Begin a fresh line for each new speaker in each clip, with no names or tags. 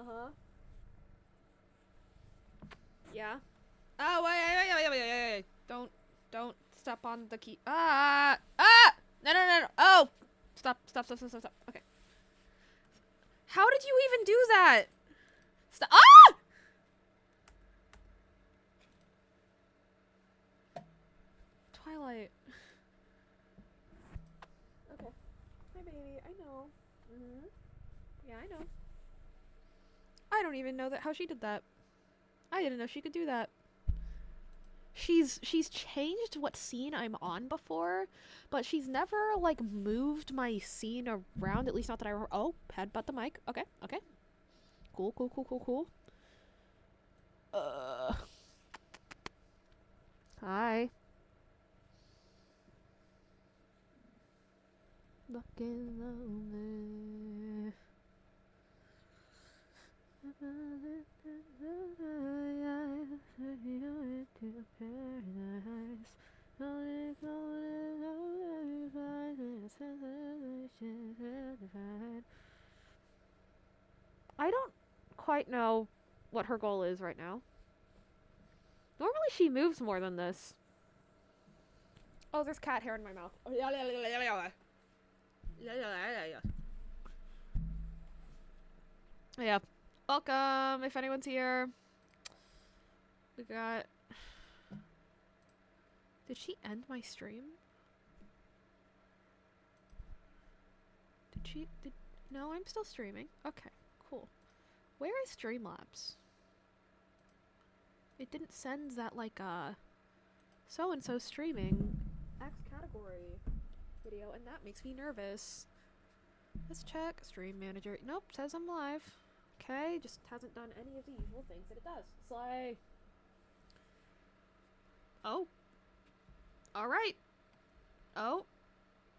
Uh-huh. Yeah. Oh, wait. Don't step on the key. No. Oh! Stop. Okay. How did you even do that? Stop. Ah! Twilight. Okay. Hi, baby. I know. Mm-hmm. Yeah, I know. I don't even know how she did that. I didn't know she could do that. She's changed what scene I'm on before, but she's never like moved my scene around. At least not that I remember. Oh, headbutt the mic. Okay. Cool. Uh. Hi. Looking lonely. I don't quite know what her goal is right now. Normally she moves more than this. Oh, there's cat hair in my mouth. Yeah. Welcome, if anyone's here. We got... Did she end my stream? No, I'm still streaming. Okay, cool. Where is Streamlabs? It didn't send that, like, so-and-so streaming X category video, and that makes me nervous. Let's check. Stream manager. Nope, says I'm live. Okay, just hasn't done any of the usual things that it does. Slay. Oh. Alright. Oh.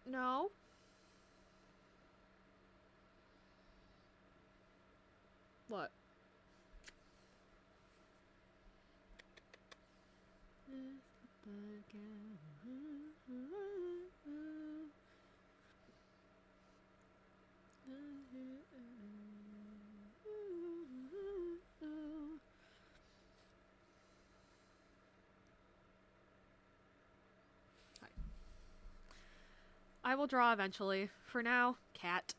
No. What? I will draw eventually. For now, cat.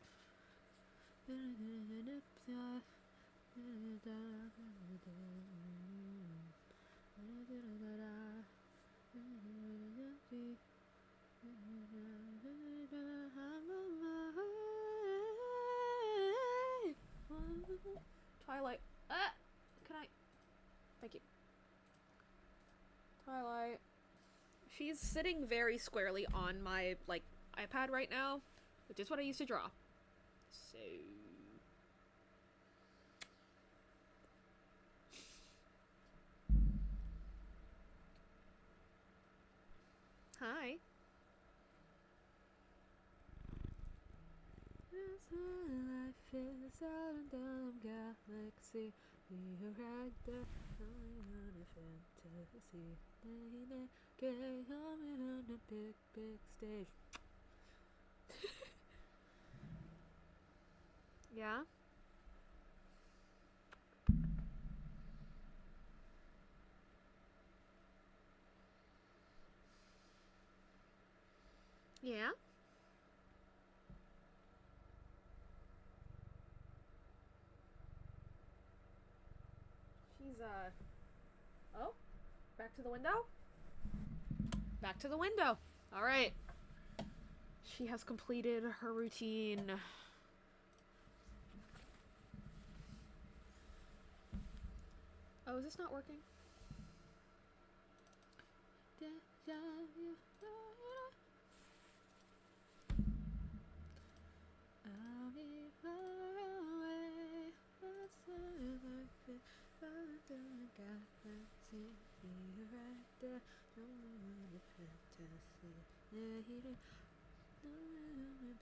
Twilight. Can I? Thank you. Twilight. She's sitting very squarely on my, like, iPad right now, which is what I used to draw. So... Hi. Life is a random galaxy. We're right there, on a fantasy. Get on a big stage. Yeah? Yeah? She's, oh? Back to the window? Back to the window. Alright. She has completed her routine. Oh, is this not working? I'll be far away. Galaxy, be right there. No fantasy. No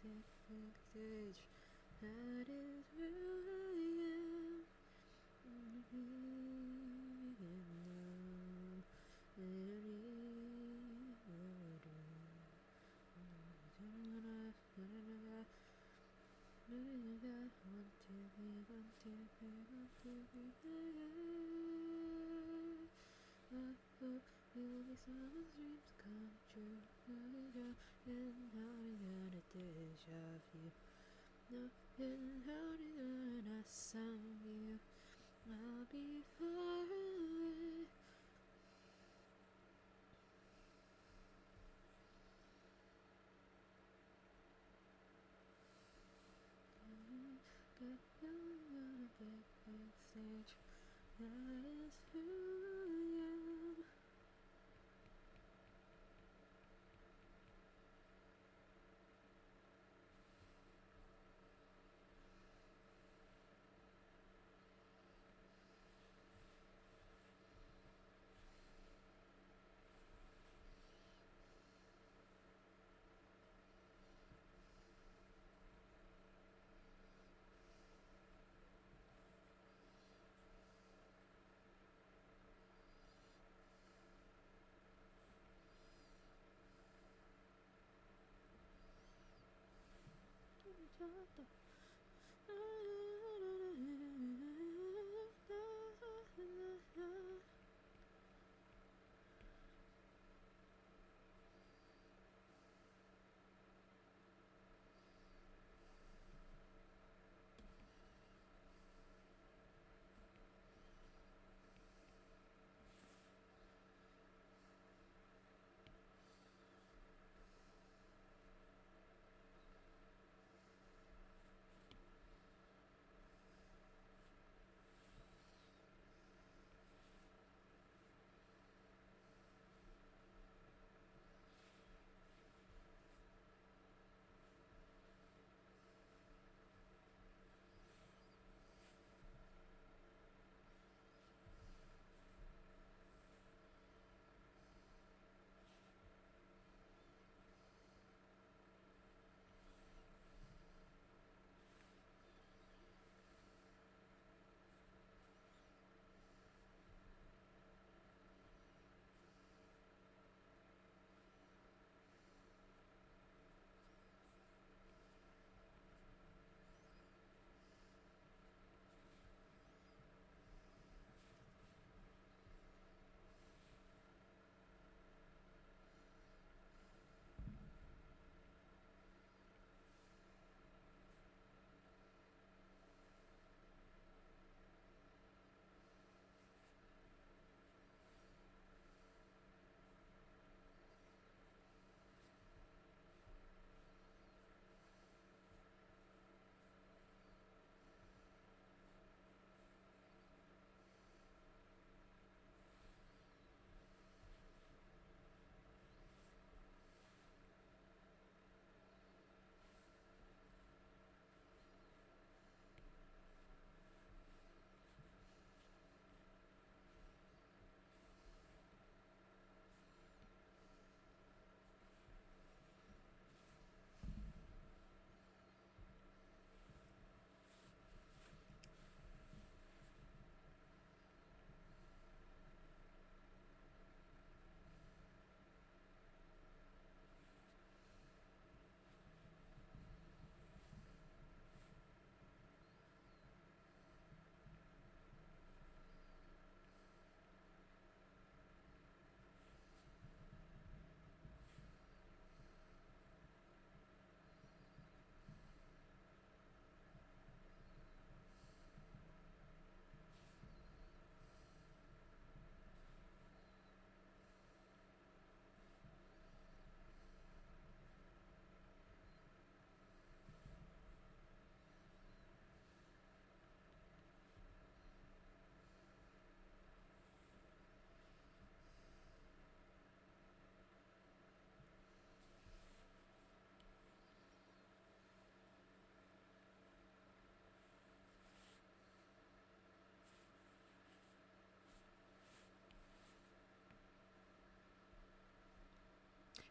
big stage. That is who I am. And how did I sound you? I'll be far away. Get you on a big, big stage. That is who I am.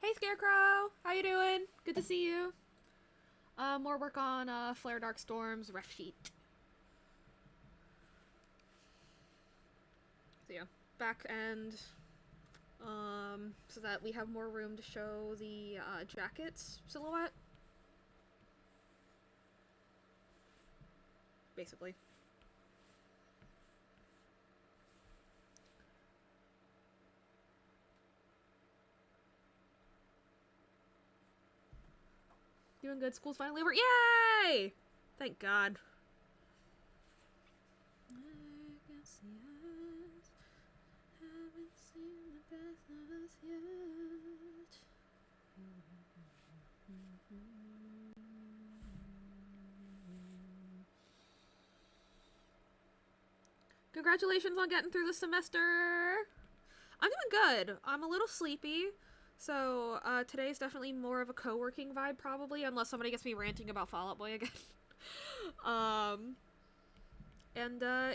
Hey Scarecrow! How you doing? Good to see you. More work on Flaredarkstorm's ref sheet. So yeah, back end. So that we have more room to show the jacket's silhouette. Basically. Doing good. School's finally over. Yay! Thank God. I can see us. Haven't seen the best of us yet. Congratulations on getting through the semester. I'm doing good. I'm a little sleepy. So, today's definitely more of a co-working vibe, probably, unless somebody gets me ranting about Fall Out Boy again.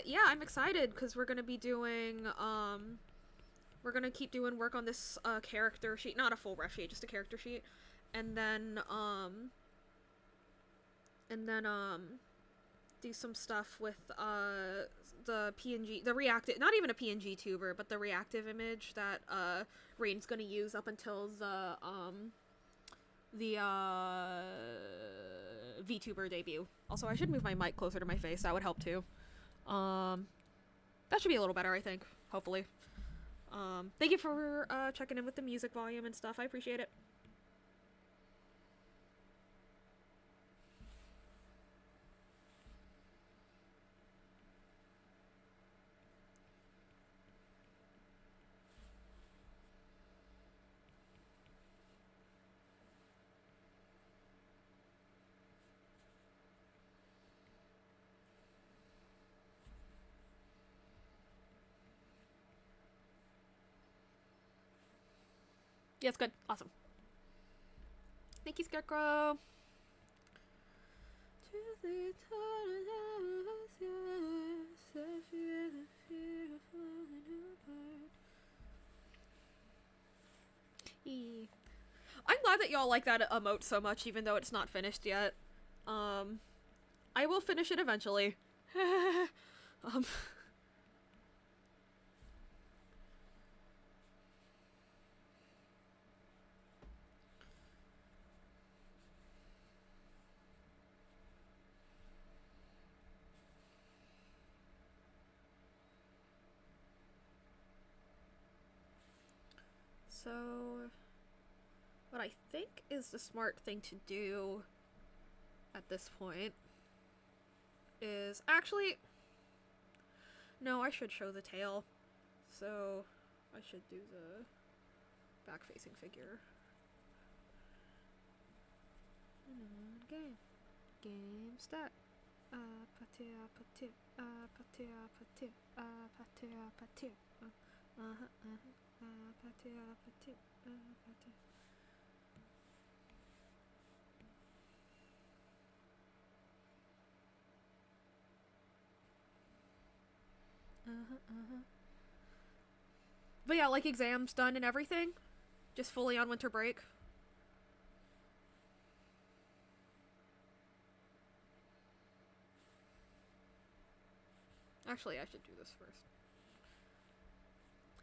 Yeah, I'm excited, because we're gonna be doing, we're gonna keep doing work on this, character sheet. Not a full ref sheet, just a character sheet. And then, do some stuff with, the PNG, the reactive, not even a PNG tuber, but the reactive image that, Rain's gonna use up until the VTuber debut. Also, I should move my mic closer to my face, that would help too. That should be a little better, I think, hopefully. Thank you for, checking in with the music volume and stuff, I appreciate it. Yeah, it's good. Awesome. Thank you, Scarecrow. I'm glad that y'all like that emote so much, even though it's not finished yet. I will finish it eventually. So, what I think is the smart thing to do at this point is actually, no, I should show the tail. So, I should do the back-facing figure. Game start. But yeah, like exams done and everything. Just fully on winter break. Actually, I should do this first.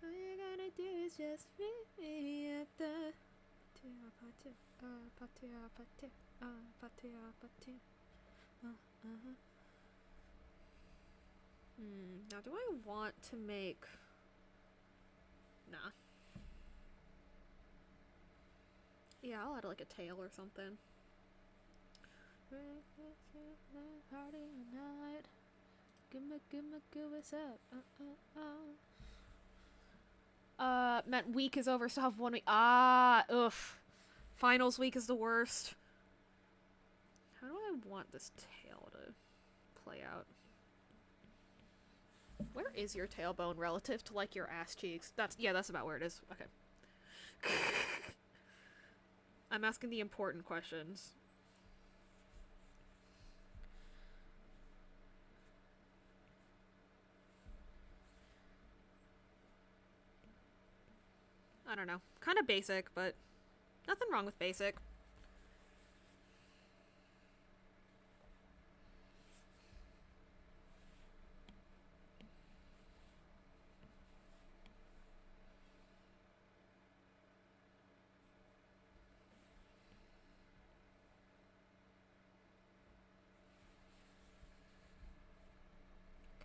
All you gotta do is just meet me at the now do I want to make... Nah. Yeah, I'll add like a tail or something. What's up? Meant week is over, so have 1 week. Oof. Finals week is the worst. How do I want this tail to play out? Where is your tailbone relative to, like, your ass cheeks? That's about where it is. Okay. I'm asking the important questions. I don't know. Kind of basic, but nothing wrong with basic.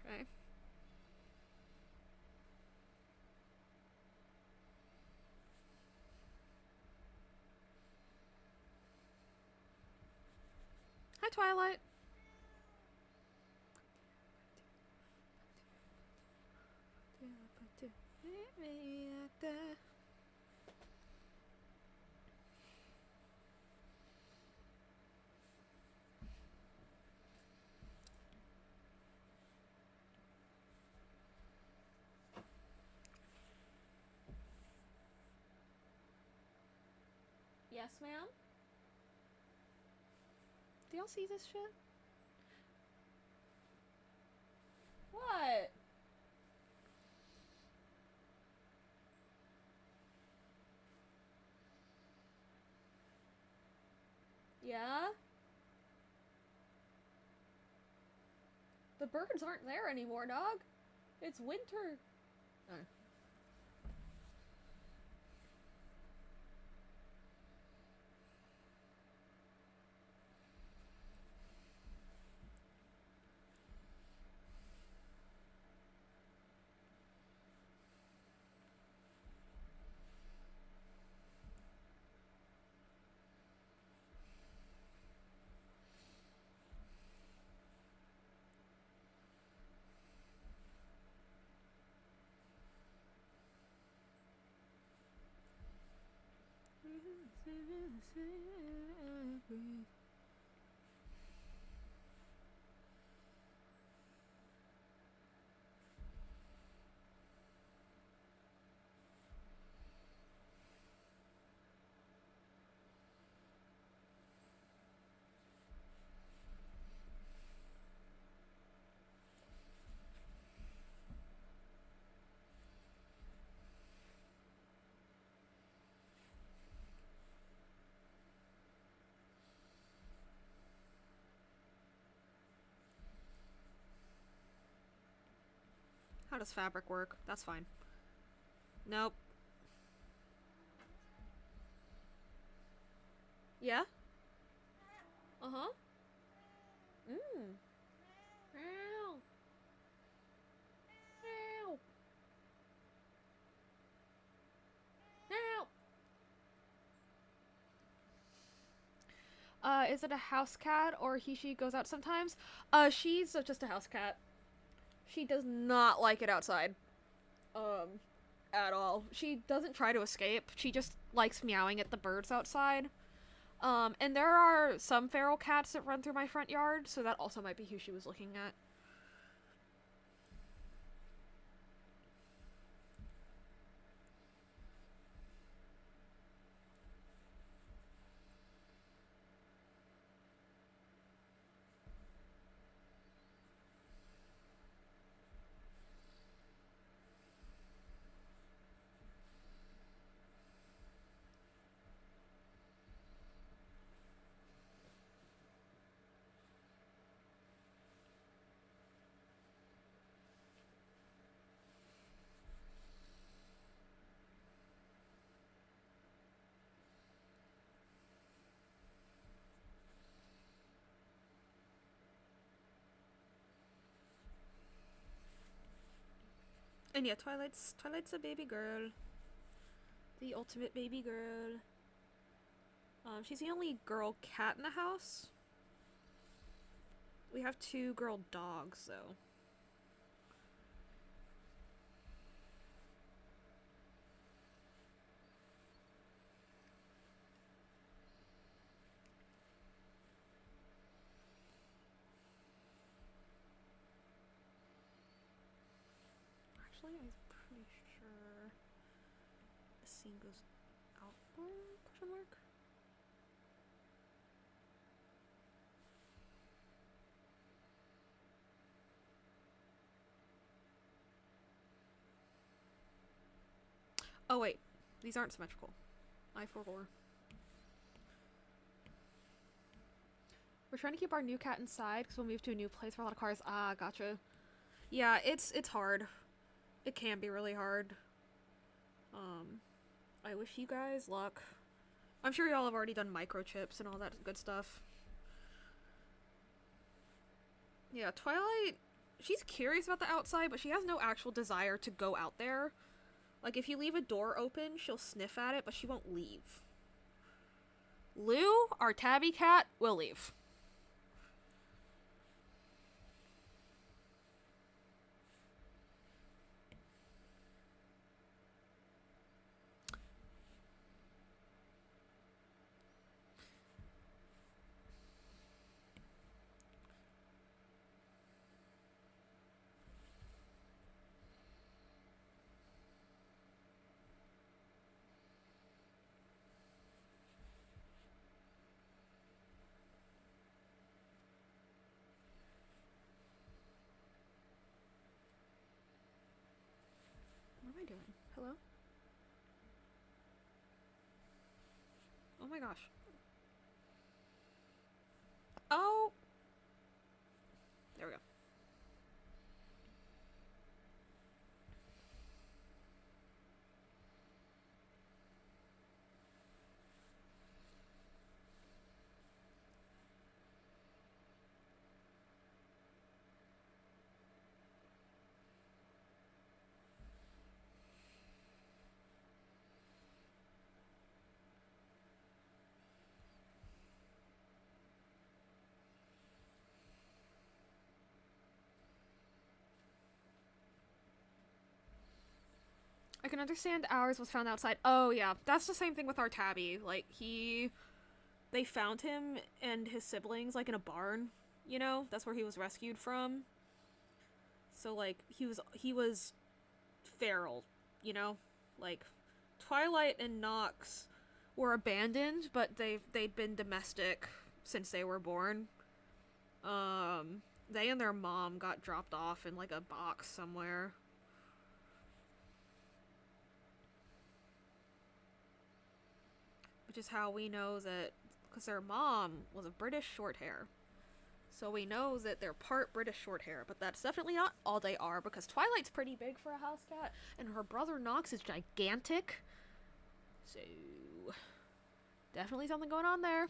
Okay. Hi, Twilight. to hit me like that. Yes, ma'am? Do y'all see this shit? What? Yeah? The birds aren't there anymore, dog. It's winter. Oh. How does fabric work? That's fine. Nope. Yeah? Uh-huh. Mmm. Ow. Ow. Ow. Is it a house cat or she goes out sometimes? She's just a house cat. She does not like it outside. At all. She doesn't try to escape. She just likes meowing at the birds outside. And there are some feral cats that run through my front yard, so that also might be who she was looking at. And yeah, Twilight's a baby girl. The ultimate baby girl. She's the only girl cat in the house. We have 2 girl dogs, though. Actually, I'm pretty sure the scene goes outward? Question mark? Oh wait, these aren't symmetrical. I forgot. We're trying to keep our new cat inside because we'll move to a new place for a lot of cars. Ah, gotcha. Yeah, it's hard. It can be really hard. I wish you guys luck. I'm sure y'all have already done microchips and all that good stuff. Yeah, Twilight, she's curious about the outside, but she has no actual desire to go out there. Like, if you leave a door open, she'll sniff at it, but she won't leave. Lou, our tabby cat, will leave. Hello? Oh my gosh. Oh! There we go. I can understand ours was found outside. Oh, yeah. That's the same thing with our tabby. Like, they found him and his siblings, like, in a barn, you know? That's where he was rescued from. So, like, he was feral, you know? Like, Twilight and Nox were abandoned, but they'd been domestic since they were born. They and their mom got dropped off in, like, a box somewhere. Which is how we know that, because their mom was a British Shorthair. So we know that they're part British Shorthair, but that's definitely not all they are, because Twilight's pretty big for a house cat, and her brother Nox is gigantic. So, definitely something going on there.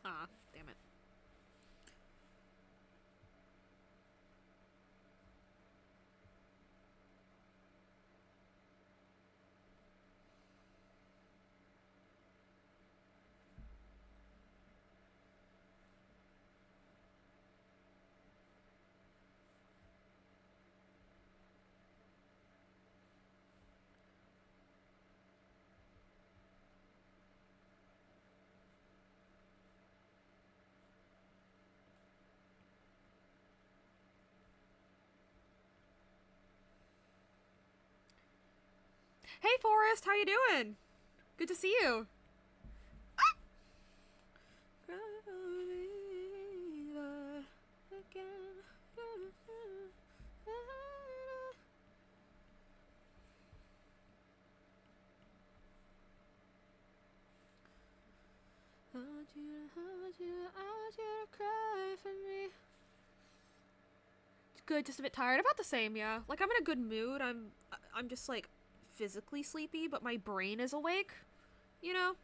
Ah, damn it. Hey, Forrest, how you doing? Good to see you. Good, just a bit tired. About the same, yeah. Like, I'm in a good mood. I'm just like physically sleepy, but my brain is awake. You know?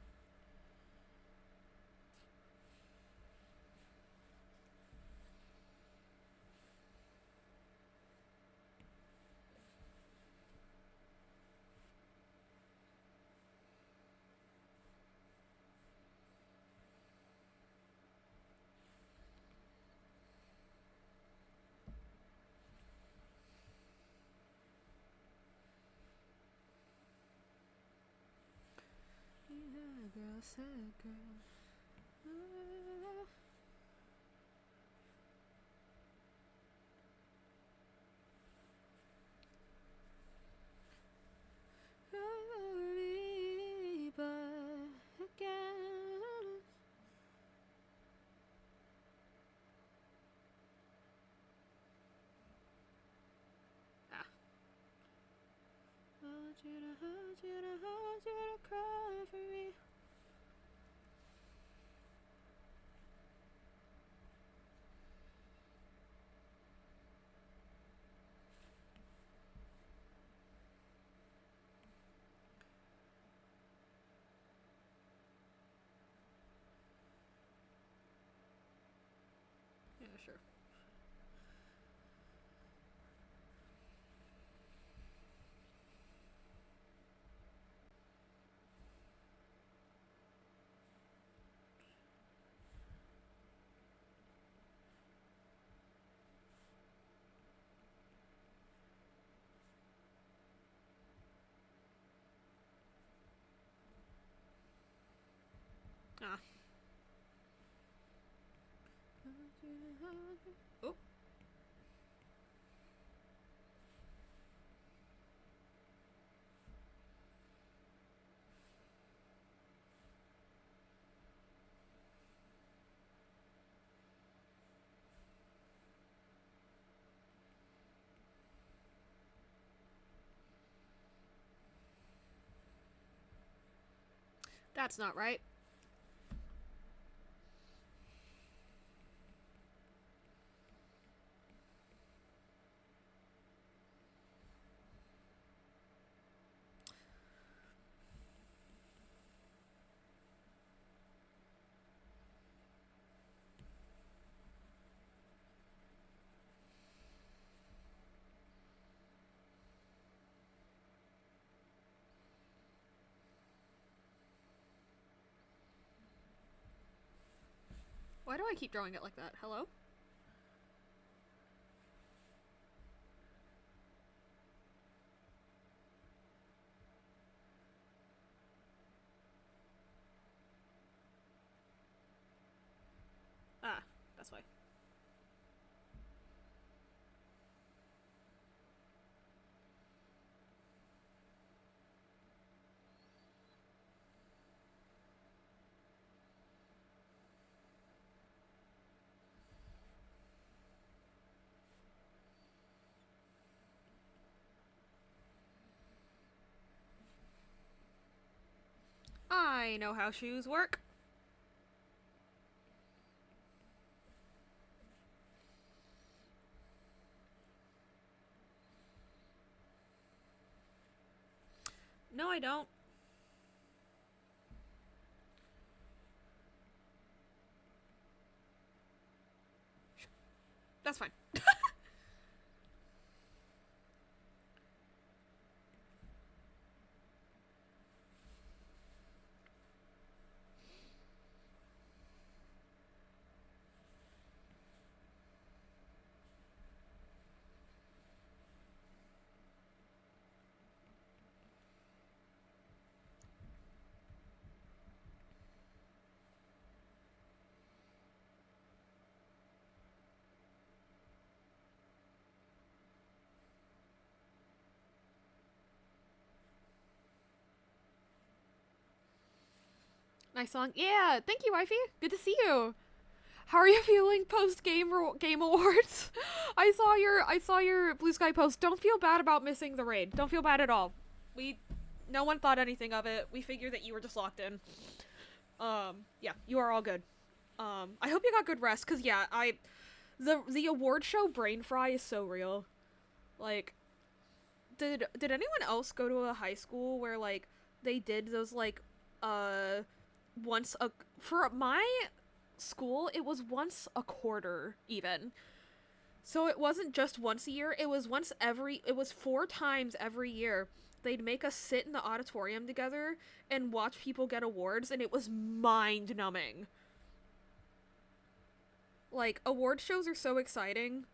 Yeah, girl, sad girl. Ah. Want you to cry for me. Yeah, sure. Ah. Oh. That's not right. Why do I keep drawing it like that? Hello? Ah, that's why. I know how shoes work. No, I don't. That's fine. Nice song. Yeah, thank you, wifey. Good to see you. How are you feeling post game awards? I saw your Blue Sky post. Don't feel bad about missing the raid. Don't feel bad at all. No one thought anything of it. We figured that you were just locked in. Yeah, you are all good. I hope you got good rest, cause yeah, the award show brain fry is so real. Like, did anyone else go to a high school where like they did those like once a for my school it was once a quarter even. So it wasn't just once a year, it was 4 times every year. They'd make us sit in the auditorium together and watch people get awards, and it was mind numbing. Like, award shows are so exciting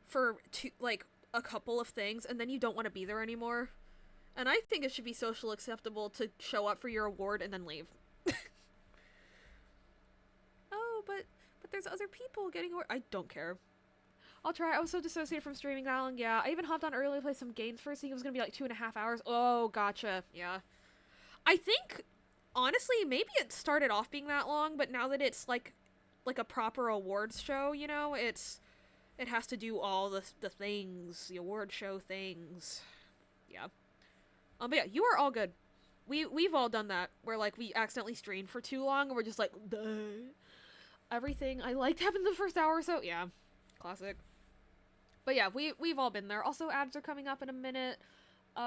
for like a couple of things, and then you don't want to be there anymore. And I think it should be social acceptable to show up for your award and then leave. Oh, but there's other people getting award. I don't care. I'll try. I was so dissociated from streaming that long. Yeah, I even hopped on early to play some games first. I think it was gonna be like 2.5 hours. Oh, gotcha. Yeah. I think, honestly, maybe it started off being that long, but now that it's like a proper awards show, you know, it has to do all the things, the award show things. Yeah. But yeah, you are all good. We've all done that where like we accidentally streamed for too long and we're just like, duh. Everything I liked happened the first hour or so. Yeah, classic. But yeah, we've all been there. Also, ads are coming up in a minute.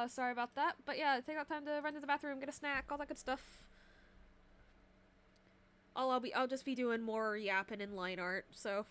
Sorry about that. But yeah, take that time to run to the bathroom, get a snack, all that good stuff. I'll just be doing more yapping and line art. So.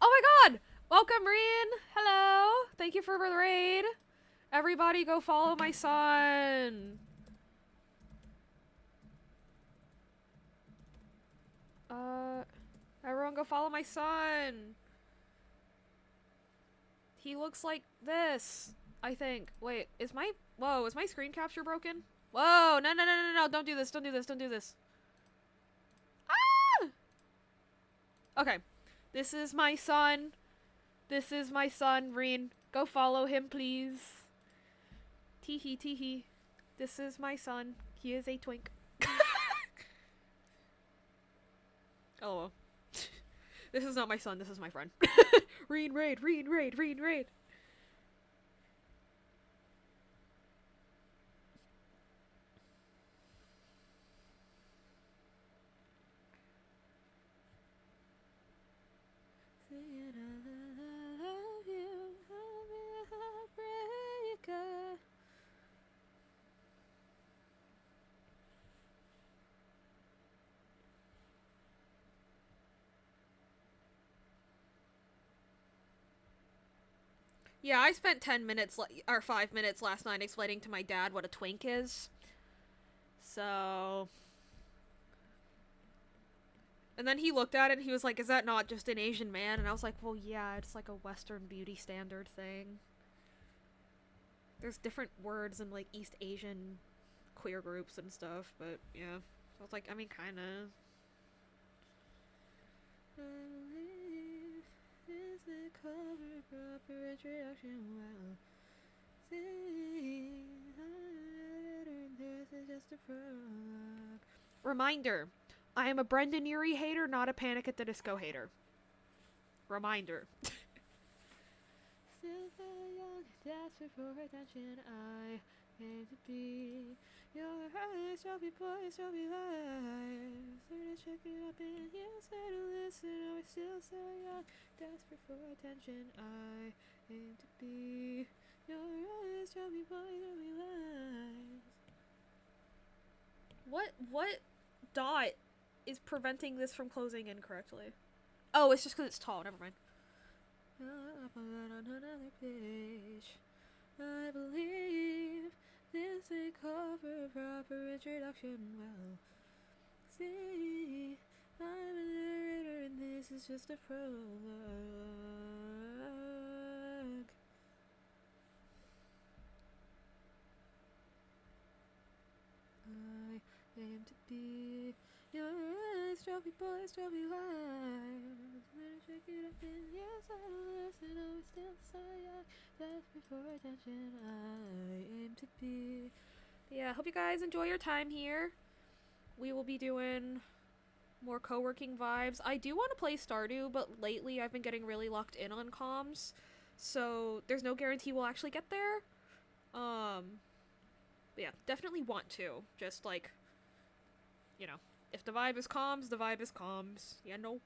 Oh my god! Welcome, Rian! Hello! Thank you for the raid! Everybody go follow my son! Everyone go follow my son! He looks like this, I think. Wait, whoa, is my screen capture broken? Whoa, no, don't do this, don't do this, don't do this. Ah! Okay. This is my son. This is my son, Reen. Go follow him, please. Teehee, teehee. This is my son. He is a twink. Oh. This is not my son, this is my friend. Reen raid, Reen raid, Reen raid. Yeah, I spent 10 minutes, or 5 minutes last night explaining to my dad what a twink is. So... And then he looked at it and he was like, is that not just an Asian man? And I was like, well, yeah, it's like a Western beauty standard thing. There's different words in, like, East Asian queer groups and stuff, but, yeah. So I was like, I mean, kinda. Reminder. I am a Brendan Urie hater, not a Panic at the Disco hater. Reminder. Still so young, desperate for attention, I aim to be your eyes, shall be boys, shall be lies. Started checking up in here, started to listen, I was still so young, desperate for attention, I aim to be your eyes, shall be boys, shall be lies. What dot is preventing this from closing incorrectly? Oh, it's just because it's tall, never mind. Up on another page. I believe this ain't call for a proper introduction. Well, see, I'm a narrator and this is just a prologue. I aim to be your eyes, trophy boys, trophy lives. Let check it up in yes, I don't listen, I was still so young. Desperate for attention, I aim to be. Yeah, hope you guys enjoy your time here. We will be doing more co-working vibes. I do want to play Stardew, but lately I've been getting really locked in on comms, so there's no guarantee we'll actually get there. But yeah, definitely want to. Just like, you know, if the vibe is comms, the vibe is comms. Yeah, no.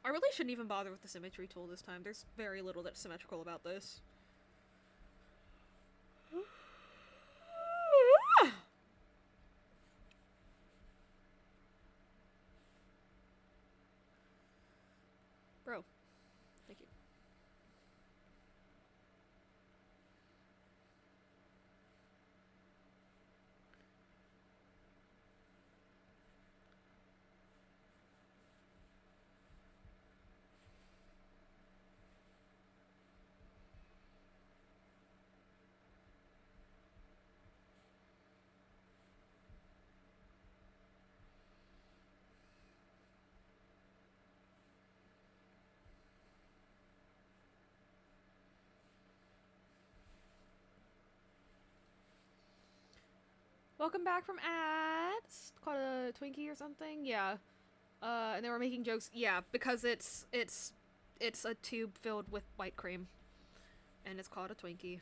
I really shouldn't even bother with the symmetry tool this time. There's very little that's symmetrical about this. Bro, thank you. Welcome back from ads. Called a Twinkie or something? Yeah. And they were making jokes. Yeah, because it's a tube filled with white cream. And it's called a Twinkie.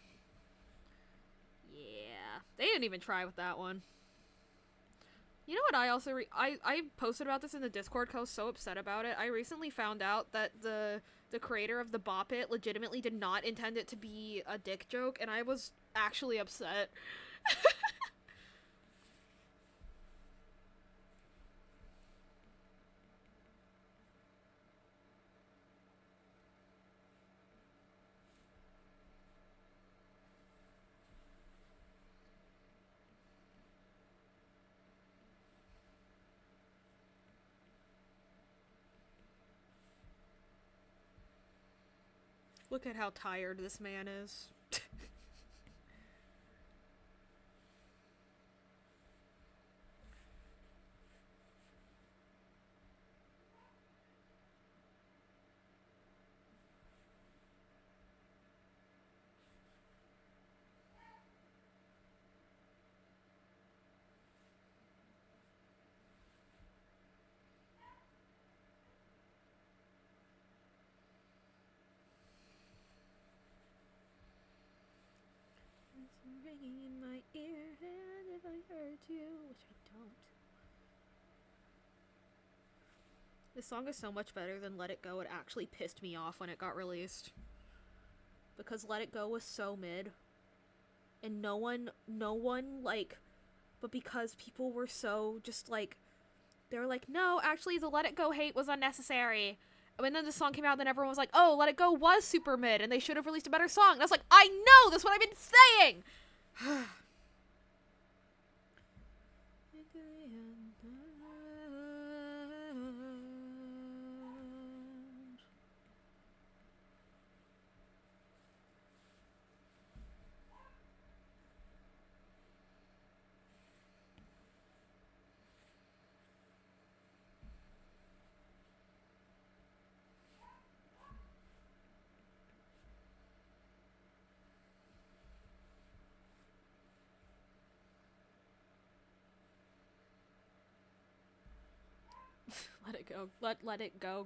Yeah. They didn't even try with that one. You know what I also I posted about this in the Discord because I was so upset about it. I recently found out that the creator of the Bop It legitimately did not intend it to be a dick joke, and I was actually upset. Look at how tired this man is. This song is so much better than Let It Go. It actually pissed me off when it got released. Because Let It Go was so mid. And no one, like, but because people were so just, like, they were like, no, actually, the Let It Go hate was unnecessary. And then the song came out, then everyone was like, oh, Let It Go was super mid, and they should have released a better song. And I was like, I know! That's what I've been saying! Let it go. Let it go.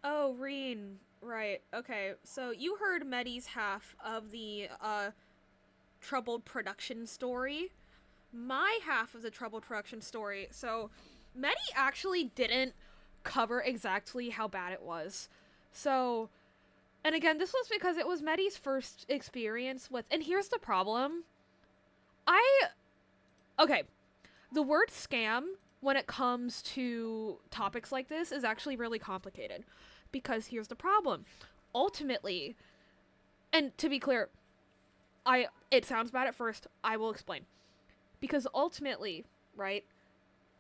Oh, Reen. Right. Okay. So you heard Medi's half of the troubled production story. My half of the troubled production story. So Medi actually didn't cover exactly how bad it was. So, and again, this was because it was Medi's first experience with, and here's the problem. Okay, the word scam, when it comes to topics like this, is actually really complicated. Because here's the problem. Ultimately, and to be clear, it sounds bad at first, I will explain. Because ultimately, right,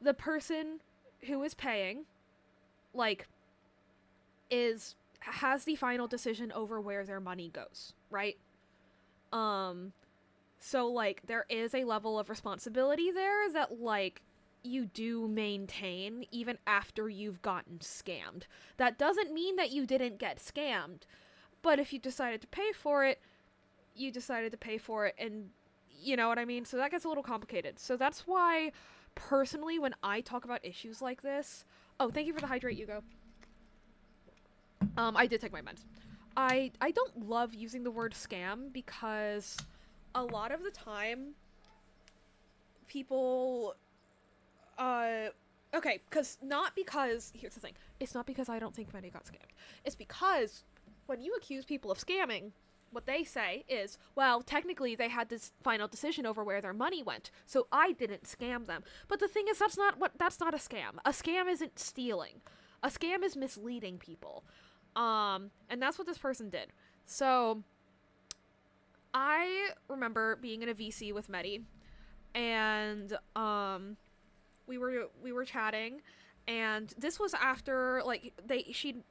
the person who is paying, like, has the final decision over where their money goes, right? So, like, there is a level of responsibility there that, like, you do maintain even after you've gotten scammed. That doesn't mean that you didn't get scammed, but if you decided to pay for it, you decided to pay for it, and you know what I mean? So that gets a little complicated. So that's why, personally, when I talk about issues like this... Oh, thank you for the hydrate, Hugo. I did take my meds. I don't love using the word scam because a lot of the time people... okay, not because... Here's the thing. It's not because I don't think Medi got scammed. It's because when you accuse people of scamming, what they say is, well, technically they had this final decision over where their money went, so I didn't scam them. But the thing is, that's not a scam. A scam isn't stealing. A scam is misleading people. And that's what this person did. So, I remember being in a VC with Medi, and, we were chatting, and this was after, like,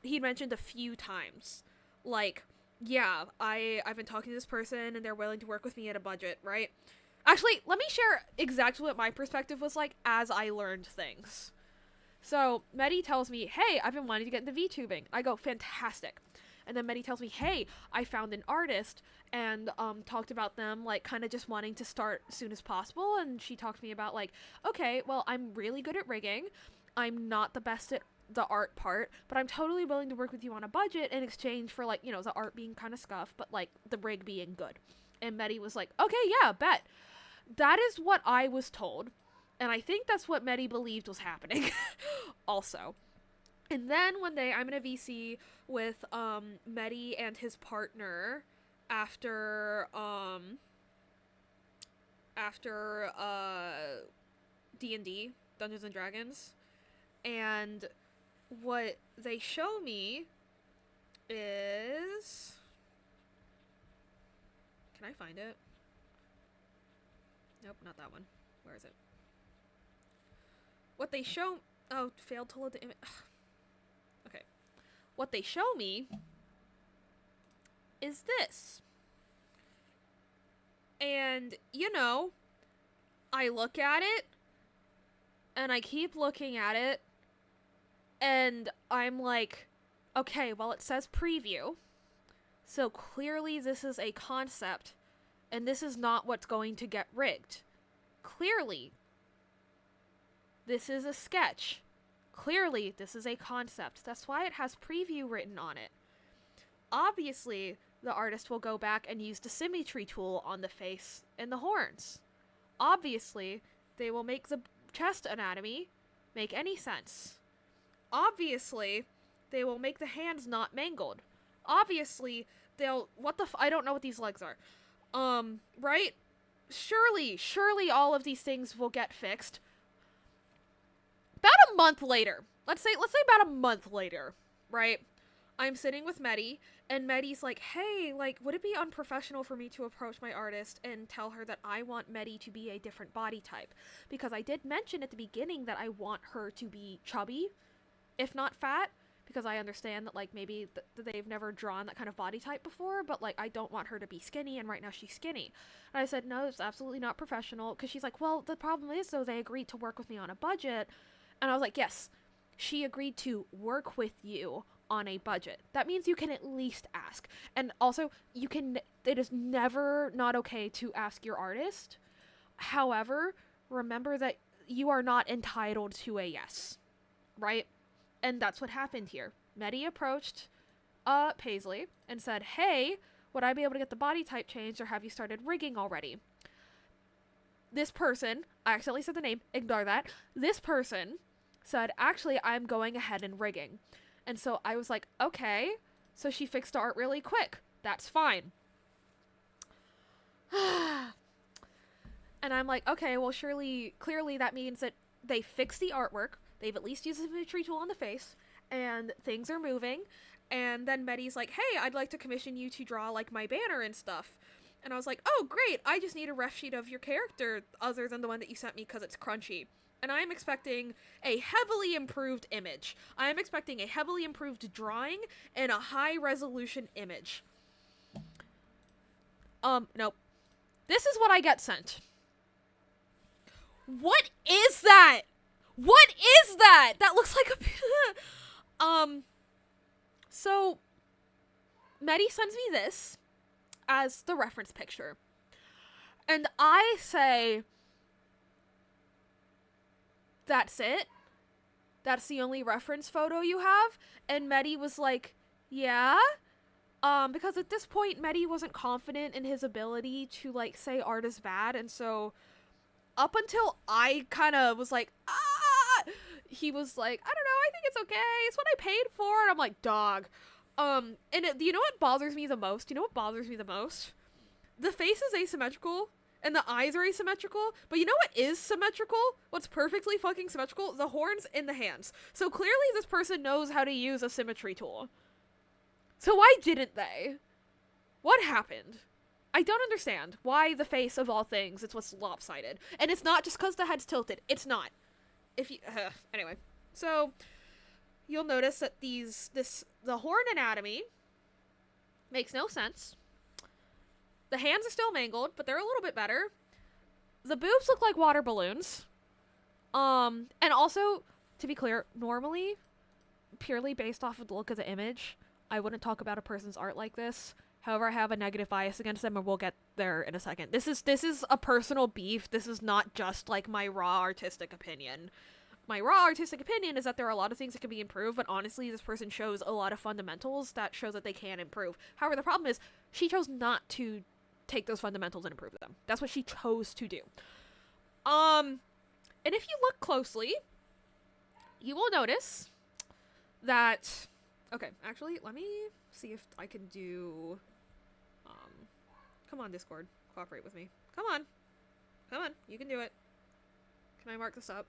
he'd mentioned a few times, like, yeah, I've been talking to this person, and they're willing to work with me at a budget, right? Actually, let me share exactly what my perspective was like as I learned things. So, Medi tells me, hey, I've been wanting to get into VTubing. I go, fantastic. And then Medi tells me, hey, I found an artist, and talked about them, like, kind of just wanting to start as soon as possible, and she talked to me about, like, okay, well, I'm really good at rigging, I'm not the best at the art part, but I'm totally willing to work with you on a budget in exchange for, like, you know, the art being kind of scuffed, but, like, the rig being good. And Medi was like, okay, yeah, bet. That is what I was told, and I think that's what Medi believed was happening, also. And then one day, I'm in a VC with, Medi and his partner after D&D, Dungeons and Dragons, and what they show me is... Can I find it? Nope, not that one. Where is it? What they show... Oh, failed to load the image. Okay. What they show me is this. And, you know, I look at it, and I keep looking at it, and I'm like, okay, well, it says preview, so clearly this is a concept, and this is not what's going to get rigged. Clearly, this is a sketch. Clearly, this is a concept. That's why it has preview written on it. Obviously, the artist will go back and use the symmetry tool on the face and the horns. Obviously, they will make the chest anatomy make any sense. Obviously, they will make the hands not mangled. Obviously, they'll... I don't know what these legs are. Right? Surely all of these things will get fixed. About a month later. Let's say about a month later, right? I'm sitting with Medi, and Medi's like, hey, like, would it be unprofessional for me to approach my artist and tell her that I want Medi to be a different body type? Because I did mention at the beginning that I want her to be chubby, if not fat, because I understand that, like, maybe they've never drawn that kind of body type before, but, like, I don't want her to be skinny, and right now she's skinny. And I said, no, it's absolutely not professional, because she's like, well, the problem is, though, they agreed to work with me on a budget. And I was like, yes, she agreed to work with you on a budget. That means you can at least ask. And also, it is never not okay to ask your artist. However, remember that you are not entitled to a yes, right? And that's what happened here. Medi approached Paisley and said, hey, would I be able to get the body type changed, or have you started rigging already? This person, I accidentally said the name, ignore that. This person said, actually, I'm going ahead and rigging. And so I was like, okay. So she fixed the art really quick. That's fine. And I'm like, okay, well, clearly that means that they fixed the artwork. They've at least used the symmetry tool on the face, and things are moving. And then Medi's like, hey, I'd like to commission you to draw, like, my banner and stuff. And I was like, oh, great, I just need a ref sheet of your character other than the one that you sent me because it's crunchy. And I'm expecting a heavily improved image. I am expecting a heavily improved drawing and a high-resolution image. Nope. This is what I get sent. What is that? What is that? That looks like a... So, Medi sends me this as the reference picture. And I say, that's it? That's the only reference photo you have? And Medi was like, yeah? Because at this point, Medi wasn't confident in his ability to, like, say art is bad, and so up until I kind of was like, he was like, I don't know, I think it's okay, it's what I paid for, and I'm like, dog. You know what bothers me the most? The face is asymmetrical, and the eyes are asymmetrical, but you know what is symmetrical? What's perfectly fucking symmetrical? The horns and the hands. So clearly this person knows how to use a symmetry tool. So why didn't they? What happened? I don't understand why the face of all things, it's what's lopsided. And it's not just because the head's tilted. It's not. Anyway. So, you'll notice that the horn anatomy makes no sense. The hands are still mangled, but they're a little bit better. The boobs look like water balloons. And also, to be clear, normally, purely based off of the look of the image, I wouldn't talk about a person's art like this. However, I have a negative bias against them, and we'll get there in a second. This is a personal beef. This is not just, like, my raw artistic opinion. My raw artistic opinion is that there are a lot of things that can be improved, but honestly, this person shows a lot of fundamentals that shows that they can improve. However, the problem is, she chose not to take those fundamentals and improve them. That's what she chose to do. And if you look closely, you will notice that... Okay, actually, let me see if I can do... Come on, Discord. Cooperate with me. Come on. Come on. You can do it. Can I mark this up?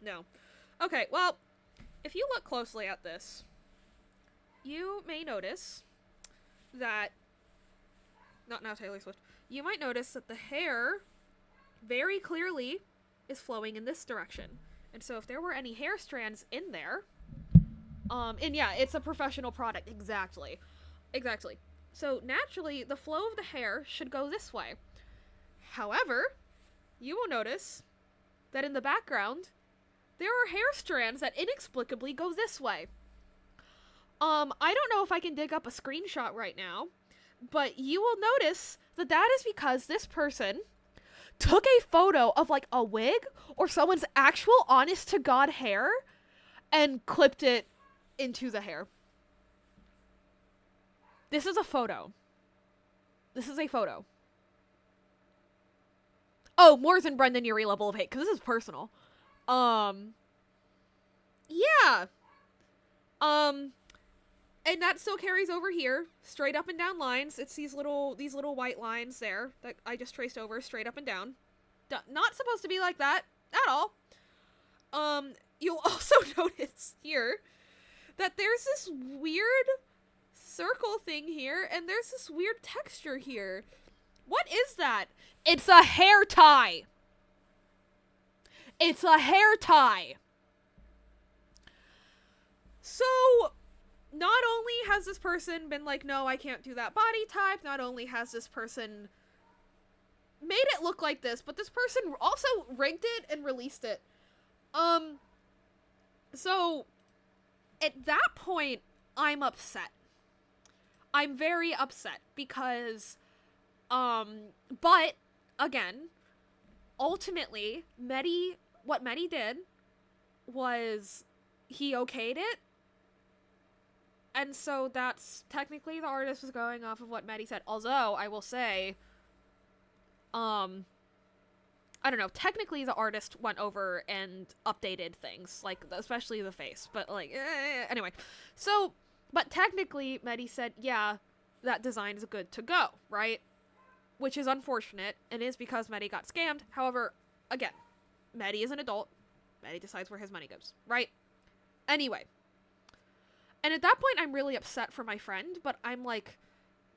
No. Okay, well, if you look closely at this, you may notice that... Not now, Taylor Swift. You might notice that the hair very clearly is flowing in this direction. And so if there were any hair strands in there... and yeah, it's a professional product. Exactly. So naturally, the flow of the hair should go this way. However, you will notice that in the background, there are hair strands that inexplicably go this way. I don't know if I can dig up a screenshot right now, but you will notice that that is because this person took a photo of, like, a wig or someone's actual honest-to-God hair and clipped it into the hair. This is a photo. This is a photo. Oh, more than Brendan Urie level of hate, because this is personal. Yeah. And that still carries over here, straight up and down lines. It's these little white lines there that I just traced over straight up and down. Not supposed to be like that at all. You'll also notice here that there's this weird circle thing here, and there's this weird texture here. What is that? It's a hair tie. It's a hair tie. So, not only has this person been like, no, I can't do that body type, not only has this person made it look like this, but this person also rigged it and released it. So, at that point, I'm upset. I'm very upset because, but, again, ultimately, what Mehdi did was he okayed it. And so that's technically the artist was going off of what Mehdi said. Although, I will say, I don't know, technically the artist went over and updated things, like, especially the face, but, like, anyway. So, but technically, Mehdi said, yeah, that design is good to go, right? Which is unfortunate, and is because Mehdi got scammed. However, again, Mehdi is an adult. Mehdi decides where his money goes, right? Anyway. And at that point, I'm really upset for my friend, but I'm like,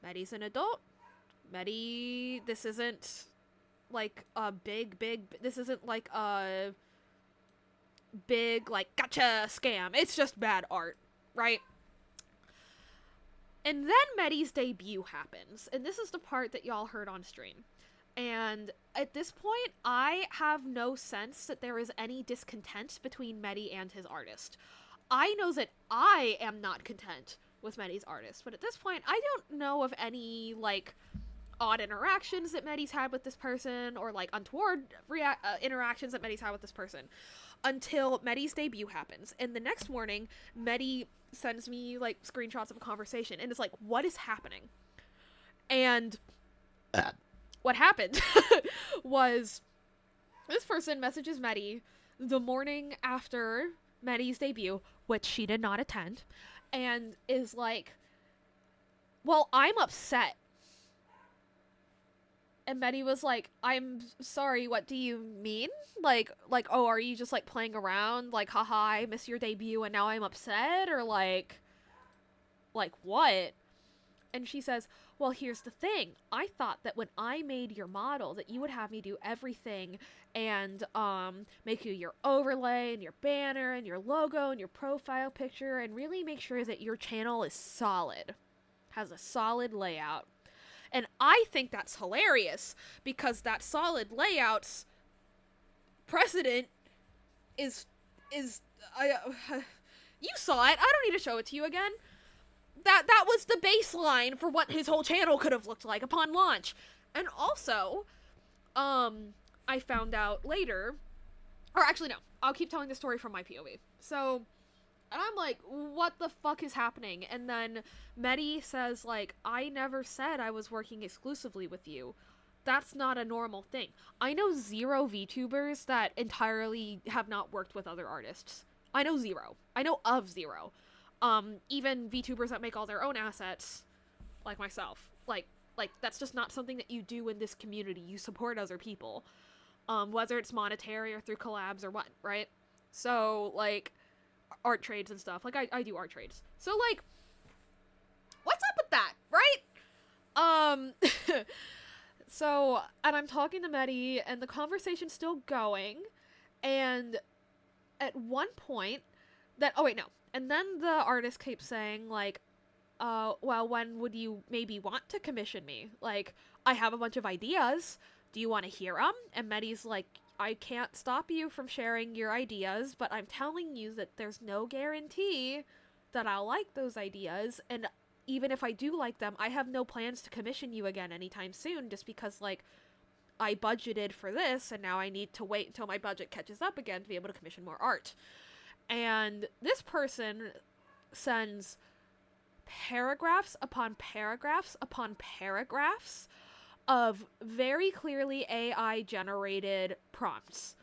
Mehdi's an adult. Mehdi, this isn't like a this isn't like a big, like, gotcha scam. It's just bad art, right? And then Mehdi's debut happens, and this is the part that y'all heard on stream. And at this point, I have no sense that there is any discontent between Mehdi and his artist. I know that I am not content with Mehdi's artist, but at this point, I don't know of any, like, odd interactions that Mehdi's had with this person, or, like, untoward interactions that Mehdi's had with this person, until Mehdi's debut happens. And the next morning, Mehdi sends me, like, screenshots of a conversation, and it's like, what is happening? And what happened was this person messages Mehdi the morning after Mehdi's debut, which she did not attend, and is like, well, I'm upset. And Mehdi was like, I'm sorry, what do you mean? Like, oh, are you just, like, playing around? Like, haha, I miss your debut and now I'm upset? Or, like, what? And she says, well, here's the thing. I thought that when I made your model that you would have me do everything and, make you your overlay and your banner and your logo and your profile picture and really make sure that your channel is solid. Has a solid layout. And I think that's hilarious because that solid layout's precedent is you saw it. I don't need to show it to you again. That was the baseline for what his whole channel could have looked like upon launch. And also, I found out later, or actually no, I'll keep telling the story from my POV. So, and I'm like, what the fuck is happening? And then Mehdi says, like, I never said I was working exclusively with you. That's not a normal thing. I know 0 VTubers that entirely have not worked with other artists. I know 0. I know of 0. Even VTubers that make all their own assets, like myself. Like, that's just not something that you do in this community. You support other people. Whether it's monetary or through collabs or what, right? So, like, art trades and stuff. Like, I do art trades. So, like, what's up with that, right? So, and I'm talking to Mehdi, and the conversation's still going, and at one point, and then the artist keeps saying, like, well, when would you maybe want to commission me? Like, I have a bunch of ideas. Do you want to hear them? And Mehdi's like, I can't stop you from sharing your ideas, but I'm telling you that there's no guarantee that I'll like those ideas, and even if I do like them, I have no plans to commission you again anytime soon, just because, like, I budgeted for this, and now I need to wait until my budget catches up again to be able to commission more art. And this person sends paragraphs upon paragraphs upon paragraphs of very clearly AI generated prompts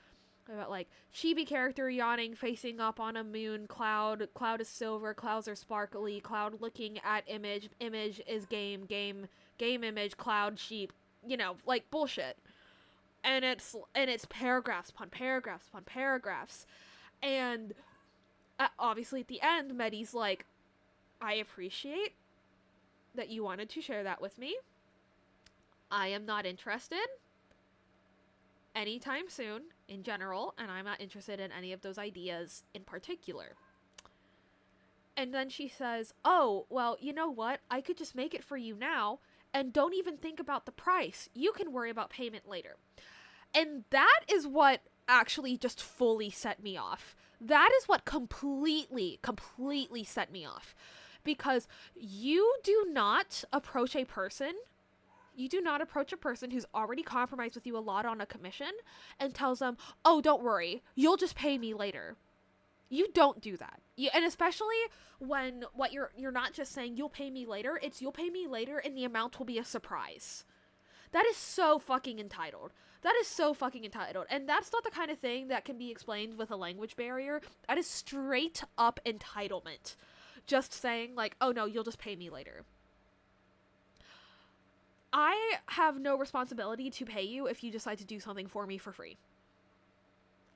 about like chibi character yawning facing up on a moon, cloud is silver, clouds are sparkly, cloud looking at image is game image, cloud sheep, you know, like bullshit. And it's paragraphs upon paragraphs upon paragraphs. And obviously at the end, Medi's like, I appreciate that you wanted to share that with me. I am not interested anytime soon in general, and I'm not interested in any of those ideas in particular. And then she says, oh, well, you know what? I could just make it for you now, and don't even think about the price. You can worry about payment later. And that is what actually just fully set me off. That is what completely set me off. Because you do not approach a person who's already compromised with you a lot on a commission and tells them, oh, don't worry, you'll just pay me later. You don't do that. And especially when what you're not just saying you'll pay me later, it's you'll pay me later and the amount will be a surprise. That is so fucking entitled. And that's not the kind of thing that can be explained with a language barrier. That is straight up entitlement. Just saying like, oh no, you'll just pay me later. I have no responsibility to pay you if you decide to do something for me for free.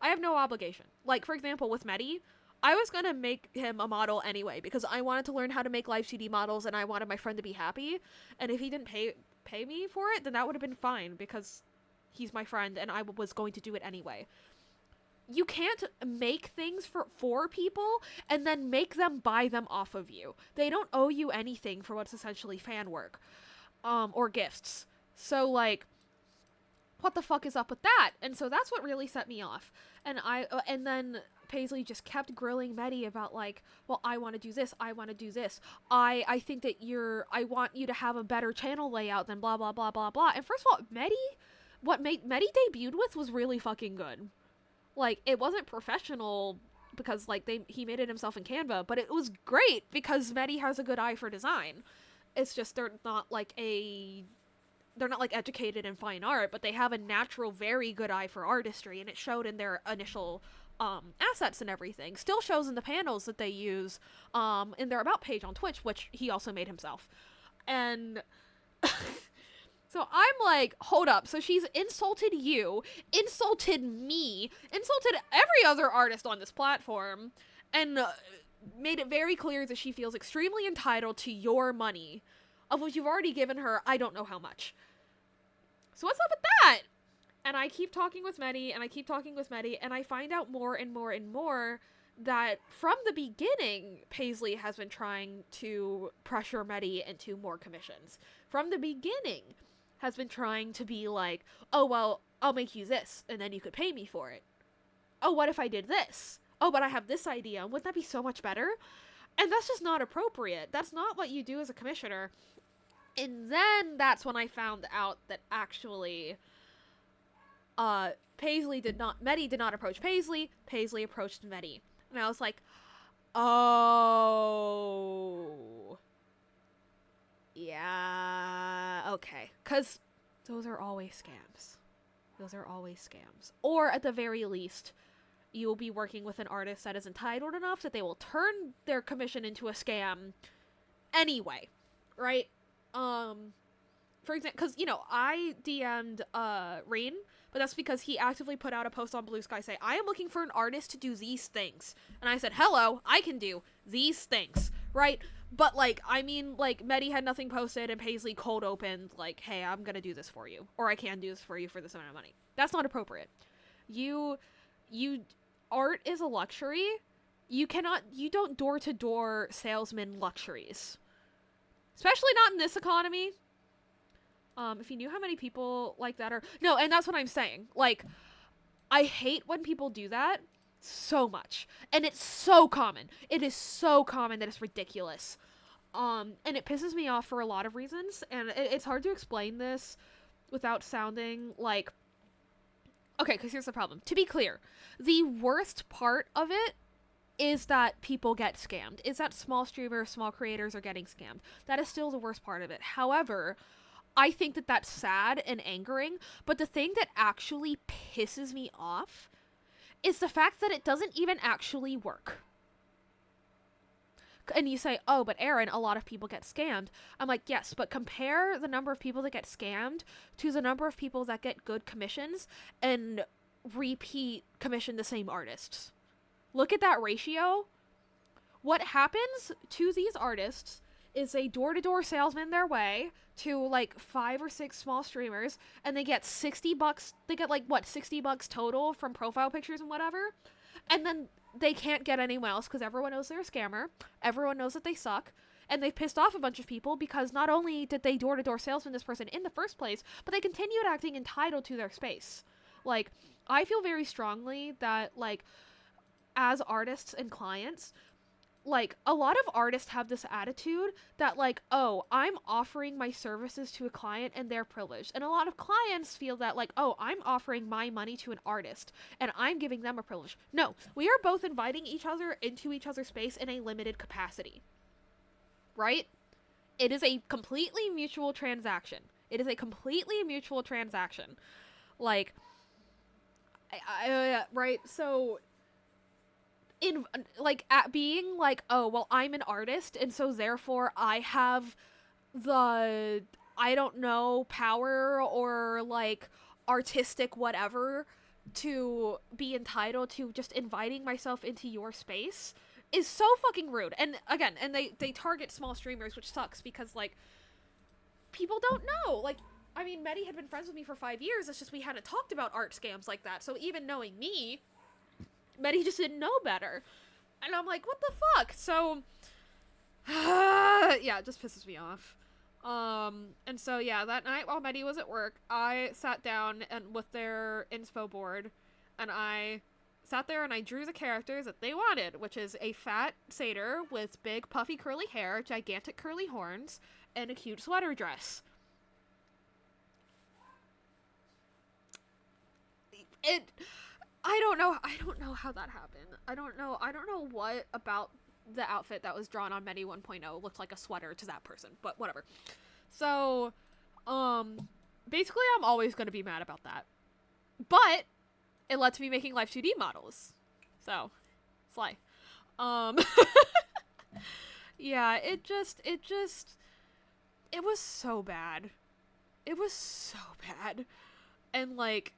I have no obligation. Like, for example, with Medi, I was gonna make him a model anyway because I wanted to learn how to make live 2D models and I wanted my friend to be happy. And if he didn't pay me for it, then that would have been fine because he's my friend and I was going to do it anyway. You can't make things for people and then make them buy them off of you. They don't owe you anything for what's essentially fan work. Or gifts. So, like, what the fuck is up with that? And so that's what really set me off. And then Paisley just kept grilling Medi about, like, well, I want to do this, I want to do this. I think that I want you to have a better channel layout than blah, blah, blah, blah, blah. And first of all, what Medi debuted with was really fucking good. Like, it wasn't professional because, like, he made it himself in Canva, but it was great because Medi has a good eye for design. It's just they're not educated in fine art, but they have a natural, very good eye for artistry, and it showed in their initial assets and everything. Still shows in the panels that they use in their About page on Twitch, which he also made himself. And so I'm like, hold up. So she's insulted you, insulted me, insulted every other artist on this platform, and made it very clear that she feels extremely entitled to your money, of which you've already given her I don't know how much. So what's up with that? And I keep talking with Medi, and I find out more and more and more that from the beginning, Paisley has been trying to pressure Medi into more commissions. From the beginning, has been trying to be like, oh, well, I'll make you this, and then you could pay me for it. Oh, what if I did this? Oh, but I have this idea. Wouldn't that be so much better? And that's just not appropriate. That's not what you do as a commissioner. And then that's when I found out that actually Medi did not approach Paisley. Paisley approached Medi. And I was like, oh. Yeah, okay. Because those are always scams. Or at the very least, you will be working with an artist that is entitled enough that they will turn their commission into a scam anyway, right? For example, because, you know, I DM'd Rain, but that's because he actively put out a post on Blue Sky saying, I am looking for an artist to do these things. And I said, hello, I can do these things, right? But, like, I mean, like, Medi had nothing posted and Paisley cold opened, like, hey, I'm gonna do this for you. Or I can do this for you for this amount of money. That's not appropriate. Art is a luxury. You don't door-to-door salesman luxuries. Especially not in this economy. If you knew how many people like that are... No, and that's what I'm saying. Like, I hate when people do that so much. And it's so common. It is so common that it's ridiculous. And it pisses me off for a lot of reasons. And it's hard to explain this without sounding like... Okay, because here's the problem. To be clear, the worst part of it is that people get scammed. Is that small streamers, small creators are getting scammed. That is still the worst part of it. However, I think that that's sad and angering, but the thing that actually pisses me off is the fact that it doesn't even actually work. And you say, oh, but Aaron, a lot of people get scammed. I'm like, yes, but compare the number of people that get scammed to the number of people that get good commissions and repeat commission the same artists. Look at that ratio. What happens to these artists is a door-to-door salesman their way to like 5 or 6 small streamers, and they get $60. They get like what, $60 total from profile pictures and whatever, and then they can't get anyone else because everyone knows they're a scammer. Everyone knows that they suck, and they've pissed off a bunch of people because not only did they door-to-door salesman this person in the first place, but they continued acting entitled to their space. Like, I feel very strongly that, like, as artists and clients, like, a lot of artists have this attitude that, like, oh, I'm offering my services to a client and they're privileged. And a lot of clients feel that, like, oh, I'm offering my money to an artist and I'm giving them a privilege. No, we are both inviting each other into each other's space in a limited capacity. Right? It is a completely mutual transaction. It is a completely mutual transaction. Like, right? So, in like at being like, oh, well, I'm an artist and so therefore I have the, I don't know, power or like artistic whatever to be entitled to just inviting myself into your space is so fucking rude. And again, and they target small streamers, which sucks because like people don't know. Like, I mean, Medi had been friends with me for 5 years. It's just we hadn't talked about art scams like that. So even knowing me, Medi just didn't know better. And I'm like, what the fuck? So, yeah, it just pisses me off. And so, yeah, that night while Medi was at work, I sat down and with their inspo board, and I sat there and I drew the characters that they wanted, which is a fat satyr with big puffy curly hair, gigantic curly horns, and a cute sweater dress. I don't know how that happened. I don't know what about the outfit that was drawn on Medi 1.0 looked like a sweater to that person, but whatever. So, basically I'm always going to be mad about that. But it lets me making Life 2D models. So, slay. Yeah, it was so bad. It was so bad. And like,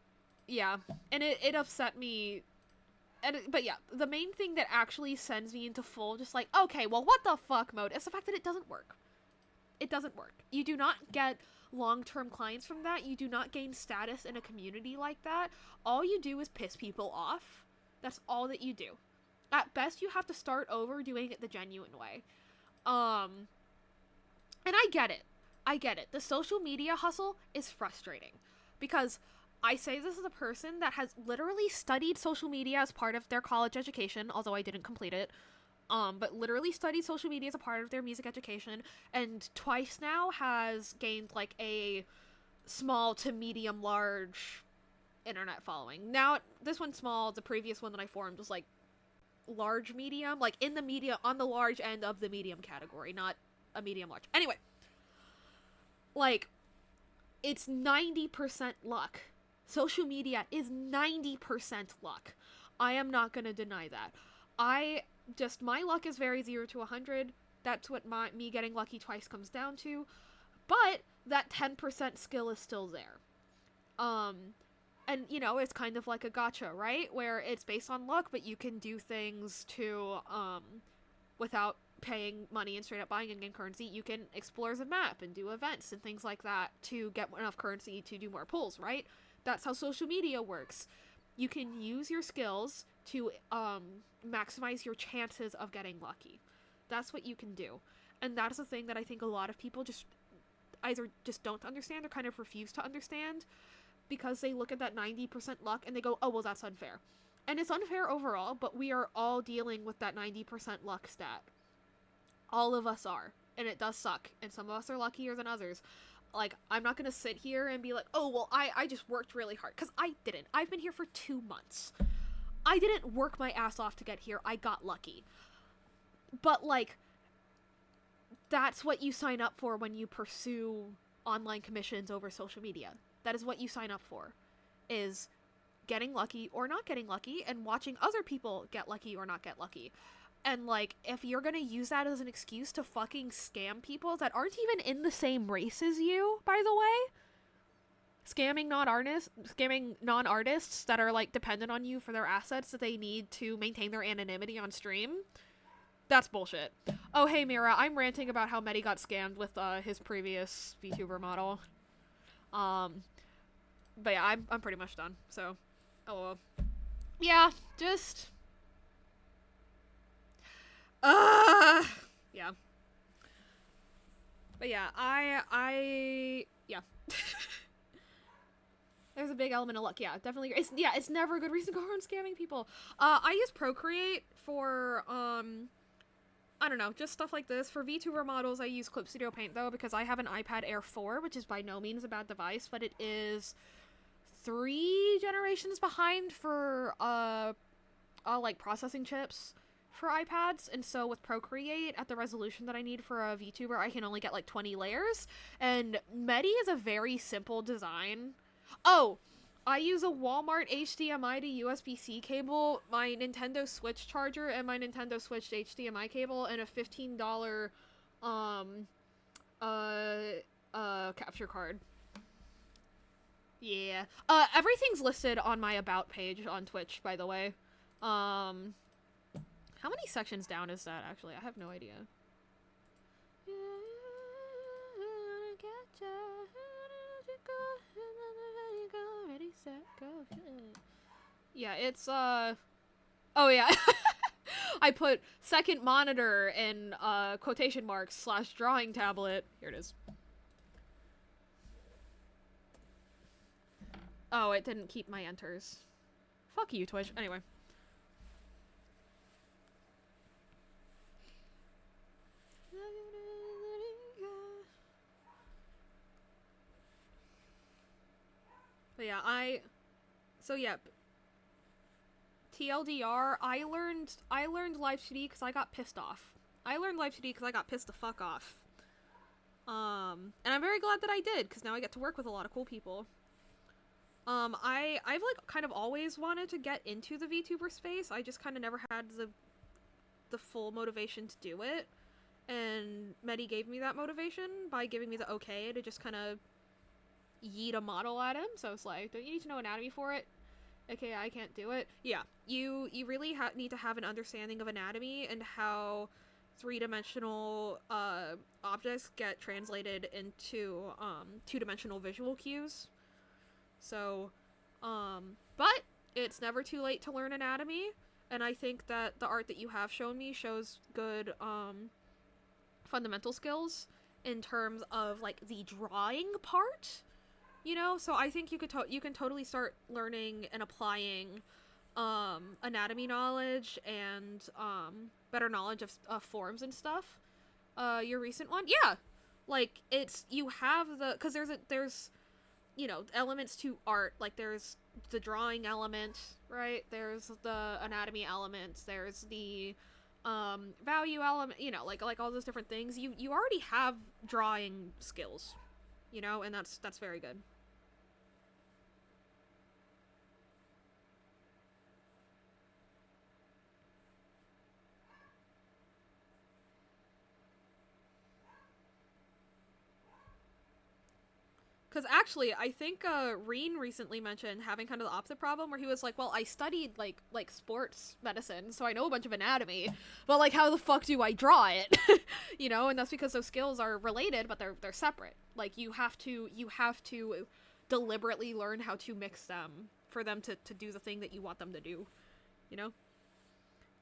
yeah, and it upset me, but yeah, the main thing that actually sends me into full just like, okay, well, what the fuck mode is the fact that it doesn't work. It doesn't work. You do not get long-term clients from that. You do not gain status in a community like that. All you do is piss people off. That's all that you do. At best, you have to start over doing it the genuine way. And I get it. The social media hustle is frustrating because I say this as a person that has literally studied social media as part of their college education, although I didn't complete it, but literally studied social media as a part of their music education, and twice now has gained, like, a small to medium large internet following. Now, this one's small, the previous one that I formed was, like, large medium, like, in the media, on the large end of the medium category, not a medium large. Anyway, like, it's 90% luck. Social media is 90% luck. I am not going to deny that. My luck is very 0 to 100. That's what me getting lucky twice comes down to. But that 10% skill is still there. And, you know, it's kind of like a gacha, right? Where it's based on luck, but you can do things to, without paying money and straight up buying in-game currency. You can explore the map and do events and things like that to get enough currency to do more pulls, right? That's how social media works. You can use your skills to maximize your chances of getting lucky. That's what you can do. And that's the thing that I think a lot of people just either just don't understand or kind of refuse to understand, because they look at that 90% luck and they go, oh, well, that's unfair. And it's unfair overall, but we are all dealing with that 90% luck stat. All of us are. And it does suck. And some of us are luckier than others. Like, I'm not gonna sit here and be like, oh, well, I just worked really hard. Because I didn't. I've been here for 2 months. I didn't work my ass off to get here. I got lucky. But, like, that's what you sign up for when you pursue online commissions over social media. That is what you sign up for, is getting lucky or not getting lucky and watching other people get lucky or not get lucky. And, like, if you're gonna use that as an excuse to fucking scam people that aren't even in the same race as you, by the way, scamming non-artists that are, like, dependent on you for their assets that they need to maintain their anonymity on stream, that's bullshit. Oh, hey, Mira, I'm ranting about how Medi got scammed with his previous VTuber model. But yeah, I'm pretty much done, so, lol. Yeah, just... yeah. But yeah, yeah. There's a big element of luck, yeah, definitely. It's never a good reason to go around scamming people. I use Procreate for, I don't know, just stuff like this. For VTuber models, I use Clip Studio Paint, though, because I have an iPad Air 4, which is by no means a bad device, but it is 3 generations behind for, like, processing chips for iPads, and so with Procreate, at the resolution that I need for a VTuber, I can only get, like, 20 layers, and Medi is a very simple design. Oh! I use a Walmart HDMI to USB-C cable, my Nintendo Switch charger, and my Nintendo Switch HDMI cable, and a $15, capture card. Yeah. Everything's listed on my About page on Twitch, by the way. How many sections down is that, actually? I have no idea. Ready, set, go. Yeah, it's, oh yeah. I put second monitor in, quotation marks / drawing tablet. Here it is. Oh, it didn't keep my enters. Fuck you, Twitch. Anyway. But yeah, so yeah, TLDR, I learned LiveCD because I got pissed off. I learned LiveCD because I got pissed the fuck off. And I'm very glad that I did, because now I get to work with a lot of cool people. I've, like, kind of always wanted to get into the VTuber space. I just kind of never had the full motivation to do it. And Medi gave me that motivation by giving me the okay to just kind of yeet a model at him. So it's like, don't you need to know anatomy for it? Okay, I can't do it. Yeah, you really need to have an understanding of anatomy and how 3-dimensional objects get translated into 2-dimensional visual cues. So, but it's never too late to learn anatomy, and I think that the art that you have shown me shows good fundamental skills in terms of, like, the drawing part. You know, so I think you can totally start learning and applying anatomy knowledge and better knowledge of forms and stuff. Your recent one, yeah, like, it's, you have because there's you know, elements to art, like there's the drawing element, right? There's the anatomy element. There's the value element. You know, like all those different things. You already have drawing skills, you know, and that's very good. Because actually, I think Reen recently mentioned having kind of the opposite problem, where he was like, well, I studied, like sports medicine, so I know a bunch of anatomy, but, like, how the fuck do I draw it? You know, and that's because those skills are related, but they're separate. Like, you have to deliberately learn how to mix them for them to do the thing that you want them to do, you know?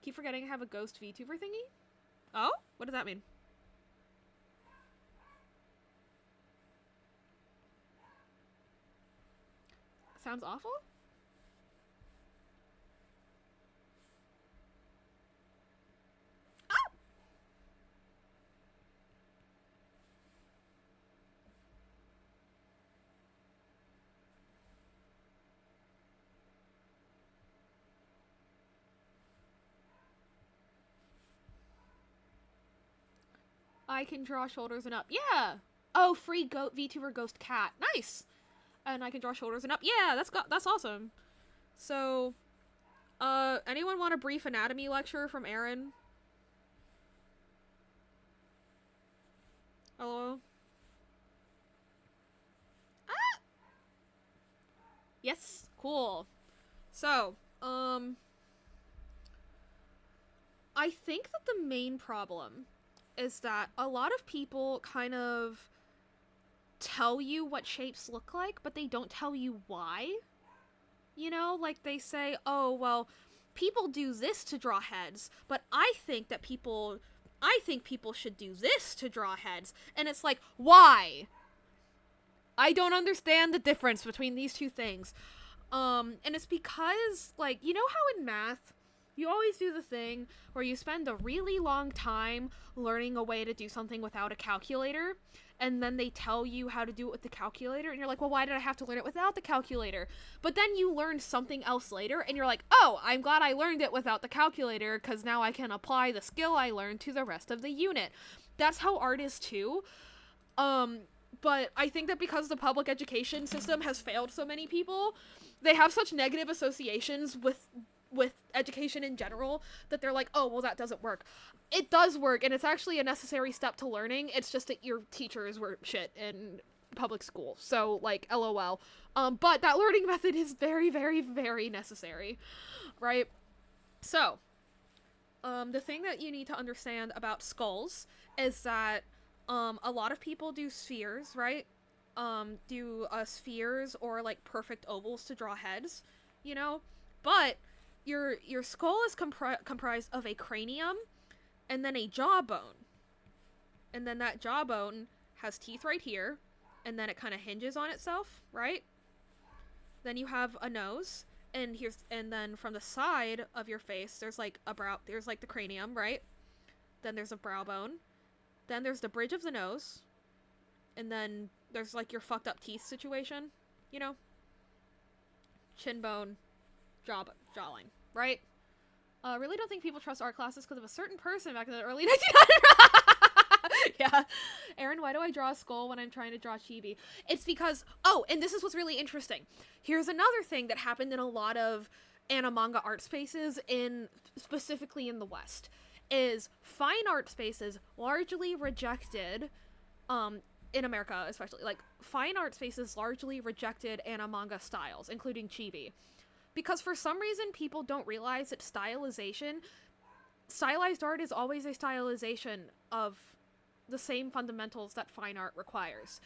Keep forgetting I have a ghost VTuber thingy? Oh? What does that mean? Sounds awful? Ah! I can draw shoulders and up. Yeah. Oh, free VTuber ghost cat. Nice. And I can draw shoulders and up. Yeah, that's awesome. So, anyone want a brief anatomy lecture from Aaron? Hello? Ah! Yes, cool. So, I think that the main problem is that a lot of people kind of tell you what shapes look like, but they don't tell you why. You know, like they say, oh, well, people do this to draw heads, but I think people should do this to draw heads. And it's like, why? I don't understand the difference between these two things. And it's because, like, you know how in math, you always do the thing where you spend a really long time learning a way to do something without a calculator, and then they tell you how to do it with the calculator, and you're like, well, why did I have to learn it without the calculator? But then you learn something else later, and you're like, oh, I'm glad I learned it without the calculator, because now I can apply the skill I learned to the rest of the unit. That's how art is too. But I think that because the public education system has failed so many people, they have such negative associations with education in general that they're like, oh, well, that doesn't work. It does work, and it's actually a necessary step to learning. It's just that your teachers were shit in public school, so, like, LOL. But that learning method is very, very, very necessary, right? So, the thing that you need to understand about skulls is that a lot of people do spheres, right? Do spheres or, like, perfect ovals to draw heads, you know? But your skull is comprised of a cranium and then a jawbone. And then that jawbone has teeth right here, and then it kind of hinges on itself, right? Then you have a nose, and then from the side of your face, there's like the cranium, right? Then there's a brow bone. Then there's the bridge of the nose. And then there's like your fucked up teeth situation, you know? Chin bone, jawline, right? Really don't think people trust art classes because of a certain person back in the early 1900s. Yeah. Aaron, why do I draw a skull when I'm trying to draw chibi? It's because, oh, and this is what's really interesting. Here's another thing that happened in a lot of manga art spaces, specifically in the West, is fine art spaces largely rejected, in America especially, like, fine art spaces largely rejected manga styles, including chibi. Because for some reason, people don't realize that stylized art is always a stylization of the same fundamentals that fine art requires.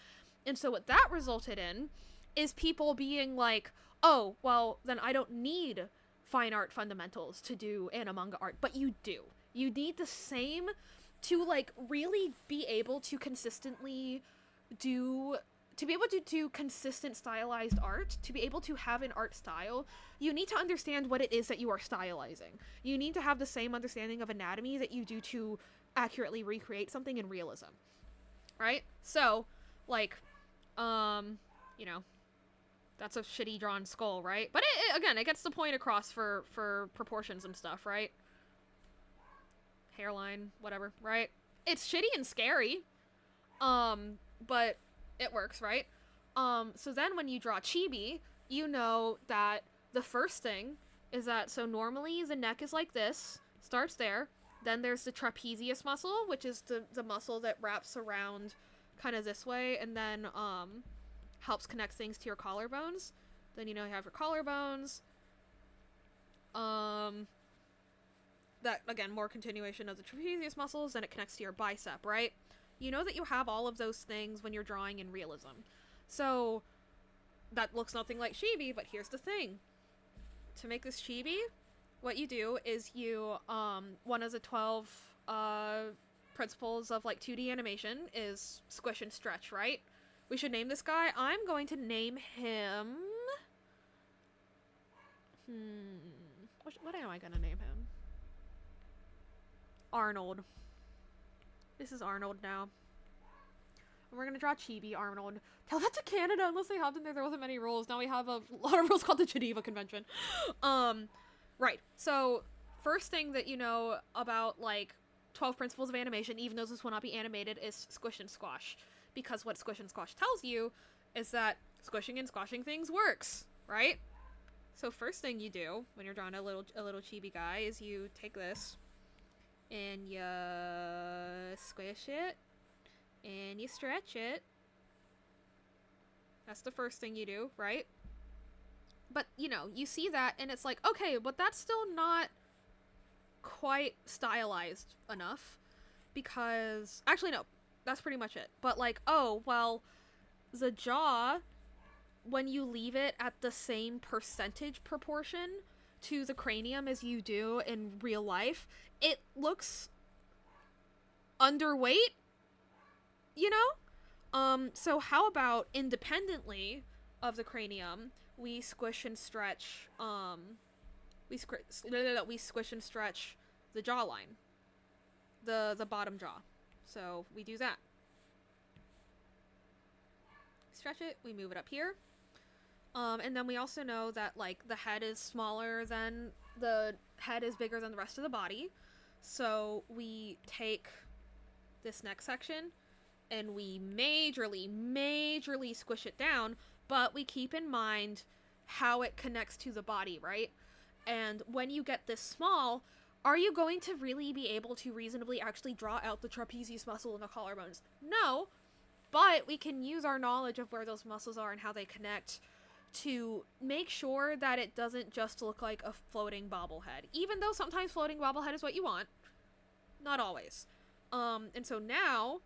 And so what that resulted in is people being like, oh, well, then I don't need fine art fundamentals to do manga art. But you do. You need the same to, like, really be able to consistently do consistent stylized art, to be able to have an art style, you need to understand what it is that you are stylizing. You need to have the same understanding of anatomy that you do to accurately recreate something in realism. Right? So, like, you know, that's a shitty drawn skull, right? But it gets the point across for proportions and stuff, right? Hairline, whatever, right? It's shitty and scary, but it works, right? So then when you draw chibi, you know that the first thing is that, so normally the neck is like this, starts there, then there's the trapezius muscle, which is the muscle that wraps around kind of this way, and then, helps connect things to your collarbones. Then, you know, you have your collarbones, that, again, more continuation of the trapezius muscles, then it connects to your bicep, right? You know that you have all of those things when you're drawing in realism. So, that looks nothing like chibi, but here's the thing. To make this chibi, what you do is you, one of the 12, principles of, like, 2D animation is squish and stretch, right? We should name this guy. I'm going to name him... What am I gonna name him? Arnold. This is Arnold now. And we're gonna draw Chibi Arnold. Tell that to Canada, unless they hopped in there wasn't many rules. Now we have a lot of rules called the Geneva Convention. Right. So, first thing that you know about, like, 12 principles of animation, even though this will not be animated, is squish and squash. Because what squish and squash tells you is that squishing and squashing things works, right? So first thing you do when you're drawing a little chibi guy is you take this and you squish it and you stretch it. That's the first thing you do, right? But, you know, you see that and it's like, okay, but that's still not quite stylized enough because, actually no, that's pretty much it. But like, oh, well, the jaw, when you leave it at the same percentage proportion to the cranium as you do in real life, it looks underweight, you know? So how about independently of the cranium, we squish and stretch, we squish and stretch the jawline, the bottom jaw. So we do that. Stretch it, we move it up here. And then we also know that, like, the head is smaller than, the head is bigger than the rest of the body. So we take this neck section and we majorly squish it down, but we keep in mind how it connects to the body, right? And when you get this small, are you going to really be able to reasonably actually draw out the trapezius muscle and the collarbones? No, but we can use our knowledge of where those muscles are and how they connect to make sure that it doesn't just look like a floating bobblehead. Even though sometimes floating bobblehead is what you want. Not always. And so now,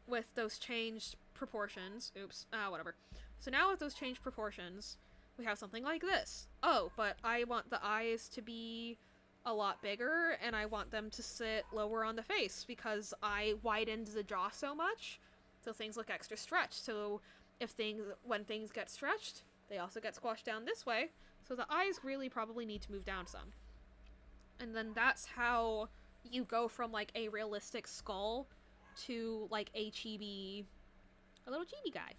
with those changed proportions, whatever. So now with those changed proportions, we have something like this. Oh, but I want the eyes to be a lot bigger, and I want them to sit lower on the face, because I widened the jaw so much, so things look extra stretched. So when things get stretched, they also get squashed down this way, so the eyes really probably need to move down some. And then that's how you go from, like, a realistic skull to, like, a little chibi guy.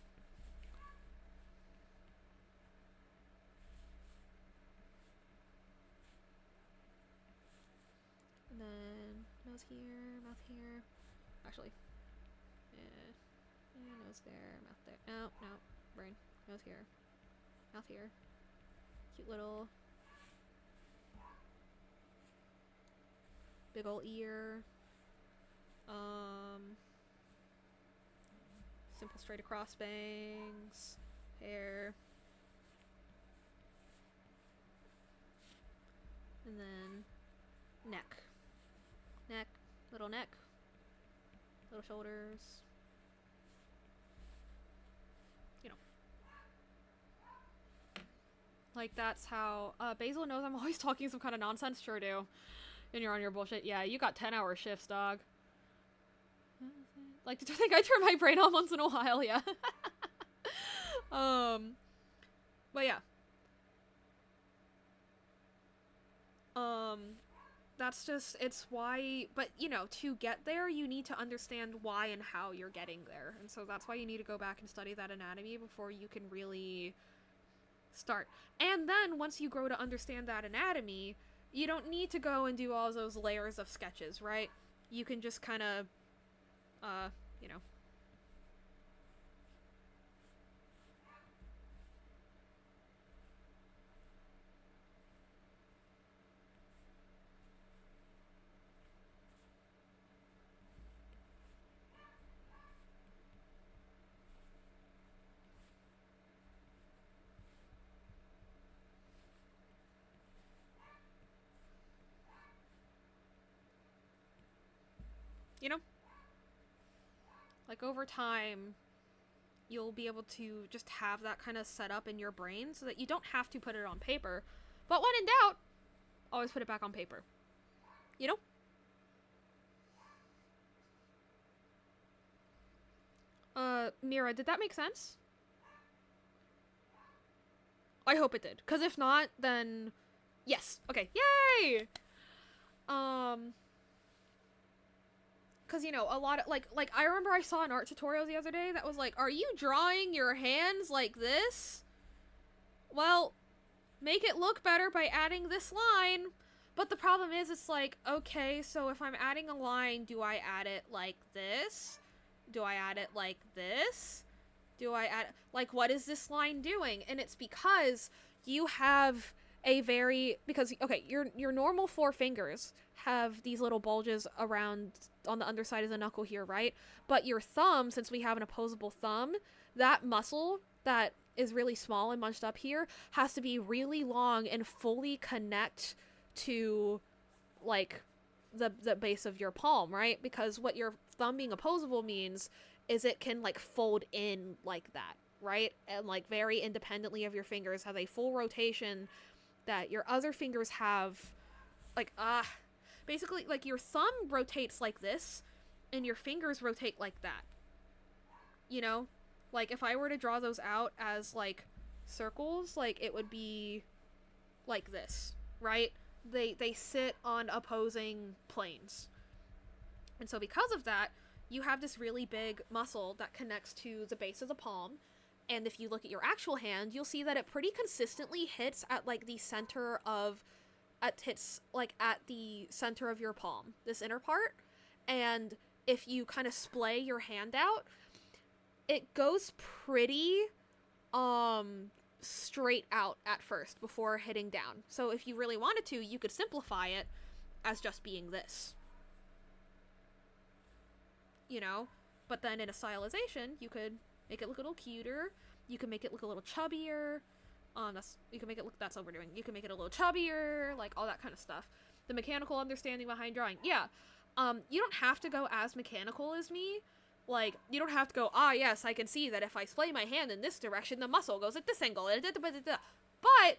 And then nose here. Actually, nose there, mouth there. No, brain. Nose here. Mouth here. Cute little big ol' ear. Simple straight across bangs. Hair. And then neck. Little neck. Little shoulders. You know. Like, that's how, Basil knows I'm always talking some kind of nonsense. Sure do. And you're on your bullshit. Yeah, you got 10-hour shifts, dog. Like, did you think I turn my brain on once in a while? Yeah. But yeah. That's just, it's why, but, you know, to get there, you need to understand why and how you're getting there. And so that's why you need to go back and study that anatomy before you can really start. And then, once you grow to understand that anatomy, you don't need to go and do all those layers of sketches, right? You can just kind of, you know. You know? Like, over time, you'll be able to just have that kind of set up in your brain so that you don't have to put it on paper. But when in doubt, always put it back on paper. You know? Mira, did that make sense? I hope it did. Because if not, then yes. Okay. Yay! Because, you know, a lot of, like, I remember I saw an art tutorial the other day that was like, are you drawing your hands like this? Well, make it look better by adding this line. But the problem is, it's like, okay, so if I'm adding a line, do I add it like this? Do I add it like this? Do I add, like, what is this line doing? And it's because you have a very, because, okay, your normal four fingers have these little bulges around on the underside of the knuckle here, right? But your thumb, since we have an opposable thumb, that muscle that is really small and munched up here has to be really long and fully connect to, like, the base of your palm, right? Because what your thumb being opposable means is it can, like, fold in like that, right? And, like, very independently of your fingers, has a full rotation that your other fingers have, like, basically, like, your thumb rotates like this, and your fingers rotate like that. You know? Like, if I were to draw those out as, like, circles, like, it would be like this, right? They sit on opposing planes. And so because of that, you have this really big muscle that connects to the base of the palm. And if you look at your actual hand, you'll see that it pretty consistently hits at, like, the center of, at the center of your palm, this inner part. And if you kind of splay your hand out, it goes pretty, straight out at first before hitting down. So if you really wanted to, you could simplify it as just being this. You know? But then in a stylization, you could make it look a little cuter. You can make it look a little chubbier. You can make it look, that's overdoing. You can make it a little chubbier, like all that kind of stuff. The mechanical understanding behind drawing. Yeah. You don't have to go as mechanical as me. Like, you don't have to go, yes, I can see that if I splay my hand in this direction, the muscle goes at this angle. But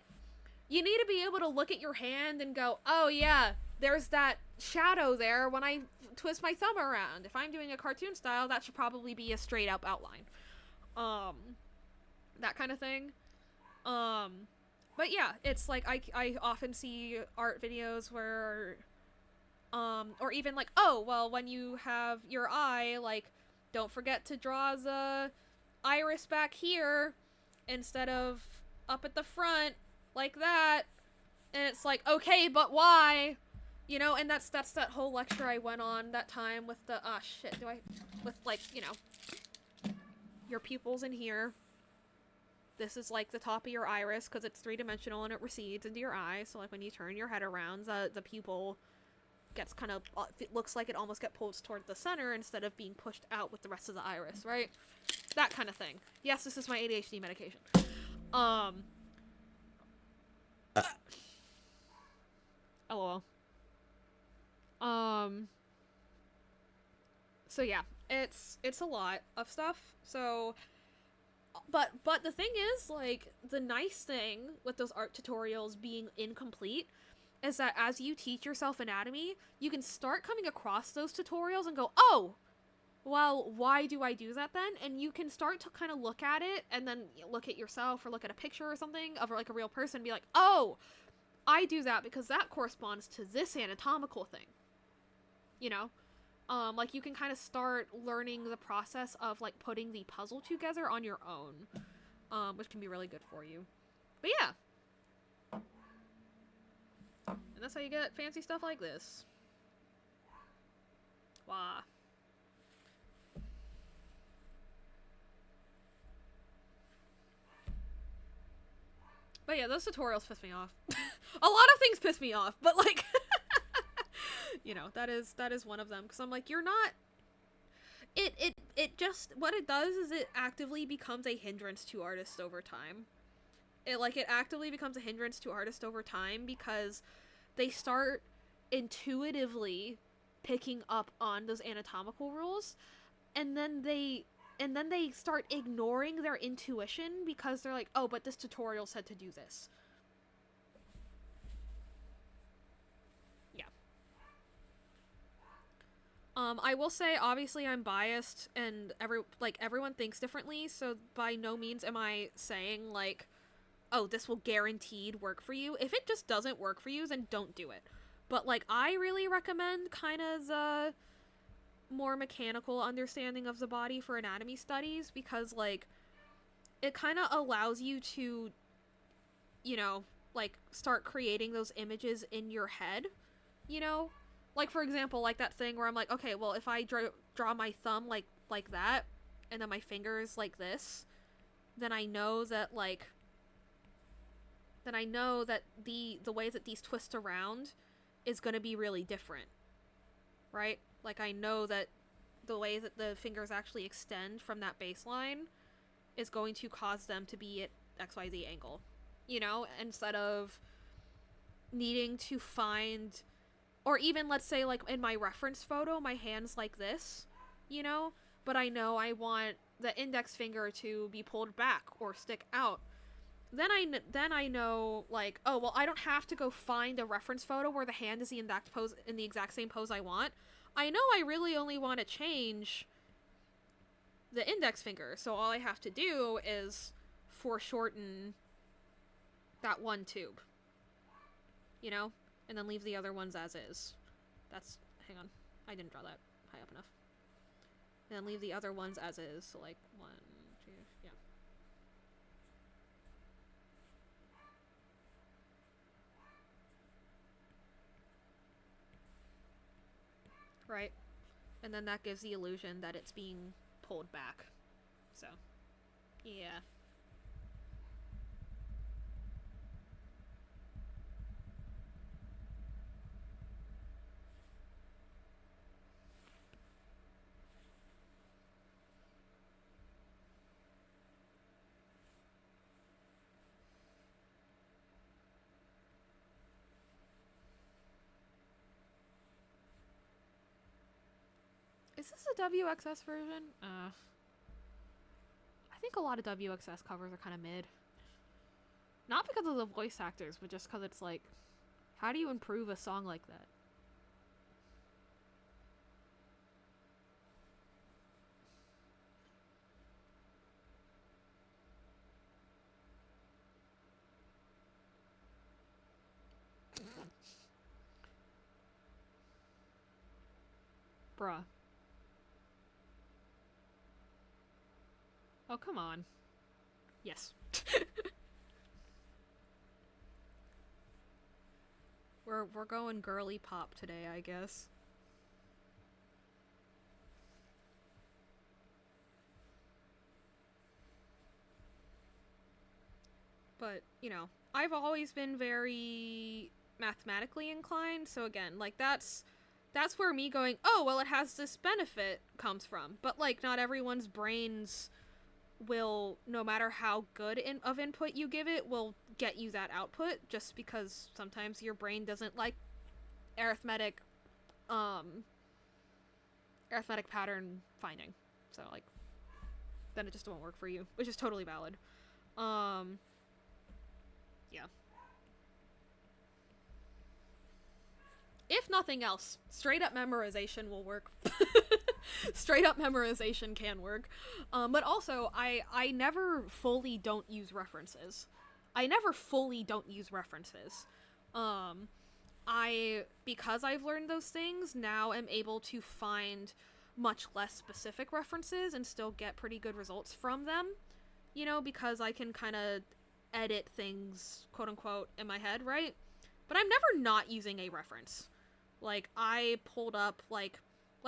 you need to be able to look at your hand and go, oh yeah, there's that shadow there when I twist my thumb around. If I'm doing a cartoon style, that should probably be a straight up outline. That kind of thing. But yeah, it's like, I often see art videos where, or even like, oh, well, when you have your eye, like, don't forget to draw the iris back here instead of up at the front like that. And it's like, okay, but why? You know, and that's that whole lecture I went on that time with the, with, like, you know, your pupils in here. This is, like, the top of your iris, because it's three-dimensional and it recedes into your eye. So, like, when you turn your head around, the pupil gets kind of, it looks like it almost gets pulled toward the center instead of being pushed out with the rest of the iris, right? That kind of thing. Yes, this is my ADHD medication. LOL. So yeah, it's a lot of stuff. So, but the thing is, like, the nice thing with those art tutorials being incomplete is that as you teach yourself anatomy, you can start coming across those tutorials and go, oh, well, why do I do that then? And you can start to kind of look at it and then look at yourself or look at a picture or something of, like, a real person and be like, oh, I do that because that corresponds to this anatomical thing. You know? Like, you can kind of start learning the process of, like, putting the puzzle together on your own, which can be really good for you. But yeah. And that's how you get fancy stuff like this. Wah. But yeah, those tutorials piss me off. A lot of things piss me off, but, like, you know, that is one of them. Because I'm like, you're not... It just... What it does is it actively becomes a hindrance to artists over time. It actively becomes a hindrance to artists over time because they start intuitively picking up on those anatomical rules, and then they start ignoring their intuition because they're like, oh, but this tutorial said to do this. Yeah. I will say, obviously, I'm biased, and everyone thinks differently, so by no means am I saying, like, oh, this will guaranteed work for you. If it just doesn't work for you, then don't do it. But, like, I really recommend kind of the more mechanical understanding of the body for anatomy studies because, like, it kind of allows you to, you know, like, start creating those images in your head, you know? Like, for example, like that thing where I'm like, okay, well, if I draw my thumb like that, and then my fingers like this, then I know that, like, the way that these twist around is gonna be really different, right? Like, I know that the way that the fingers actually extend from that baseline is going to cause them to be at XYZ angle, you know, instead of needing to find, or even, let's say, like, in my reference photo, my hand's like this, you know, but I know I want the index finger to be pulled back or stick out. Then I know, like, oh, well, I don't have to go find a reference photo where the hand is in the exact same pose I want. I know I really only want to change the index finger, so all I have to do is foreshorten that one tube, you know, and then leave the other ones as is. Hang on, I didn't draw that high up enough. And then leave the other ones as is, so like 1, 2, yeah. Right? And then that gives the illusion that it's being pulled back. So, yeah. Is this a WXS version? I think a lot of WXS covers are kind of mid. Not because of the voice actors, but just because it's like, how do you improve a song like that? Bruh. Oh, come on. Yes. We're going girly pop today, I guess. But, you know, I've always been very mathematically inclined, so again, like, that's where me going, oh, well, it has this benefit comes from. But, like, not everyone's brains will, no matter how good of input you give it, will get you that output, just because sometimes your brain doesn't like arithmetic pattern finding. So, like, then it just won't work for you, which is totally valid. Yeah. If nothing else, straight up memorization will work. Straight up memorization can work. But also, I never fully don't use references. Because I've learned those things, now am able to find much less specific references and still get pretty good results from them. You know, because I can kind of edit things, quote unquote, in my head, right? But I'm never not using a reference. Like, I pulled up, like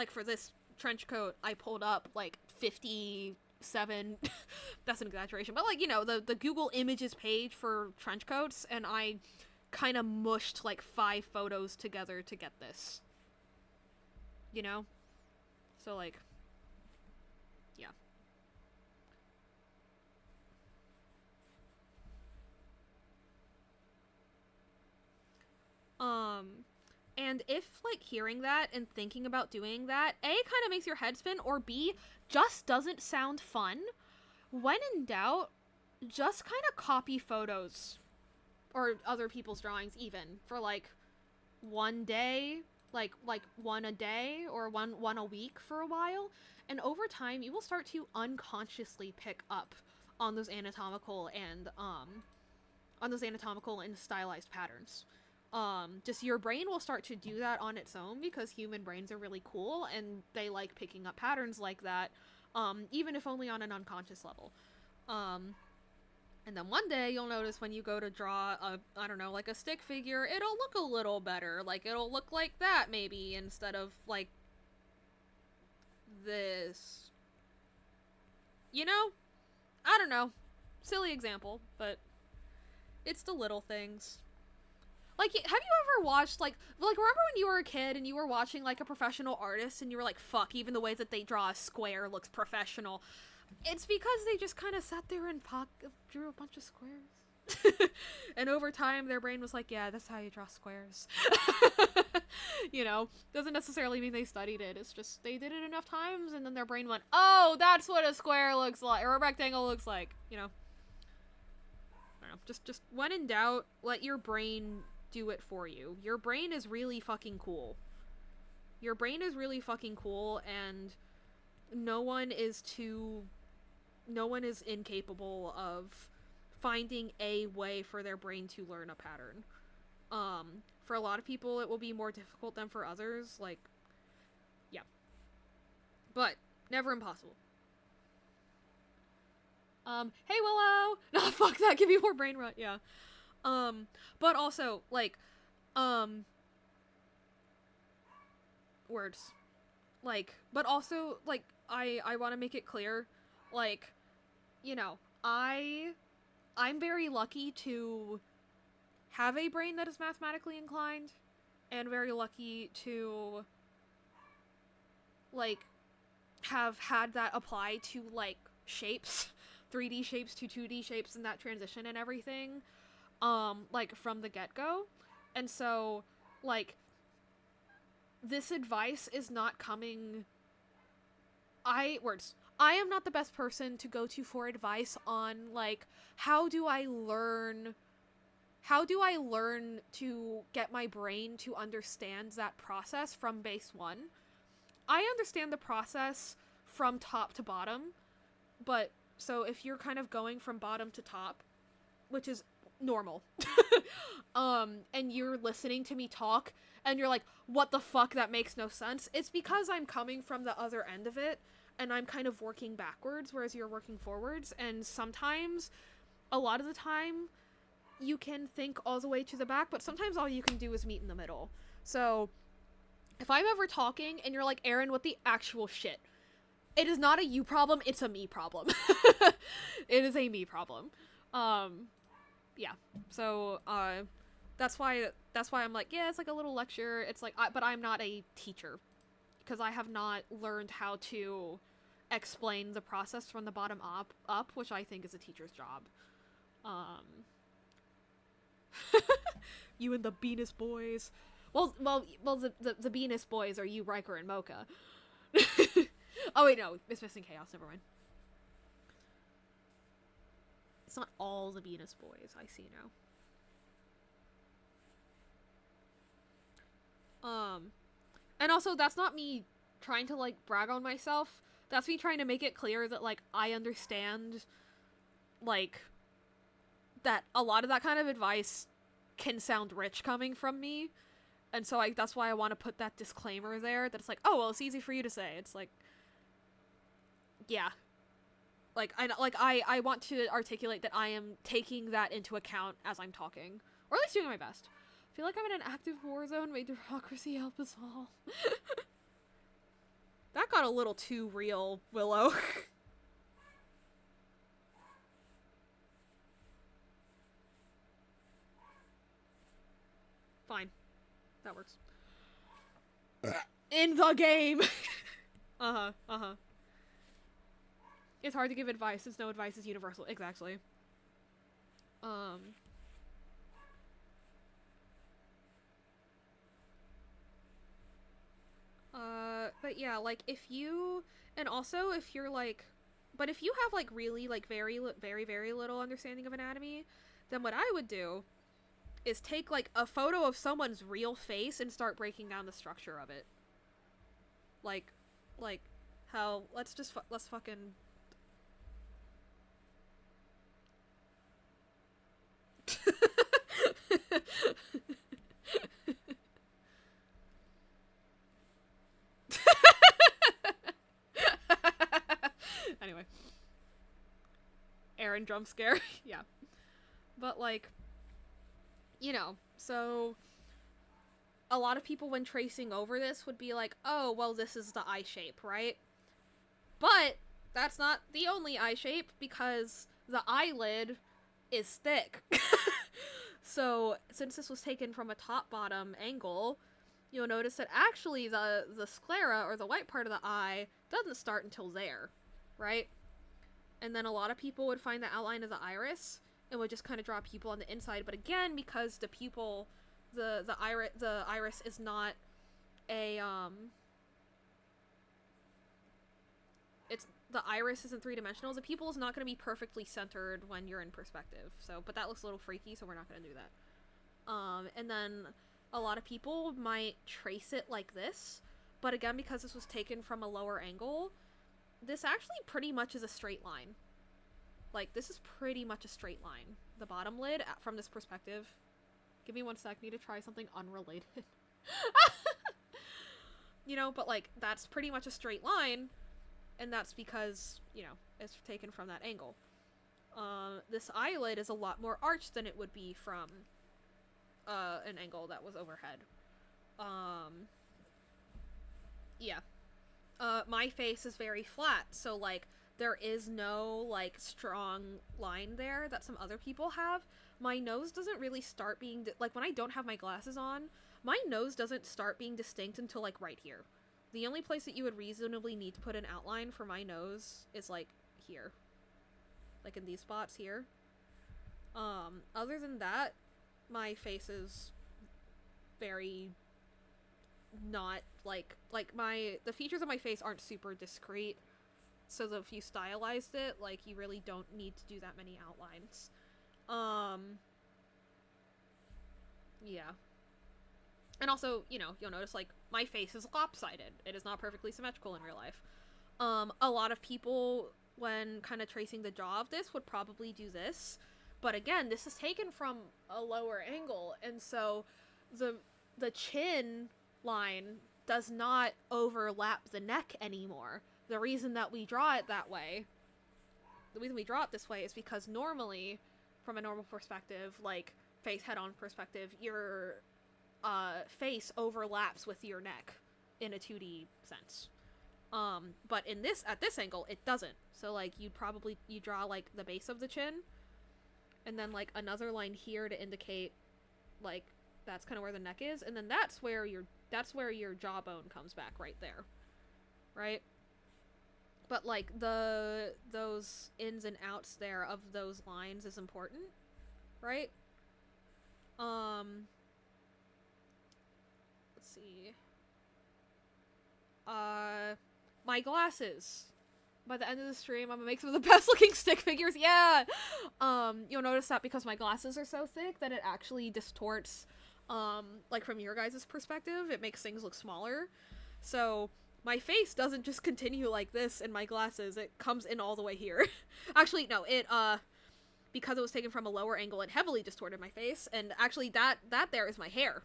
for this trench coat, I pulled up, like, 57, that's an exaggeration, but, like, you know, the Google Images page for trench coats, and I kind of mushed, like, 5 photos together to get this. You know? So, like, yeah. And if, like, hearing that and thinking about doing that, A, kind of makes your head spin, or B, just doesn't sound fun, when in doubt, just kind of copy photos, or other people's drawings even, for, like, one day, like one a day, or one a week for a while, and over time, you will start to unconsciously pick up on those anatomical and stylized patterns. Just your brain will start to do that on its own, because human brains are really cool and they like picking up patterns like that, even if only on an unconscious level. And then one day you'll notice when you go to draw a, I don't know, like a stick figure, it'll look a little better. Like, it'll look like that, maybe, instead of, like, this. You know? I don't know. Silly example, but it's the little things. Like, have you ever watched, like, remember when you were a kid and you were watching, like, a professional artist and you were like, fuck, even the way that they draw a square looks professional. It's because they just kind of sat there and drew a bunch of squares. And over time, their brain was like, yeah, that's how you draw squares. You know? Doesn't necessarily mean they studied it. It's just they did it enough times and then their brain went, oh, that's what a square looks like, or a rectangle looks like, you know? I don't know. Just when in doubt, let your brain do it for you. Your brain is really fucking cool. Your brain is really fucking cool, and no one is incapable of finding a way for their brain to learn a pattern. For a lot of people, it will be more difficult than for others. Like, yeah. But, never impossible. Hey Willow! Nah, fuck that, give me more brain rot, yeah. But also, like, words. Like, but also, like, I want to make it clear, like, you know, I'm very lucky to have a brain that is mathematically inclined, and very lucky to, like, have had that apply to, like, shapes, 3D shapes to 2D shapes, and that transition and everything, like, from the get-go. And so, like, this advice is not coming... I am not the best person to go to for advice on, like, how do I learn to get my brain to understand that process from base 1. I understand the process from top to bottom, but, so if you're kind of going from bottom to top, which is normal, and you're listening to me talk, and you're like, what the fuck, that makes no sense, it's because I'm coming from the other end of it, and I'm kind of working backwards, whereas you're working forwards, and sometimes, a lot of the time, you can think all the way to the back, but sometimes all you can do is meet in the middle. So, if I'm ever talking, and you're like, Aaron, what the actual shit? It is not a you problem, it's a me problem. It is a me problem. Yeah. So, that's why I'm like, yeah, it's like a little lecture, it's like, but I'm not a teacher. Because I have not learned how to explain the process from the bottom up, which I think is a teacher's job. You and the Venus boys. Well, the Venus boys are you, Riker, and Mocha. Oh wait, no, it's Missing Chaos, never mind. It's not all the Venus boys, I see now. And also, that's not me trying to, like, brag on myself. That's me trying to make it clear that, like, I understand, like, that a lot of that kind of advice can sound rich coming from me. And so that's why I want to put that disclaimer there, that it's like, oh, well, it's easy for you to say. It's like, yeah. Like, I want to articulate that I am taking that into account as I'm talking. Or at least doing my best. I feel like I'm in an active war zone. May democracy help us all. That got a little too real, Willow. Fine. That works. In the game! Uh-huh, uh-huh. It's hard to give advice since no advice is universal. Exactly. But yeah, like, if you, and also if you're, like, but if you have, like, really, like, very, very little understanding of anatomy, then what I would do is take, like, a photo of someone's real face and start breaking down the structure of it. Like, how, let's fucking... Anyway. Aaron, boyfriend jump scare. Yeah. But, like, you know, so a lot of people when tracing over this would be like, oh, well, this is the eye shape, right? But that's not the only eye shape, because the eyelid is thick. So, since this was taken from a top-bottom angle, you'll notice that actually the sclera, or the white part of the eye, doesn't start until there, right? And then a lot of people would find the outline of the iris, and would just kind of draw a pupil on the inside, but again, because the pupil, the iris is not a, it's, the iris isn't three-dimensional, the pupil is not going to be perfectly centered when you're in perspective, so, but that looks a little freaky, so we're not going to do that. And then a lot of people might trace it like this, but again, because this was taken from a lower angle, this actually pretty much is a straight line. Like, this is pretty much a straight line. The bottom lid, from this perspective. Give me one sec, I need to try something unrelated. You know, but like, that's pretty much a straight line, and that's because, you know, it's taken from that angle. This eyelid is a lot more arched than it would be from an angle that was overhead. Yeah. My face is very flat, so, like, there is no, like, strong line there that some other people have. My nose doesn't really start being, like, when I don't have my glasses on, my nose doesn't start being distinct until, like, right here. The only place that you would reasonably need to put an outline for my nose is, like, here. Like, in these spots here. Other than that, my face is very not, like, the features of my face aren't super discrete, so that if you stylized it, like, you really don't need to do that many outlines. Yeah. And also, you know, you'll notice, like, my face is lopsided. It is not perfectly symmetrical in real life. A lot of people, when kind of tracing the jaw of this, would probably do this. But again, this is taken from a lower angle, and so the chin line does not overlap the neck anymore. The reason that we draw it that way, the reason we draw it this way is because normally, from a normal perspective, like, face head-on perspective, your face overlaps with your neck in a 2D sense. But in this, at this angle, it doesn't. So, like, you draw, like, the base of the chin, and then, like, another line here to indicate, like, that's kind of where the neck is, and then that's where your jawbone comes back, right there. Right? But, like, those ins and outs there of those lines is important, right? Let's see. My glasses. By the end of the stream, I'm gonna make some of the best looking stick figures. Yeah! You'll notice that because my glasses are so thick that it actually distorts, like, from your guys' perspective, it makes things look smaller. So, my face doesn't just continue like this in my glasses, it comes in all the way here. Actually, no, because it was taken from a lower angle, it heavily distorted my face, and actually that there is my hair.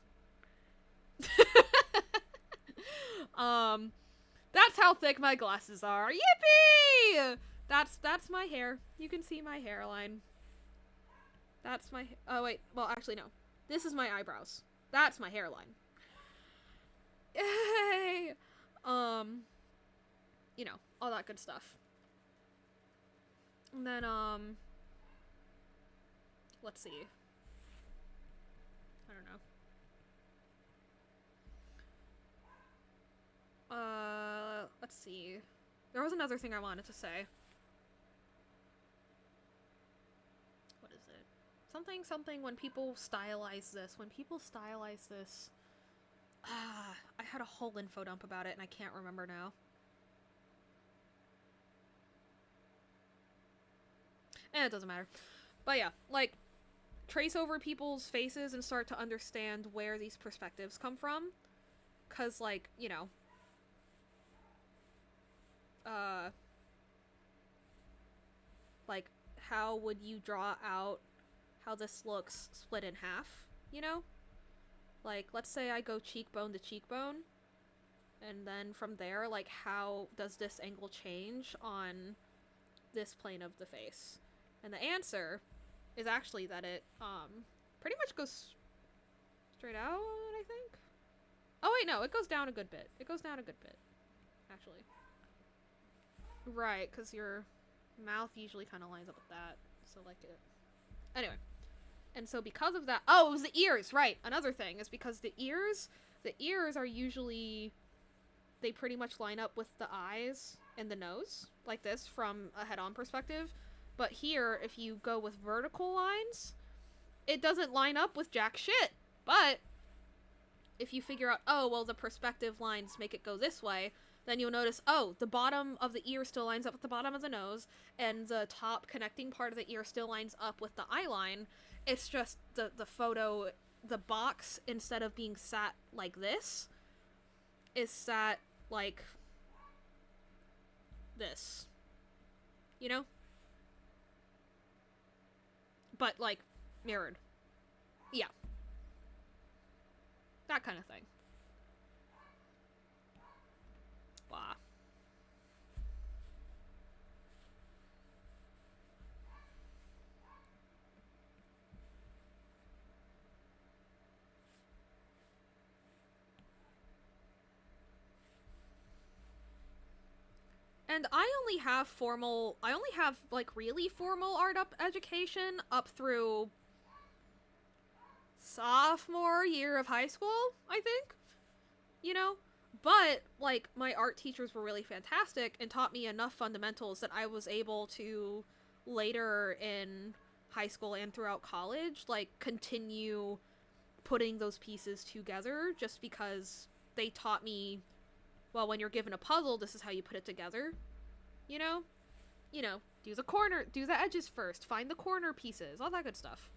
That's how thick my glasses are. Yippee! That's my hair. You can see my hairline. That's my, oh wait, well actually no. This is my eyebrows. That's my hairline. Yay! You know, all that good stuff. And then, let's see. I don't know. Let's see. There was another thing I wanted to say. What is it? Something when people stylize this. I had a whole info dump about it and I can't remember now. It doesn't matter. But yeah, like, trace over people's faces and start to understand where these perspectives come from. 'Cause, like, you know, like, how would you draw out how this looks split in half, you know? Like, let's say I go cheekbone to cheekbone, and then from there, like, how does this angle change on this plane of the face? And the answer is actually that it pretty much goes straight out, I think. Oh wait, no, it goes down a good bit. It goes down a good bit, actually. Right, because your mouth usually kind of lines up with that. So like it. Anyway. And so because of that, oh, it was the ears, right. Another thing is because the ears are usually, they pretty much line up with the eyes and the nose, like this, from a head-on perspective. But here, if you go with vertical lines, it doesn't line up with jack shit. But if you figure out, oh, well, the perspective lines make it go this way, then you'll notice, oh, the bottom of the ear still lines up with the bottom of the nose, and the top connecting part of the ear still lines up with the eye line. It's just the photo, the box, instead of being sat like this, is sat like this. You know? But, like, mirrored. Yeah. That kind of thing. Blah. And I only have like really formal art education up through sophomore year of high school, I think. You know? But, like, my art teachers were really fantastic and taught me enough fundamentals that I was able to, later in high school and throughout college, like, continue putting those pieces together just because they taught me, well, when you're given a puzzle, this is how you put it together. You know? You know, do the edges first, find the corner pieces, all that good stuff.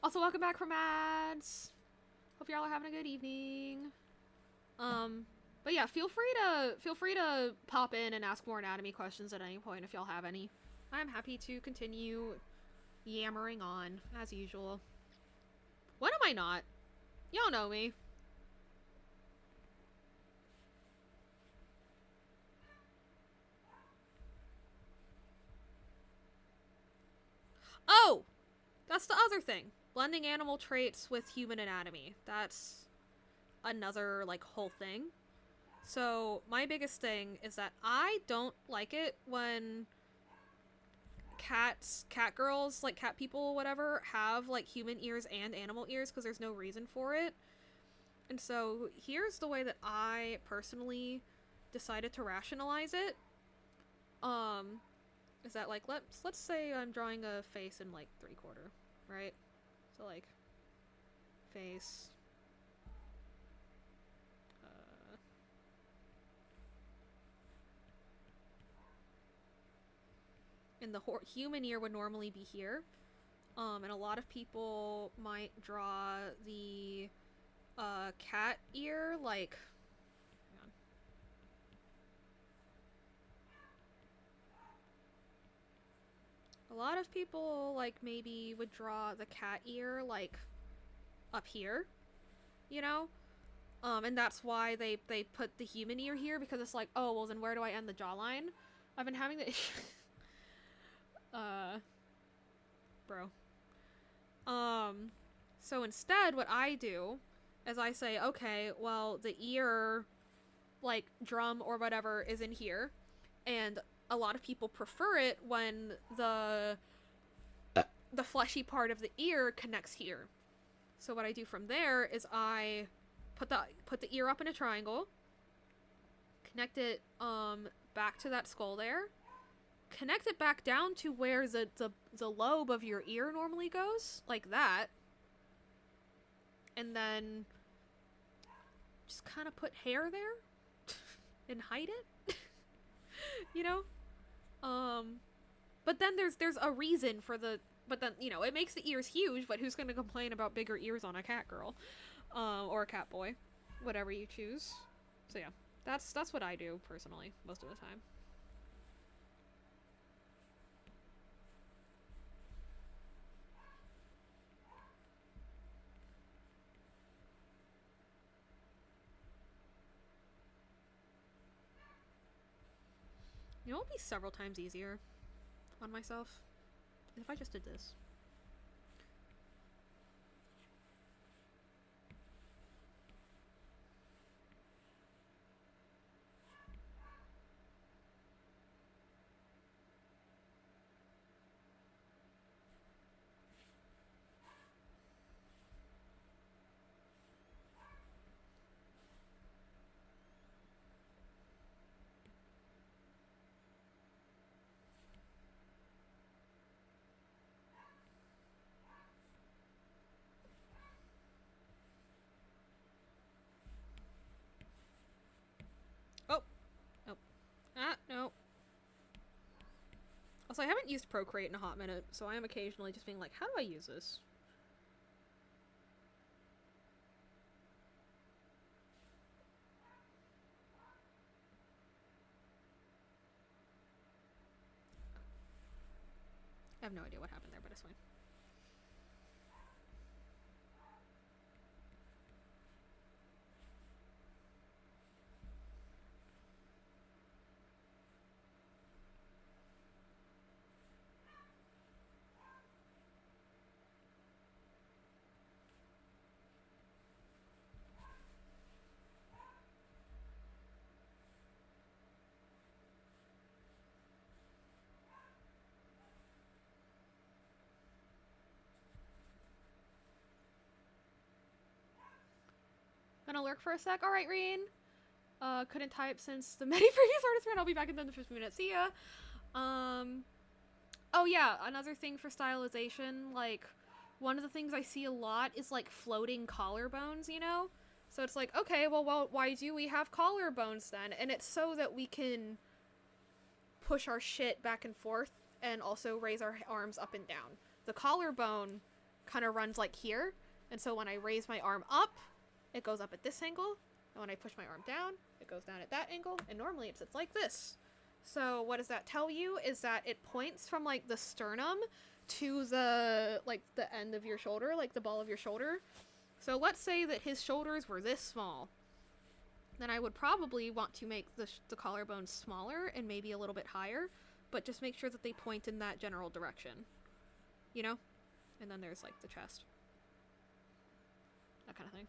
Also, welcome back from ads. Hope y'all are having a good evening. But yeah, feel free to pop in and ask more anatomy questions at any point if y'all have any. I'm happy to continue yammering on as usual. When am I not? Y'all know me. Oh! That's the other thing. Blending animal traits with human anatomy. That's another, like, whole thing. So, my biggest thing is that I don't like it when cat girls, like cat people, whatever, have, like, human ears and animal ears because there's no reason for it. And so, here's the way that I personally decided to rationalize it. Is that, like, let's say I'm drawing a face in, like, 3/4, right? So, like, face. And the human ear would normally be here. And a lot of people might draw the cat ear, like, hang on. A lot of people, like, maybe would draw the cat ear, like, up here, you know? And that's why they put the human ear here, because it's like, oh, well, then where do I end the jawline? I've been having the issue. Bro. So instead, what I do is I say, okay, well, the ear, like, drum or whatever is in here, and a lot of people prefer it when the fleshy part of the ear connects here. So what I do from there is I put the ear up in a triangle, connect it back to that skull there, connect it back down to where the lobe of your ear normally goes, like that, and then just kind of put hair there and hide it. You know? But then there's a reason for the, but then, you know, it makes the ears huge, but who's gonna complain about bigger ears on a cat girl? Or a cat boy. Whatever you choose. So yeah, that's what I do, personally, most of the time. You know, it would be several times easier on myself if I just did this. Oh! Nope. Ah, no. Also, I haven't used Procreate in a hot minute, so I am occasionally just being like, how do I use this? I have no idea what happened there, but it's fine. Gonna lurk for a sec. Alright, Reen. Couldn't type since the many previous artists ran. I'll be back in 10 to 15 minutes. See ya. Oh yeah, another thing for stylization, like, one of the things I see a lot is, like, floating collarbones, you know? So it's like, okay, well, why do we have collarbones then? And it's so that we can push our shit back and forth and also raise our arms up and down. The collarbone kind of runs like here, and so when I raise my arm up, it goes up at this angle, and when I push my arm down, it goes down at that angle, and normally it sits like this. So what does that tell you is that it points from, like, the sternum to the, like, the end of your shoulder, like the ball of your shoulder. So let's say that his shoulders were this small. Then I would probably want to make the collarbone smaller and maybe a little bit higher, but just make sure that they point in that general direction. You know? And then there's, like, the chest. That kind of thing.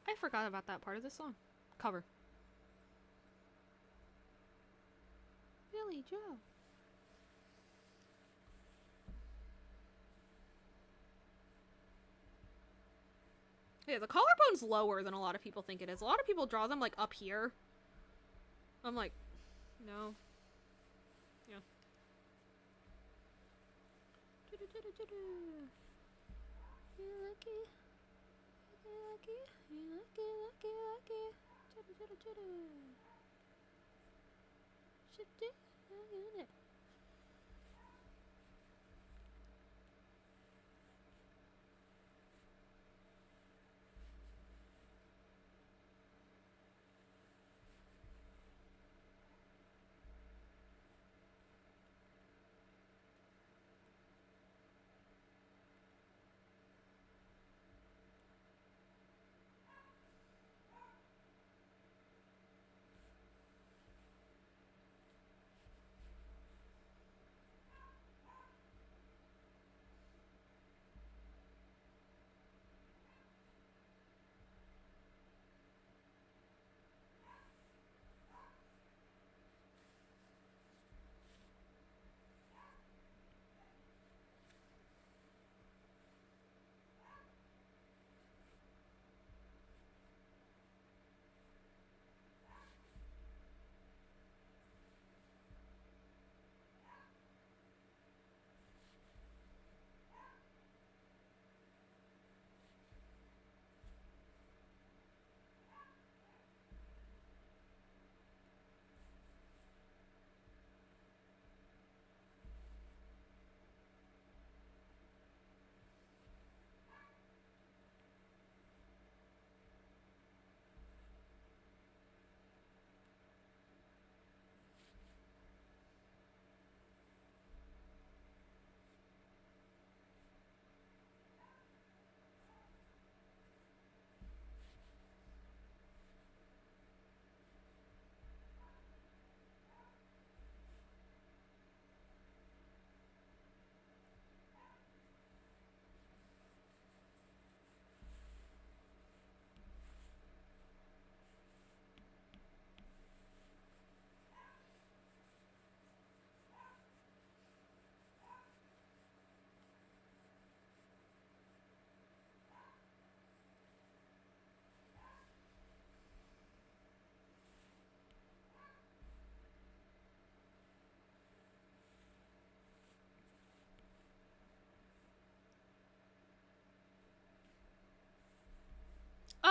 I forgot about that part of the song. Cover. Billy Joe. Yeah, the collarbone's lower than a lot of people think it is. A lot of people draw them, like, up here. I'm like, no. Yeah. You lucky. You lucky. You lucky, lucky, lucky. Should do it.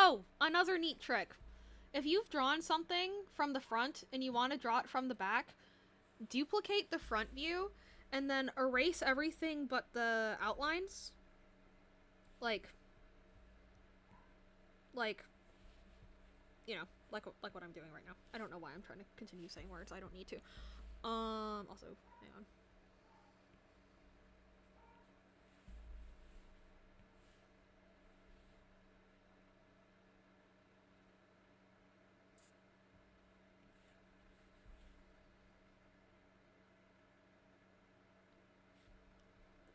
Oh, another neat trick. If you've drawn something from the front and you want to draw it from the back, duplicate the front view and then erase everything but the outlines. Like, you know, like what I'm doing right now. I don't know why I'm trying to continue saying words. I don't need to. Also, hang on.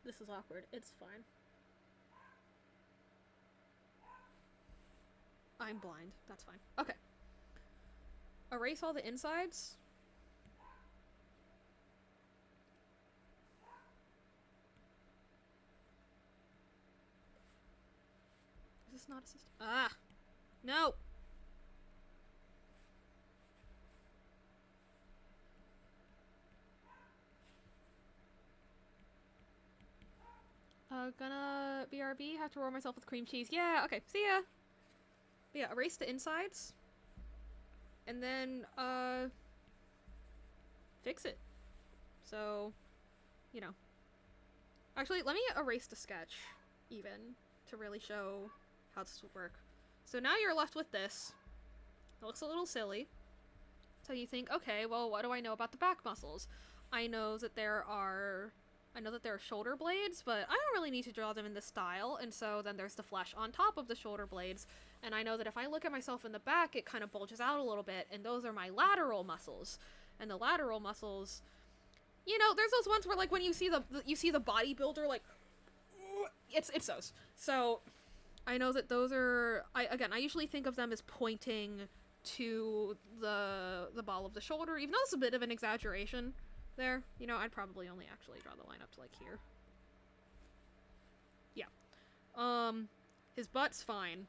This is awkward. It's fine. I'm blind. That's fine. Okay. Erase all the insides. Is this not a system? Ah! No! Gonna BRB, have to roll myself with cream cheese. Yeah, okay, see ya! But yeah, erase the insides. And then, fix it. So, you know. Actually, let me erase the sketch, even, to really show how this would work. So now you're left with this. It looks a little silly. So you think, okay, well, what do I know about the back muscles? I know that there are shoulder blades, but I don't really need to draw them in this style, and so then there's the flesh on top of the shoulder blades, and I know that if I look at myself in the back, it kind of bulges out a little bit, and those are my lateral muscles. And the lateral muscles, you know, there's those ones where, like, when you see the bodybuilder, like, it's those. So, I know that those are, I usually think of them as pointing to the ball of the shoulder, even though it's a bit of an exaggeration there. You know, I'd probably only actually draw the line up to, like, here. Yeah. His butt's fine.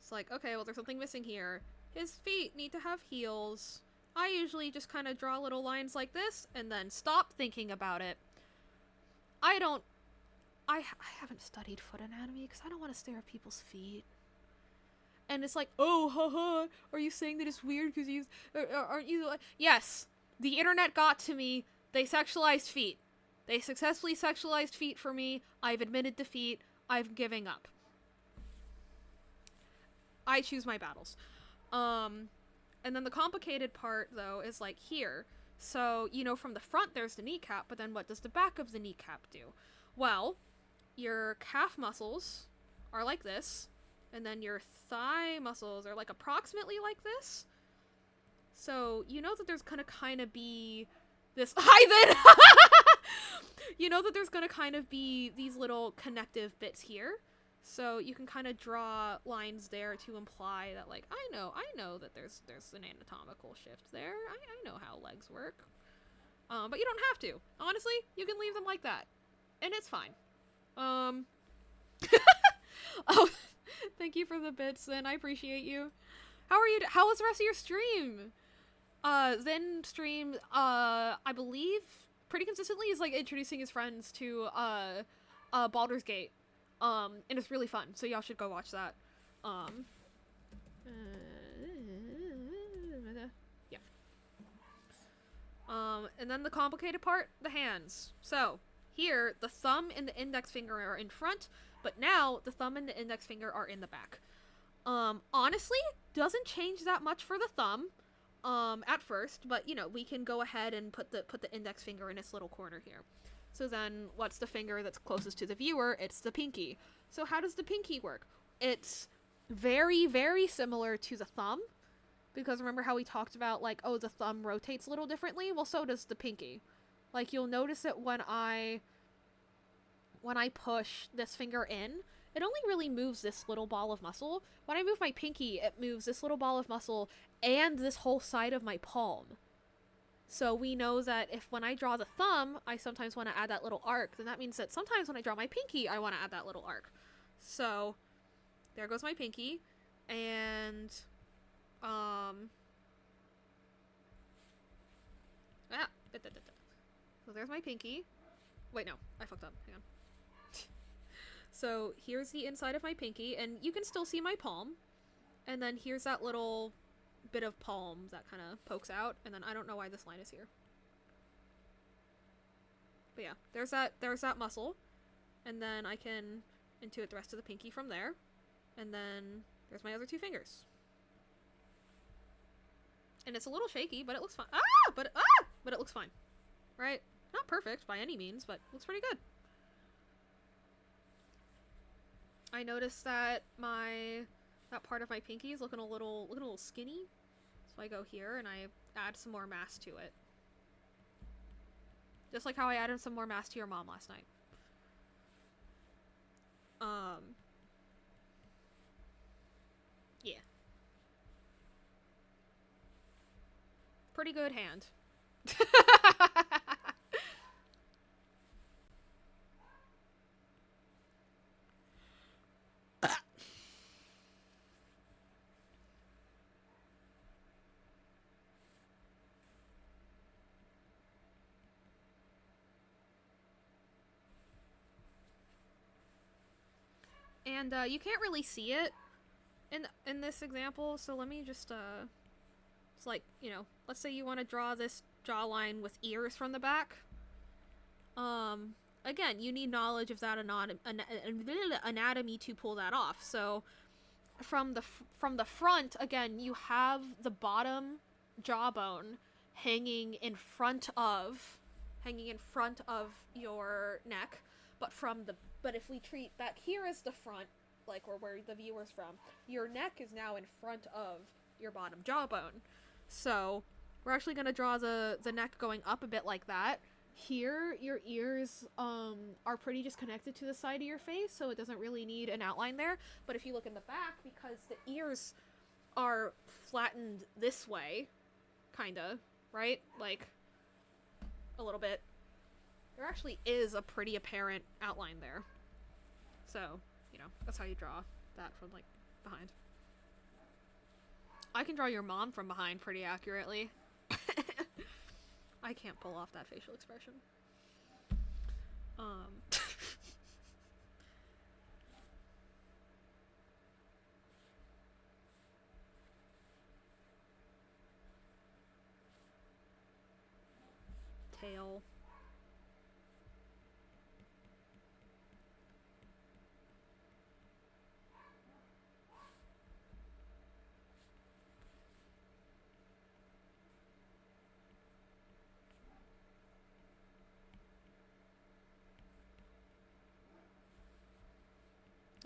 It's like, okay, well, there's something missing here. His feet need to have heels. I usually just kind of draw little lines like this, and then stop thinking about it. I haven't studied foot anatomy, because I don't want to stare at people's feet. And it's like, oh, haha, are you saying that it's weird because you, aren't you, yes, the internet got to me, they sexualized feet. They successfully sexualized feet for me, I've admitted defeat, I'm giving up. I choose my battles. And then the complicated part, though, is, like, here. So, you know, from the front there's the kneecap, but then what does the back of the kneecap do? Well, your calf muscles are like this, and then your thigh muscles are, like, approximately like this. So, you know that there's gonna kind of be this— Hi, then! You know that there's gonna kind of be these little connective bits here. So you can kind of draw lines there to imply that, like, I know that there's an anatomical shift there. I know how legs work. But you don't have to. Honestly, you can leave them like that. And it's fine. Oh, thank you for the bits, Zen. I appreciate you. How are you? How was the rest of your stream? Zen stream, I believe, pretty consistently is, like, introducing his friends to, Baldur's Gate. And it's really fun, so y'all should go watch that. Yeah. And then the complicated part, the hands. So, here, the thumb and the index finger are in front, but now the thumb and the index finger are in the back. Honestly, doesn't change that much for the thumb, at first, but, you know, we can go ahead and put the index finger in its little corner here. So then, what's the finger that's closest to the viewer? It's the pinky. So how does the pinky work? It's very, very similar to the thumb. Because remember how we talked about, like, oh, the thumb rotates a little differently? Well, so does the pinky. Like, you'll notice it when I push this finger in, it only really moves this little ball of muscle. When I move my pinky, it moves this little ball of muscle and this whole side of my palm. So we know that if when I draw the thumb, I sometimes want to add that little arc, then that means that sometimes when I draw my pinky, I want to add that little arc. So, there goes my pinky, and, so there's my pinky. Wait, no, I fucked up, hang on. So, here's the inside of my pinky, and you can still see my palm. And then here's that little bit of palm that kind of pokes out, and then I don't know why this line is here. But yeah, there's that muscle, and then I can intuit the rest of the pinky from there, and then there's my other two fingers. And it's a little shaky, but it looks fine. But it looks fine, right? Not perfect by any means, but looks pretty good. I noticed that that part of my pinky is looking a little skinny, so I go here and I add some more mass to it. Just like how I added some more mass to your mom last night. Yeah. Pretty good hand. And you can't really see it in this example, so let me just it's like, you know, let's say you want to draw this jawline with ears from the back. Again, you need knowledge of that anatomy to pull that off. So from the front, again, you have the bottom jawbone hanging in front of your neck, but if we treat that here as the front, like where the viewer's from, your neck is now in front of your bottom jawbone. So we're actually going to draw the neck going up a bit like that. Here, your ears are pretty just connected to the side of your face, so it doesn't really need an outline there. But if you look in the back, because the ears are flattened this way, kinda, right? Like, a little bit. There actually is a pretty apparent outline there. So, you know, that's how you draw that from, like, behind. I can draw your mom from behind pretty accurately. I can't pull off that facial expression. Tail.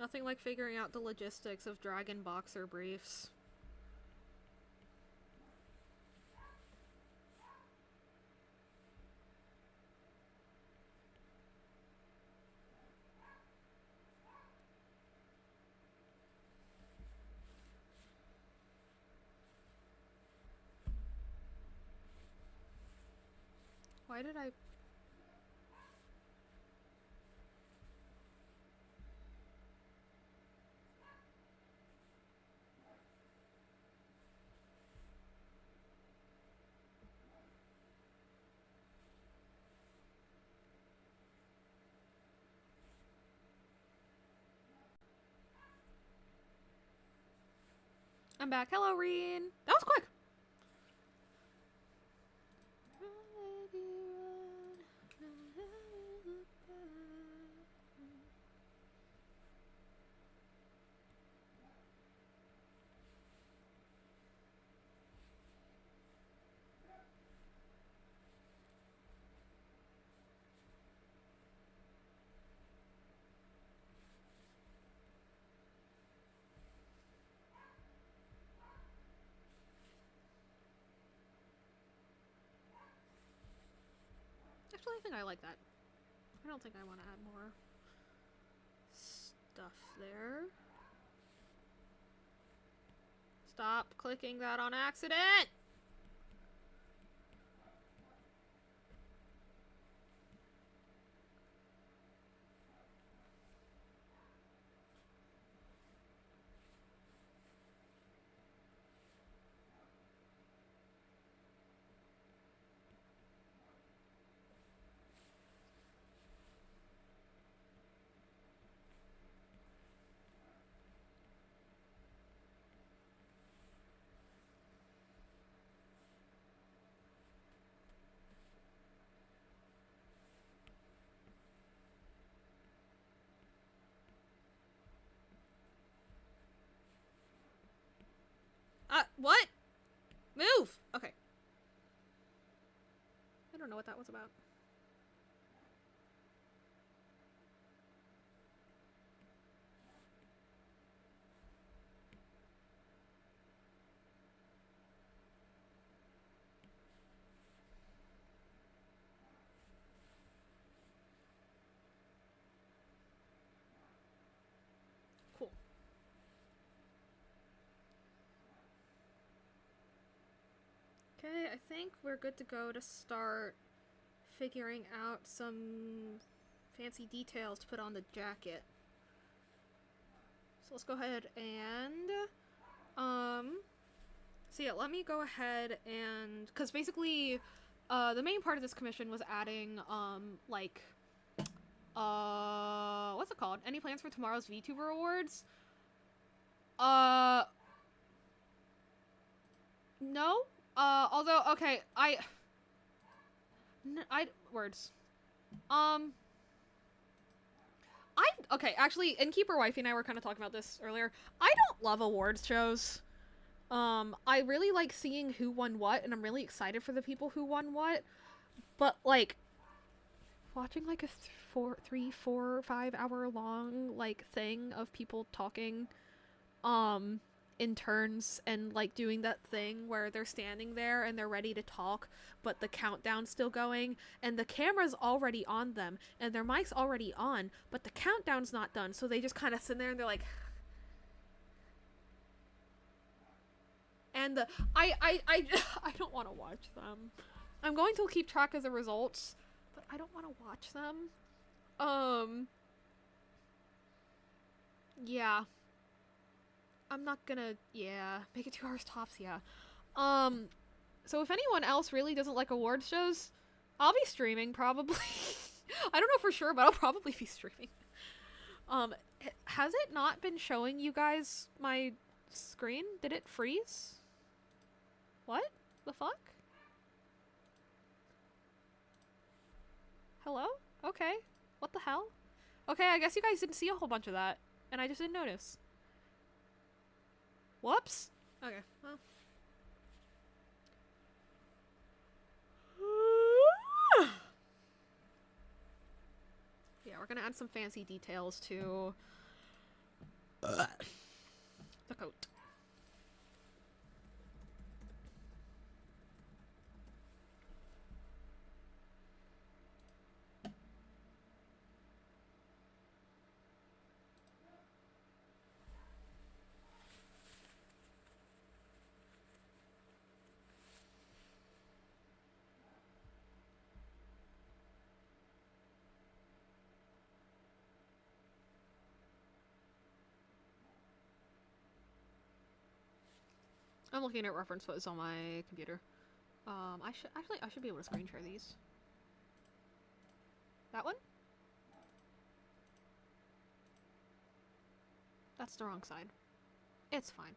Nothing like figuring out the logistics of dragon boxer briefs. Why did I... I'm back. Hello, Reen. That was quick. Actually, I think I like that. I don't think I want to add more stuff there. Stop clicking that on accident! What? Move! Okay. I don't know what that was about. Cool. Okay, I think we're good to go to start figuring out some fancy details to put on the jacket. So let's go ahead and, so yeah, let me go ahead and, because basically, the main part of this commission was adding, like, what's it called? Any plans for tomorrow's VTuber Awards? No? Although, okay, words. Okay, actually, Innkeeper Wifey and I were kind of talking about this earlier. I don't love awards shows. I really like seeing who won what, and I'm really excited for the people who won what. But, like, watching, like, a 3, 4, 5 hour long, like, thing of people talking, in turns and, like, doing that thing where they're standing there and they're ready to talk, but the countdown's still going, and the camera's already on them, and their mic's already on, but the countdown's not done, so they just kind of sit there and they're like... And I don't want to watch them. I'm going to keep track of the results, but I don't want to watch them. Yeah. I'm not gonna, yeah, make it 2 hours tops, yeah. So if anyone else really doesn't like awards shows, I'll be streaming, probably. I don't know for sure, but I'll probably be streaming. Has it not been showing you guys my screen? Did it freeze? What the fuck? Hello? Okay. What the hell? Okay, I guess you guys didn't see a whole bunch of that, and I just didn't notice. Whoops. Okay, well. Yeah, we're gonna add some fancy details to the coat. I'm looking at reference photos on my computer. I should be able to screen share these. That one? That's the wrong side. It's fine.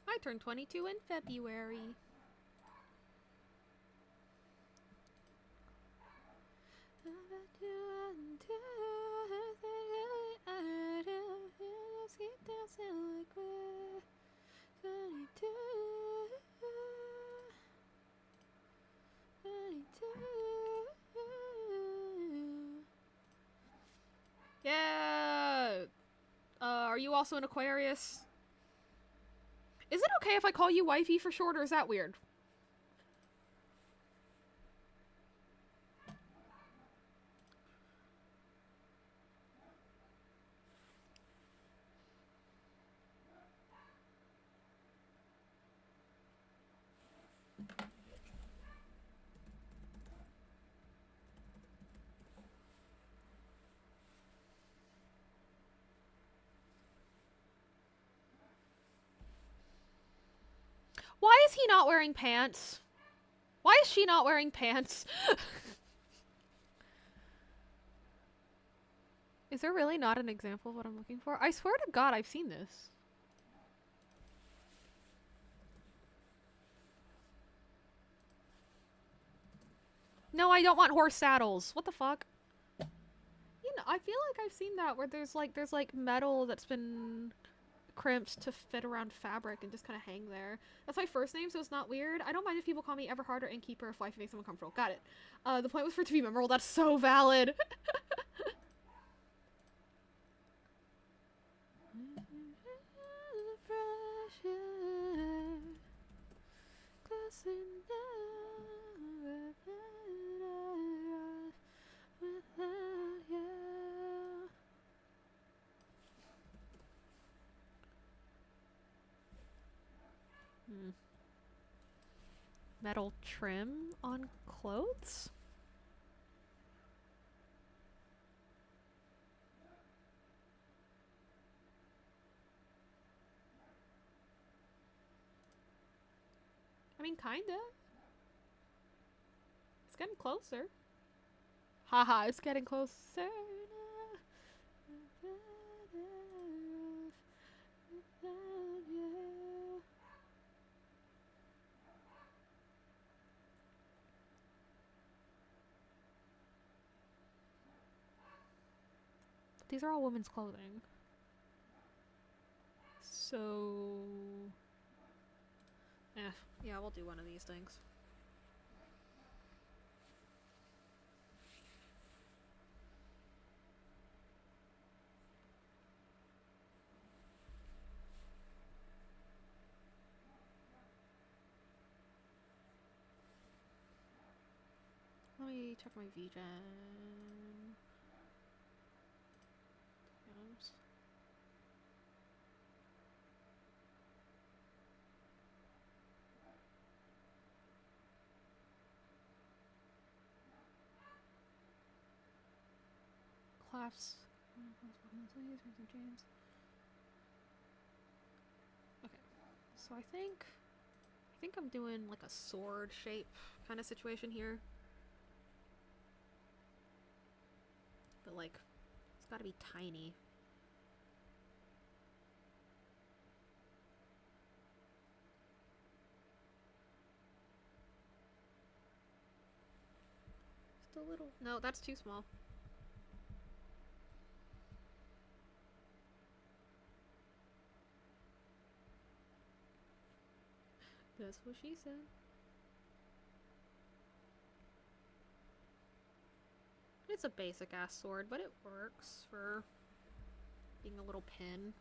I turned 22 in February. Yeah! are you also an Aquarius? Is it okay if I call you wifey for short, or is that weird? Why is he not wearing pants? Why is she not wearing pants? Is there really not an example of what I'm looking for? I swear to God, I've seen this. No, I don't want horse saddles. What the fuck? You know, I feel like I've seen that where there's like metal that's been crimped to fit around fabric and just kind of hang there. That's my first name, so it's not weird. I don't mind if people call me Everhard or Innkeeper if life makes them uncomfortable. Got it. The point was for it to be memorable. That's so valid. Metal trim on clothes? I mean, kinda. It's getting closer. Haha, it's getting closer. These are all women's clothing. So... yeah, we'll do one of these things. Let me check my VGen. Class. Okay, so I think I'm doing like a sword shape kind of situation here. But like, it's gotta be tiny. Just a little. No, that's too small. That's what she said. It's a basic ass sword, but it works for being a little pin.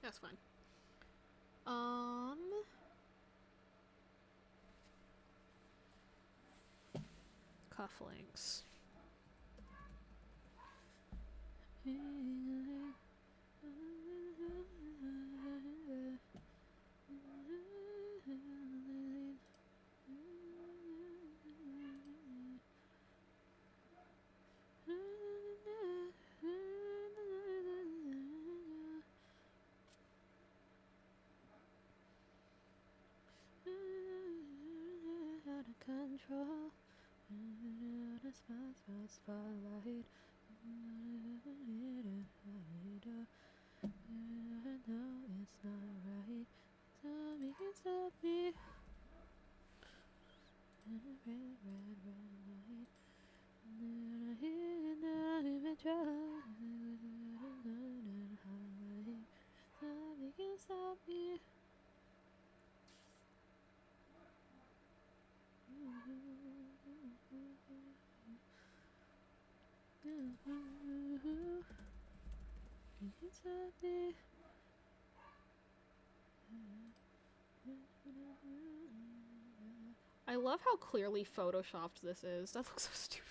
That's fine. Cufflinks. Out of control. Spotlight. I know it's not right. Tell me, stop me. Red light. Not even try. Stop me, stop me. I love how clearly photoshopped this is. That looks so stupid.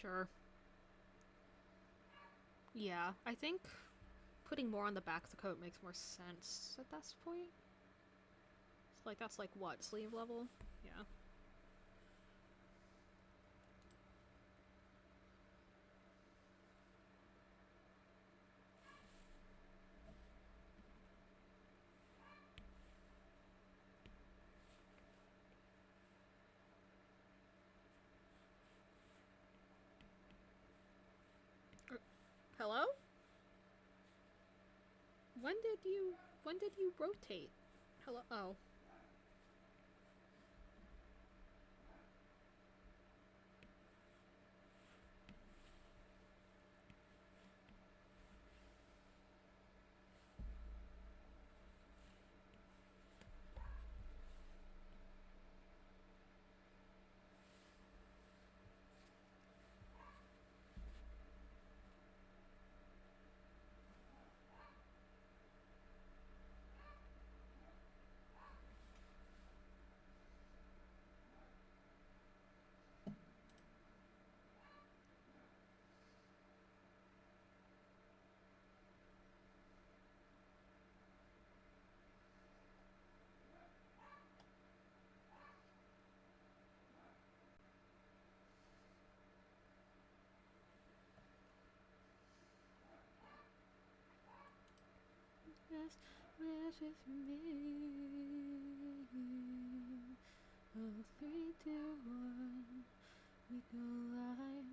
Sure. Yeah, I think putting more on the back of the coat makes more sense at this point. It's like, that's like what, sleeve level? Yeah. Hello? When did you rotate? Hello? Oh. Yes, wish is me. Oh, 3, 2, 1, we go live.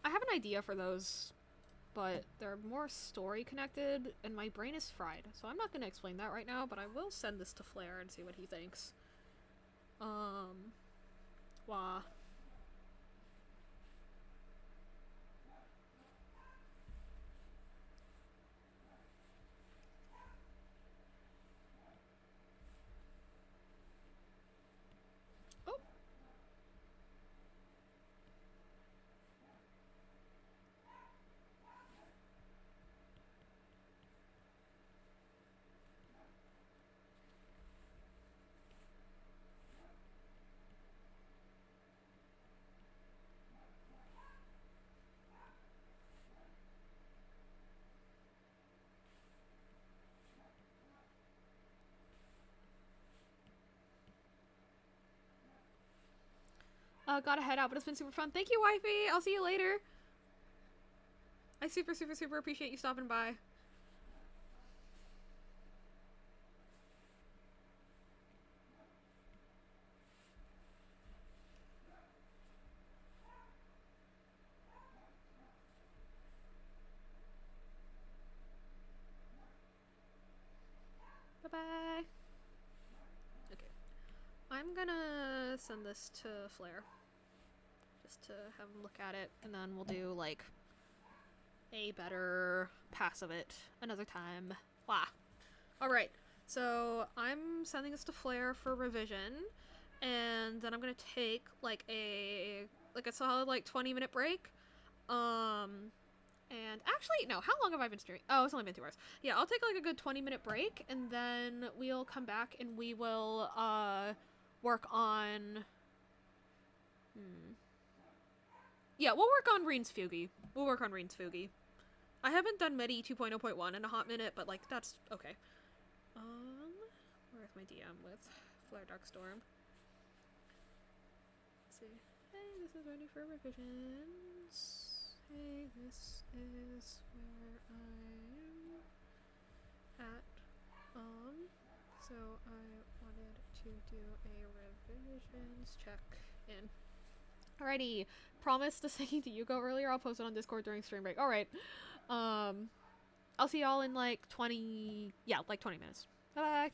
I have an idea for those, but they're more story connected, and my brain is fried, so I'm not going to explain that right now, but I will send this to Flare and see what he thinks. Wah. Oh! Gotta head out, but it's been super fun. Thank you, wifey! I'll see you later! I super appreciate you stopping by. gonna send this to Flare. Just to have him look at it, and then we'll do, like, a better pass of it another time. Wow. Alright, so I'm sending this to Flare for revision, and then I'm gonna take, like, a solid, like, 20-minute break. And actually, no, how long have I been streaming? Oh, it's only been 2 hours. Yeah, I'll take, like, a good 20-minute break, and then we'll come back and we will, work on... Yeah, we'll work on Reen's Fugi. We'll work on Reen's Fugi. I haven't done Medi 2.0.1 in a hot minute, but, like, that's okay. Where's my DM with flaredarkstorm? Let's see. Hey, this is ready for revisions. Hey, this is where I'm at. So I wanted to do a revisions check in. Alrighty, promise the singing to Yuko earlier. I'll post it on Discord during stream break. Alright. I'll see y'all in like 20 minutes. Bye bye.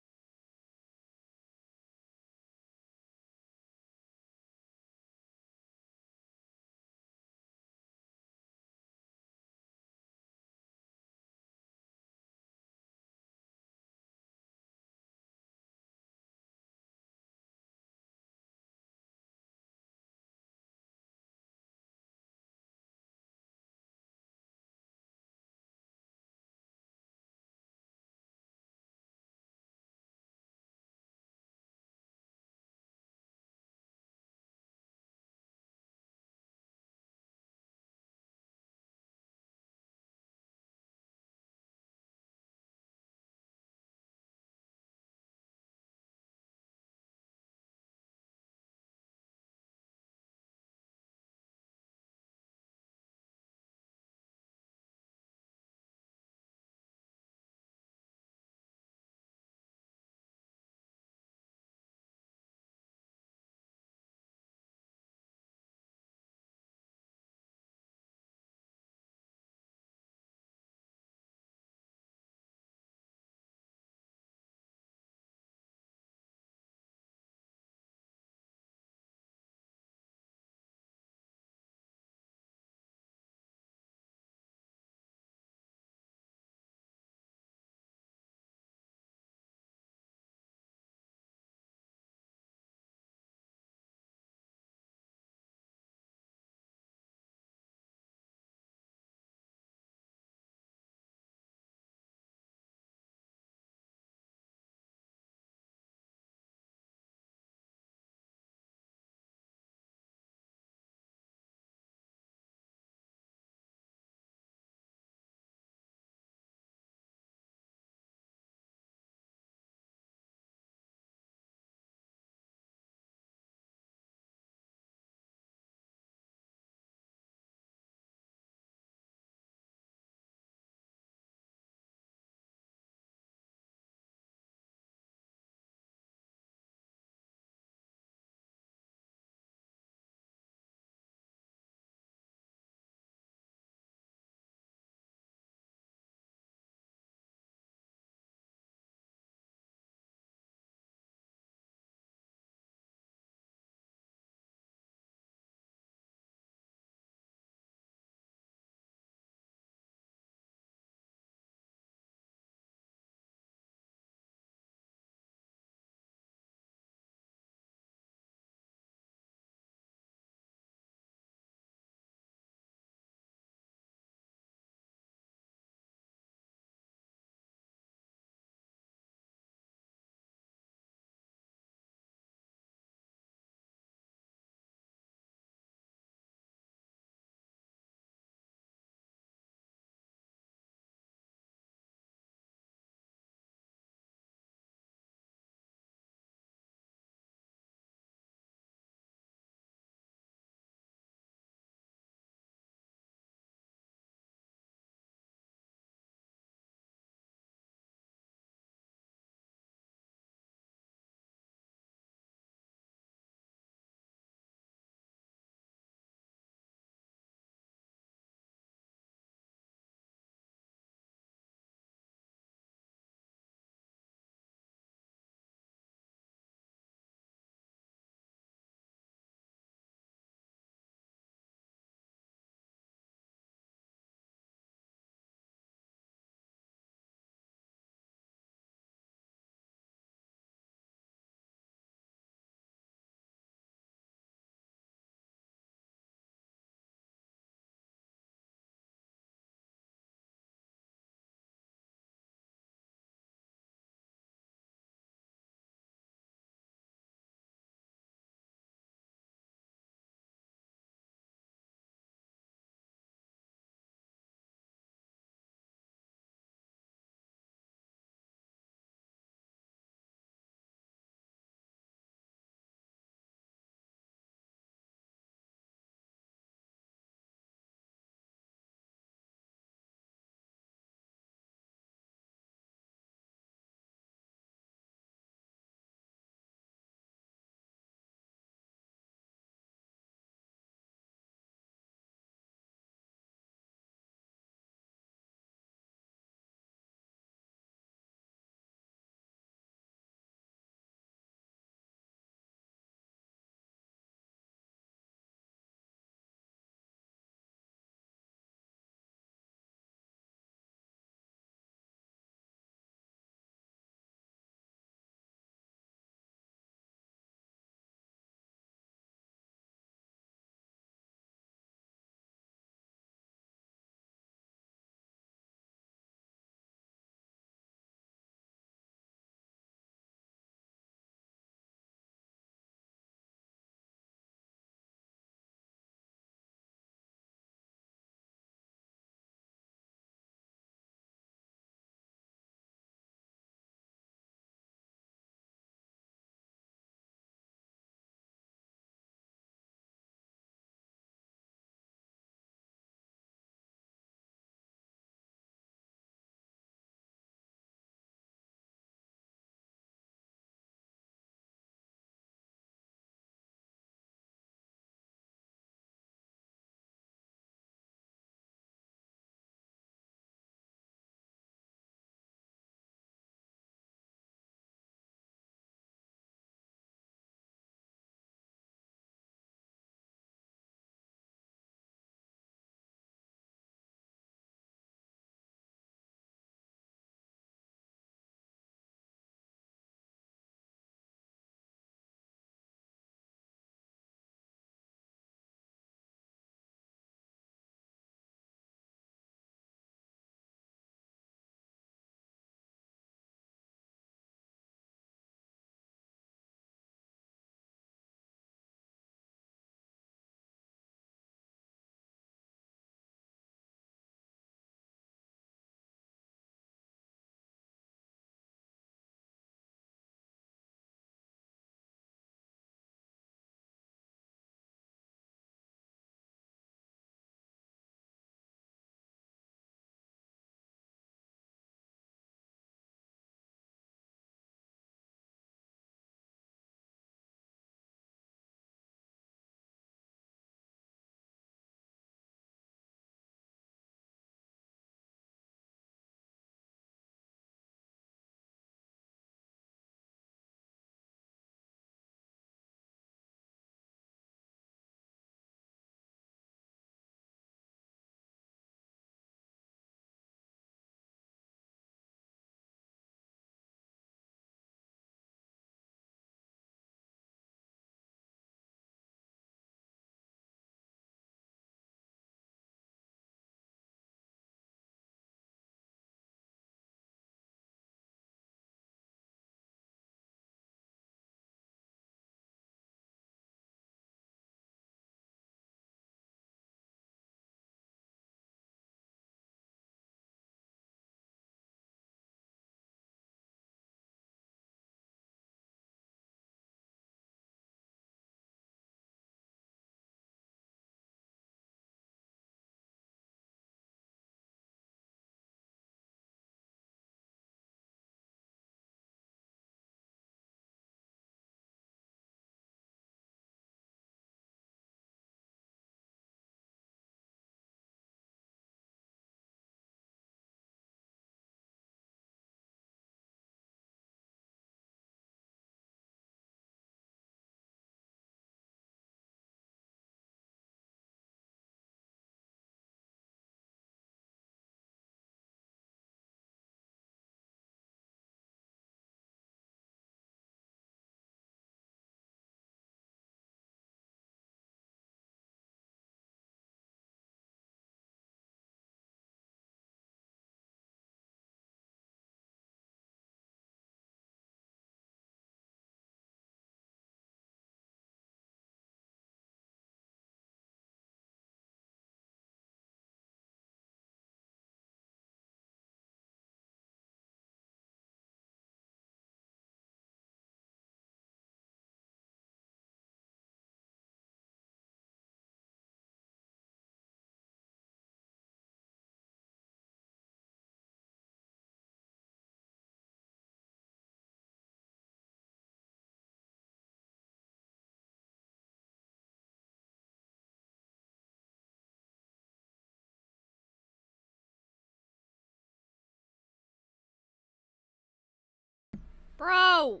Bro!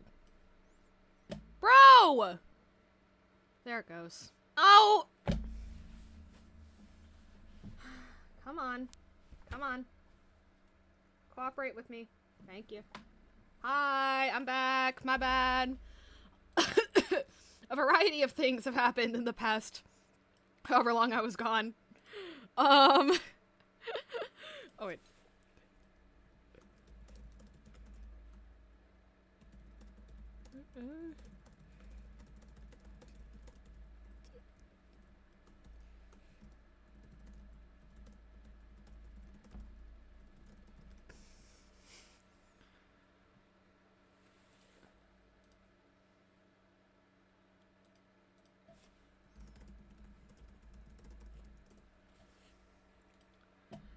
Bro! There it goes. Oh! Come on. Come on. Cooperate with me. Thank you. Hi, I'm back. My bad. A variety of things have happened in the past however long I was gone. Oh, wait.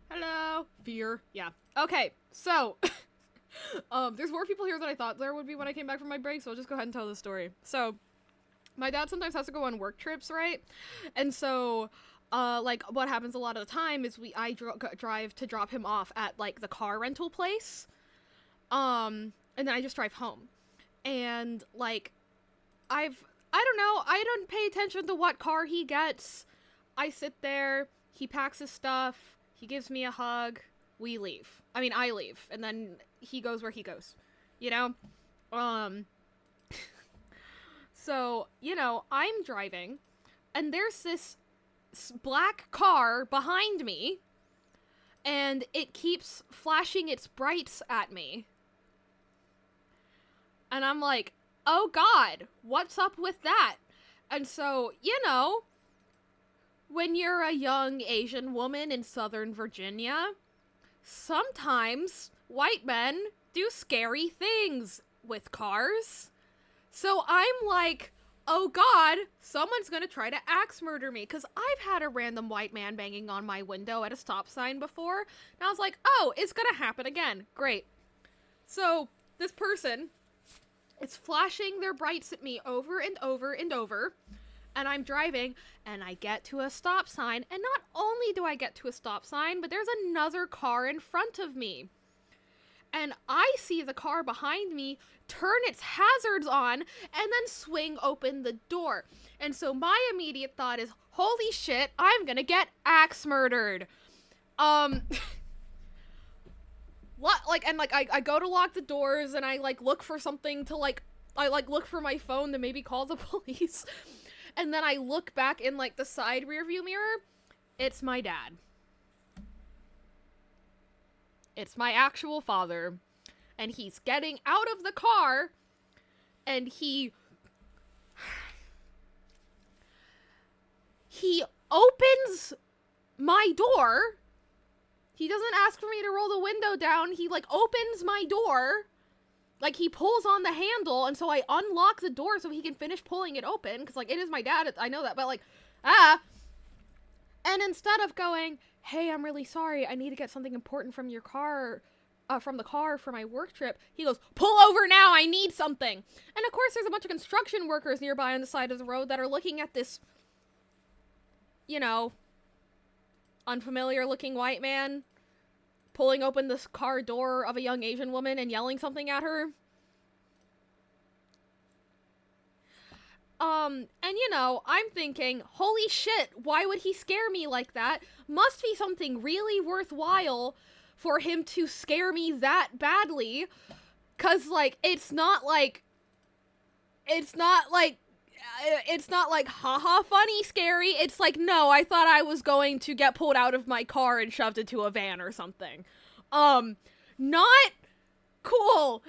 Hello. Fear. Yeah. Okay, so there's more people here than I thought there would be when I came back from my break, so I'll just go ahead and tell the story. So, my dad sometimes has to go on work trips, right? And so, like, what happens a lot of the time is I drive to drop him off at, like, the car rental place. And then I just drive home. And, like, I don't know, I don't pay attention to what car he gets. I sit there, he packs his stuff, he gives me a hug, we leave. I mean, I leave, and then he goes where he goes, you know? So, you know, I'm driving, and there's this black car behind me, and it keeps flashing its brights at me. And I'm like, oh god, what's up with that? And so, you know, when you're a young Asian woman in Southern Virginia, sometimes white men do scary things with cars. So I'm like, oh god, someone's gonna try to axe murder me. Because I've had a random white man banging on my window at a stop sign before. And I was like, oh, it's gonna happen again. Great. So this person, it's flashing their brights at me over and over and over. And I'm driving, and I get to a stop sign, and not only do I get to a stop sign, but there's another car in front of me. And I see the car behind me turn its hazards on, and then swing open the door. And so my immediate thought is, holy shit, I'm gonna get axe murdered. I go to lock the doors, and I, like, look for something to, like, look for my phone to maybe call the police. And then I look back in, like, the side rearview mirror. It's my dad. It's my actual father. And he's getting out of the car. And he opens my door. He doesn't ask for me to roll the window down. He, like, opens my door. Like, he pulls on the handle, and so I unlock the door so he can finish pulling it open, because, like, it is my dad, I know that, but, like, and instead of going, hey, I'm really sorry, I need to get something important from your car, from the car for my work trip, he goes, pull over now, I need something. And, of course, there's a bunch of construction workers nearby on the side of the road that are looking at this, you know, unfamiliar-looking white man pulling open this car door of a young Asian woman and yelling something at her. And you know, I'm thinking, holy shit, why would he scare me like that? Must be something really worthwhile for him to scare me that badly. 'Cause, like, it's not like, haha funny scary. It's like, no, I thought I was going to get pulled out of my car and shoved into a van or something. Not cool.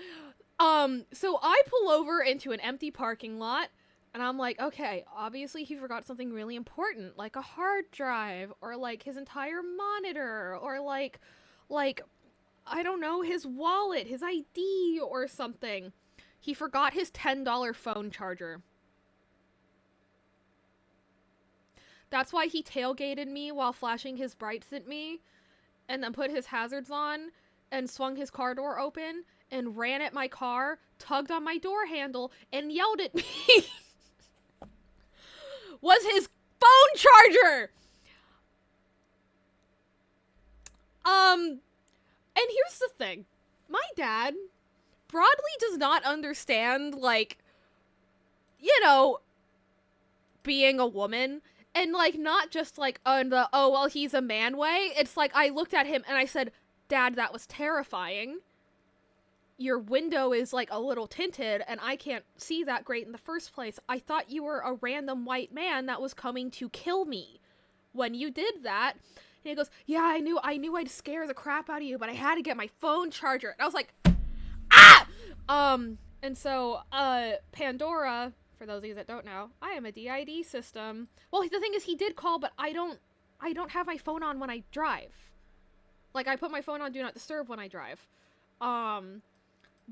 So I pull over into an empty parking lot, and I'm like, okay, obviously he forgot something really important, like a hard drive, or, like, his entire monitor, or, like, I don't know, his wallet, his ID, or something. He forgot his $10 phone charger. That's why he tailgated me while flashing his brights at me, and then put his hazards on, and swung his car door open, and ran at my car, tugged on my door handle, and yelled at me. Was his phone charger! And here's the thing. My dad broadly does not understand, like, you know, being a woman. And, like, not just, like, oh, well, he's a man way. It's like, I looked at him and I said, Dad, that was terrifying. Your window is, like, a little tinted, and I can't see that great in the first place. I thought you were a random white man that was coming to kill me when you did that. And he goes, yeah, I knew I'd scare the crap out of you, but I had to get my phone charger. And I was like, ah! And so, Pandora, for those of you that don't know, I am a DID system. Well, the thing is, he did call, but I don't have my phone on when I drive. Like, I put my phone on Do Not Disturb when I drive.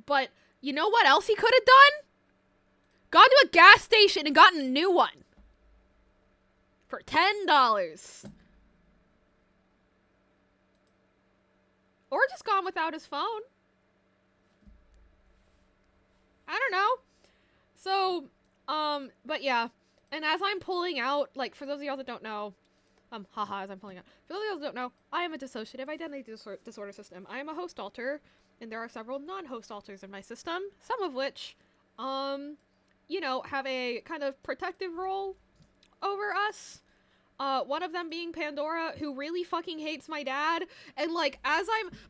But you know what else he could have done? Gone to a gas station and gotten a new one. For $10. Or just gone without his phone. I don't know. So, but yeah. And as I'm pulling out, like, for those of y'all that don't know, as I'm pulling out. For those of y'all that don't know, I am a dissociative identity disorder system. I am a host alter, and there are several non-host alters in my system, some of which, you know, have a kind of protective role over us. One of them being Pandora, who really fucking hates my dad, and, like,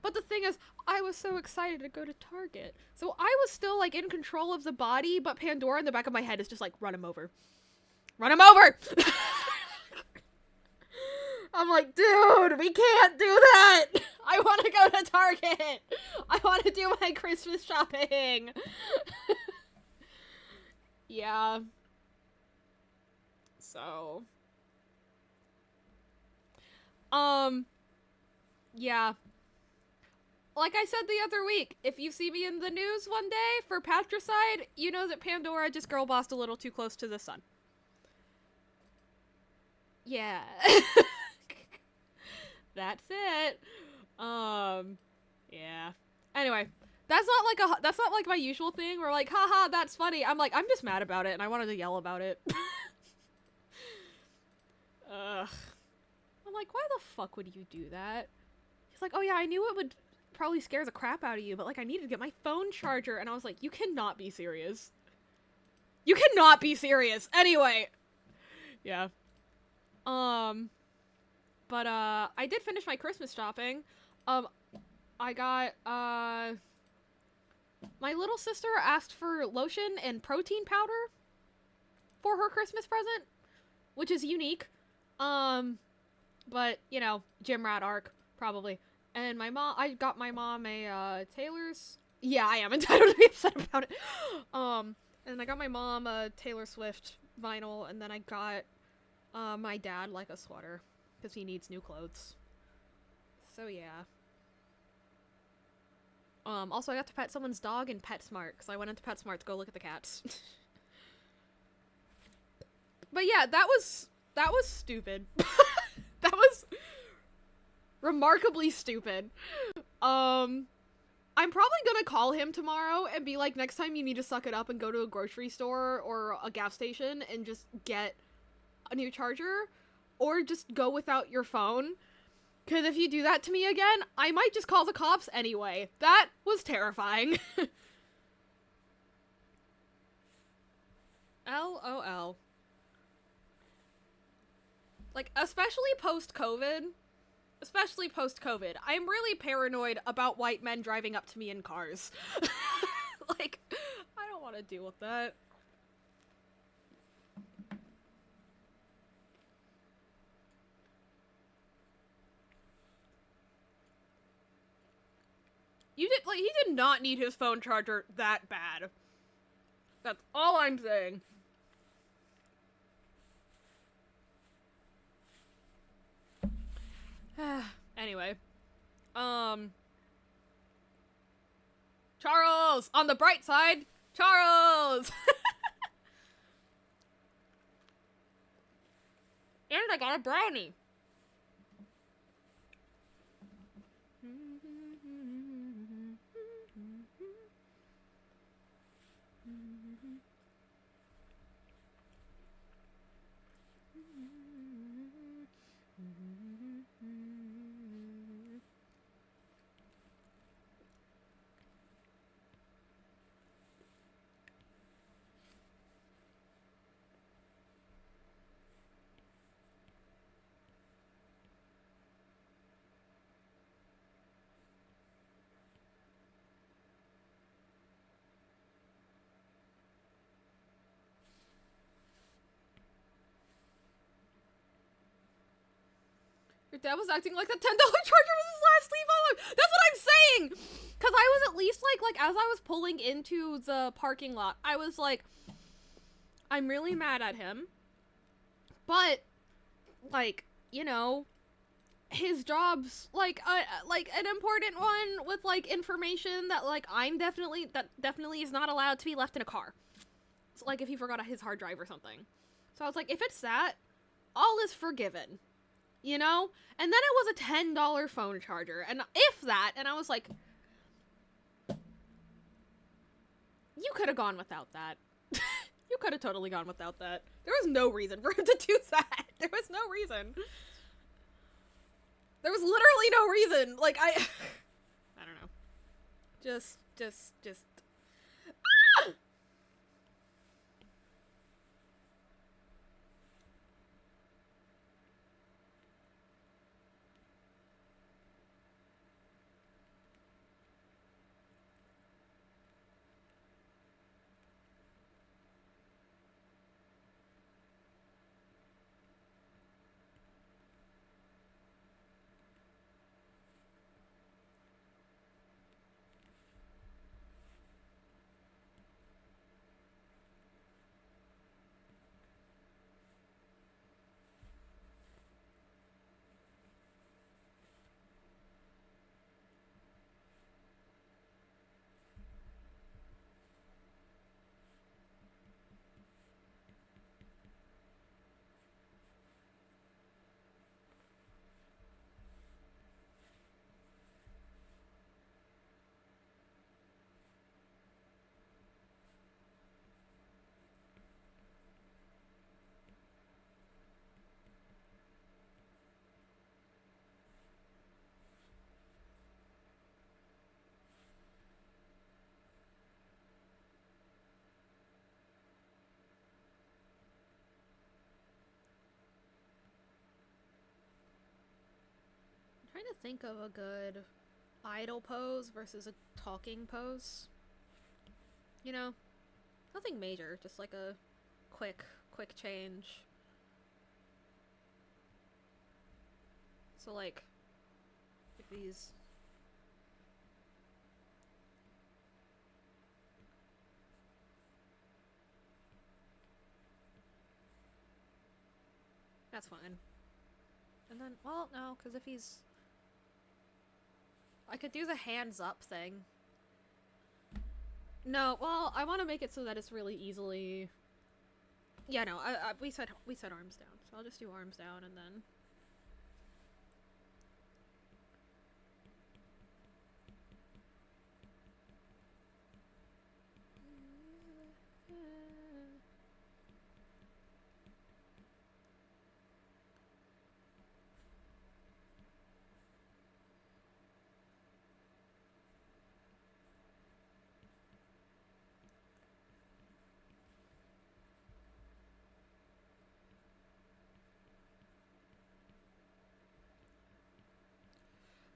but the thing is, I was so excited to go to Target, so I was still, like, in control of the body, but Pandora in the back of my head is just like, run him over. Run him over! I'm like, dude, we can't do that! I want to go to Target! I want to do my Christmas shopping! Yeah. So... yeah. Like I said the other week, if you see me in the news one day for patricide, you know that Pandora just girl bossed a little too close to the sun. Yeah. That's it. Yeah. Anyway, that's not like my usual thing where, like, haha, that's funny. I'm like, I'm just mad about it and I wanted to yell about it. Ugh. I'm like, why the fuck would you do that? He's like, oh yeah, I knew it would probably scare the crap out of you, but, like, I needed to get my phone charger. And I was like, you cannot be serious. You cannot be serious. Anyway. Yeah. But, I did finish my Christmas shopping. I got, my little sister asked for lotion and protein powder for her Christmas present, which is unique. But, you know, gym rat arc, probably. And I got my mom a, Taylor's... Yeah, I am entitled to be upset about it. And I got my mom a Taylor Swift vinyl, and then I got, my dad, like, a sweater, because he needs new clothes. So, yeah. Also, I got to pet someone's dog in PetSmart, because I went into PetSmart to go look at the cats. But yeah, that was stupid. That was remarkably stupid. I'm probably gonna call him tomorrow and be like, next time you need to suck it up and go to a grocery store or a gas station and just get a new charger, or just go without your phone. Because if you do that to me again, I might just call the cops anyway. That was terrifying. LOL. Like, especially post-COVID, I'm really paranoid about white men driving up to me in cars. Like, I don't want to deal with that. He did not need his phone charger that bad. That's all I'm saying. Anyway. Charles! On the bright side! Charles! And I got a brownie! Your dad was acting like that $10 charger was his last leave on. That's what I'm saying! Because I was at least, like, as I was pulling into the parking lot, I was like, I'm really mad at him. But, like, you know, his job's, like, an important one with, like, information that, like, that definitely is not allowed to be left in a car. So, like, if he forgot his hard drive or something. So I was like, if it's that, all is forgiven. You know? And then it was a $10 phone charger. And if that, and I was like, you could have gone without that. You could have totally gone without that. There was no reason for him to do that. There was no reason. There was literally no reason. Like, I don't know. Just. Ah! I'm trying to think of a good idle pose versus a talking pose. You know? Nothing major, just like a quick change. So, like, if these... That's fine. And then, well, no, because if he's... I could do the hands up thing. No, well, I want to make it so that it's really easily... Yeah, no, we said arms down, so I'll just do arms down and then...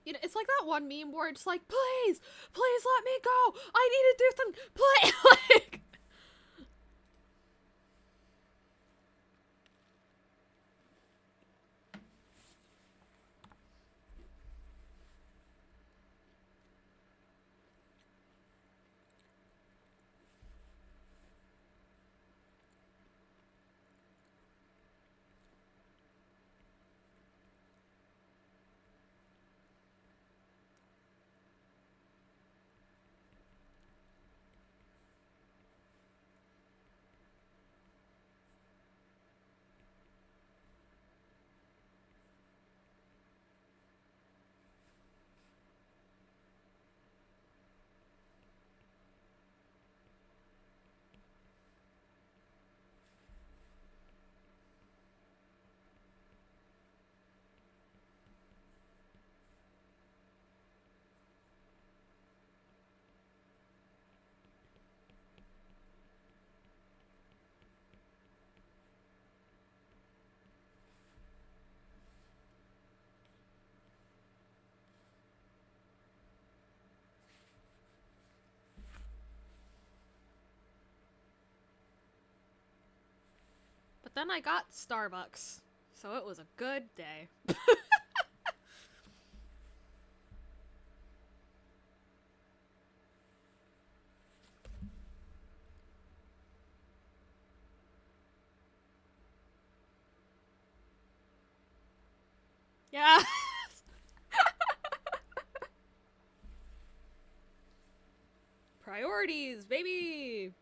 You know, it's like that one meme where it's like, please let me go! I need to do something, please! Like... But then I got Starbucks, so it was a good day. Yeah. Priorities, baby.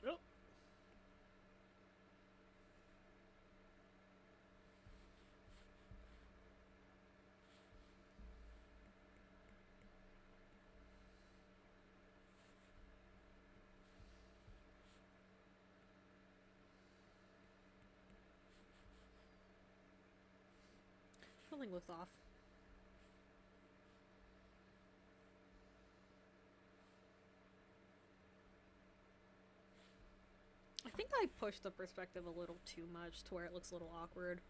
Oh. Something looks off. I think I pushed the perspective a little too much to where it looks a little awkward.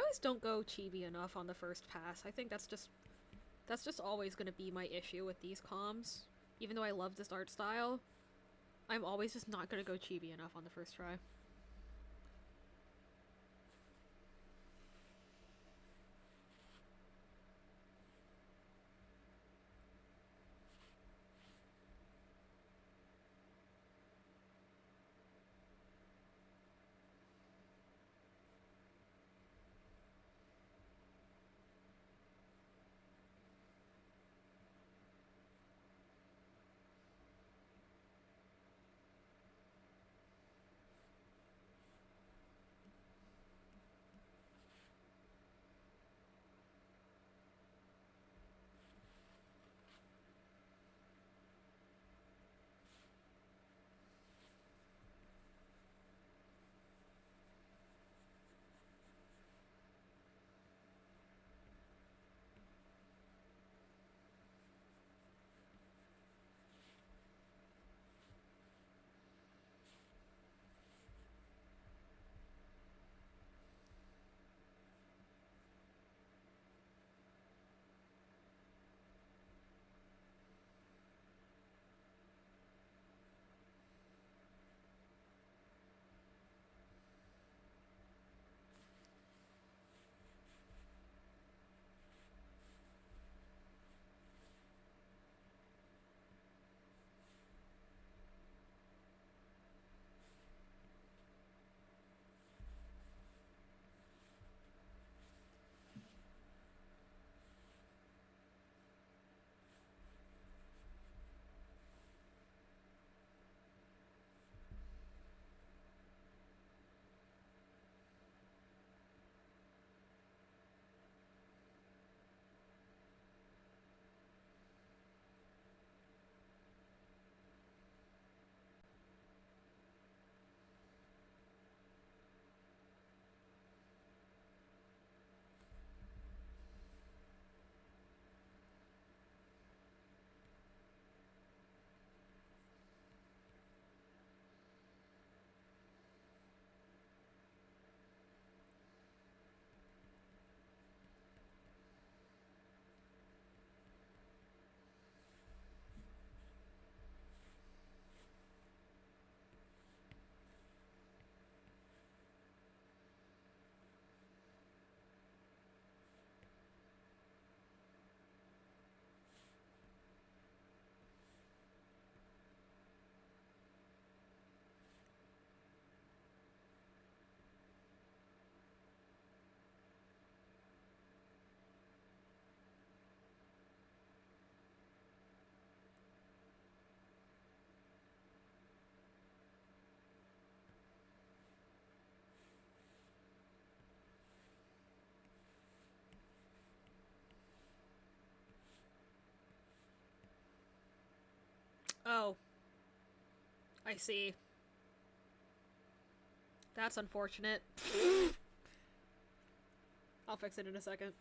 always don't go chibi enough on the first pass. I think that's just always gonna be my issue with these comms. Even though I love this art style, I'm always just not gonna go chibi enough on the first try. Oh, I see. That's unfortunate. I'll fix it in a second.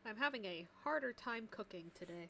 I'm having a harder time cooking today.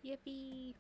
Yippee!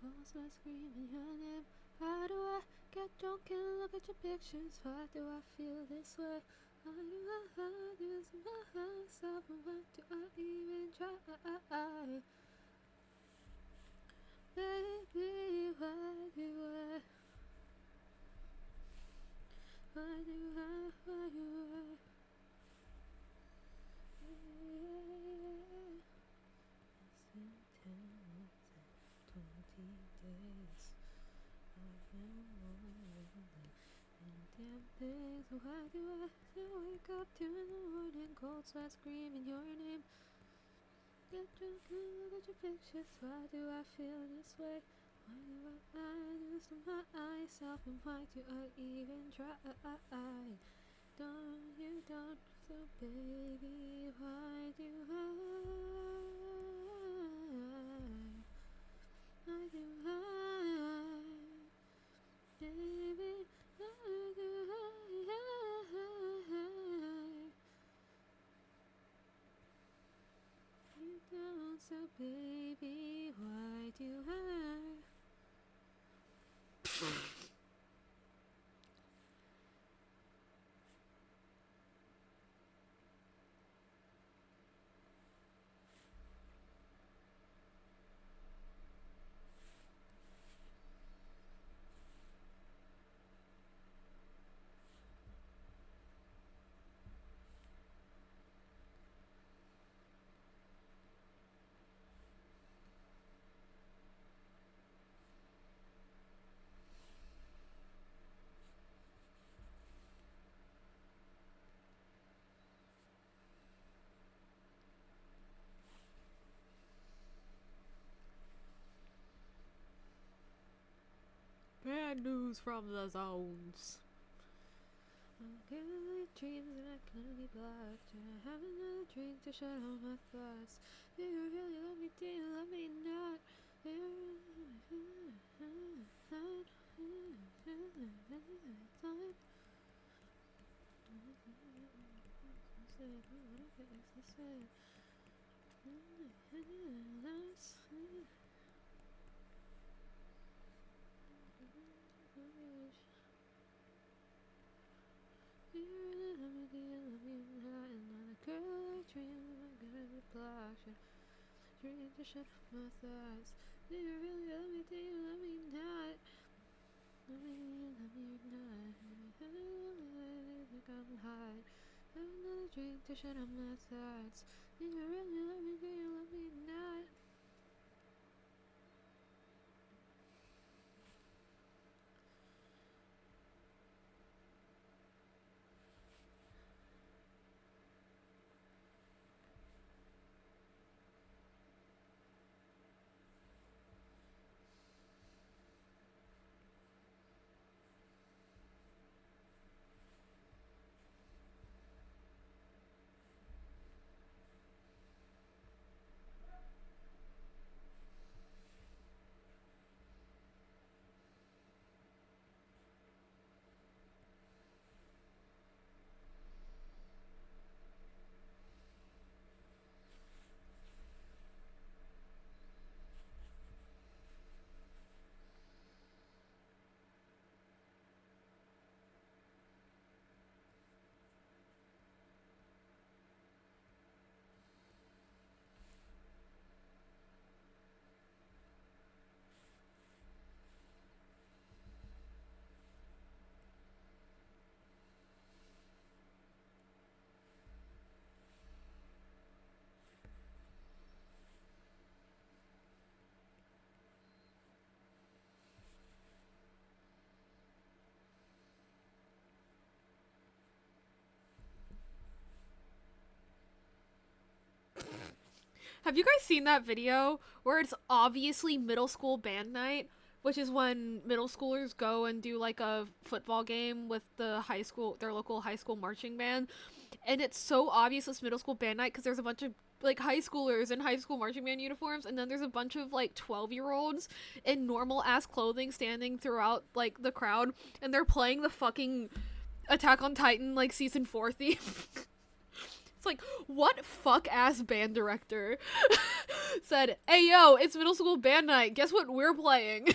Calls by screaming your name. Why do I get drunk and look at your pictures? Why do I feel this way? Why do I lose myself? And why do I even try? Baby, why do I? Why do I? Why do I? It's been 10 months and 20 days. I've been wondering and damn things. Why do I still wake up 2 in the morning, cold sweat, screaming your name? Get drunk and look at your pictures. Why do I feel this way? Why do I lose myself? And why do I even try? Don't you don't? So baby, why do I? Why do I? So baby, why do I? Bad news from the zones. I'm getting dreams and I couldn't be blocked. I have another drink to shut all my thoughts. Do you really love me? Do you love me not? Do you really love me? Do you love me not? And on a girl I dream I'm gonna be blocked. Drink to shut off my thoughts. Do you really love me? Do you love me not? Love me or not? I think I'm hot. Have another drink to shut off my thoughts. Do you really love me? Do you love me not? Have you guys seen that video where it's obviously middle school band night, which is when middle schoolers go and do like a football game with their local high school marching band, and it's so obvious it's middle school band night because there's a bunch of like high schoolers in high school marching band uniforms, and then there's a bunch of like 12-year-olds in normal ass clothing standing throughout like the crowd, and they're playing the fucking Attack on Titan like season 4 theme. It's like, what fuck ass band director said, "Hey yo, it's middle school band night. Guess what we're playing?"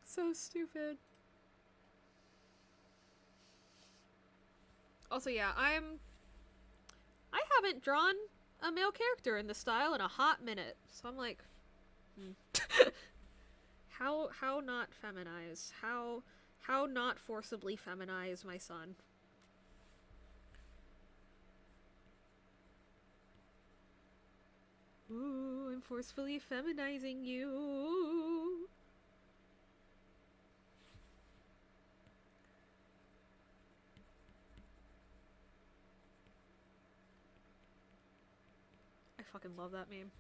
So stupid. Also, yeah, I haven't drawn a male character in this style in a hot minute, so I'm like, how not feminize? How not forcibly feminize my son? Ooh, I'm forcefully feminizing you. I fucking love that meme.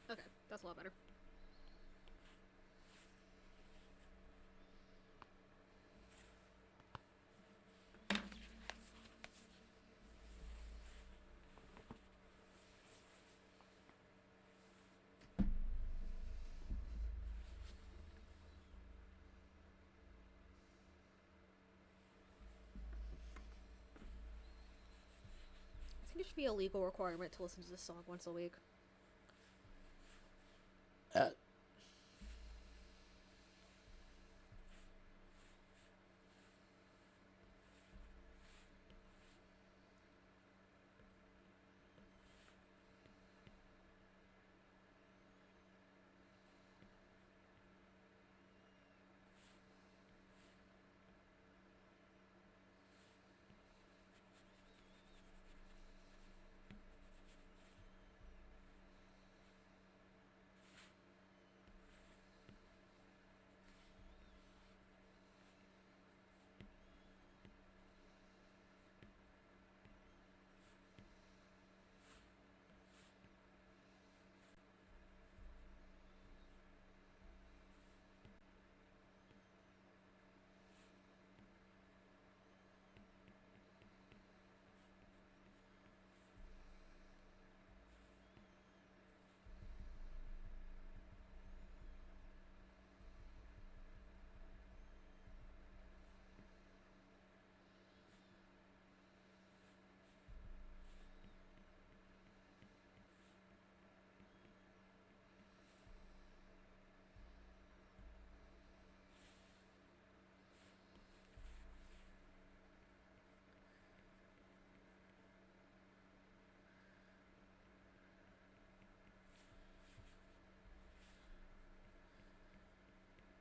Okay, that's a lot better. I think it should be a legal requirement to listen to this song once a week.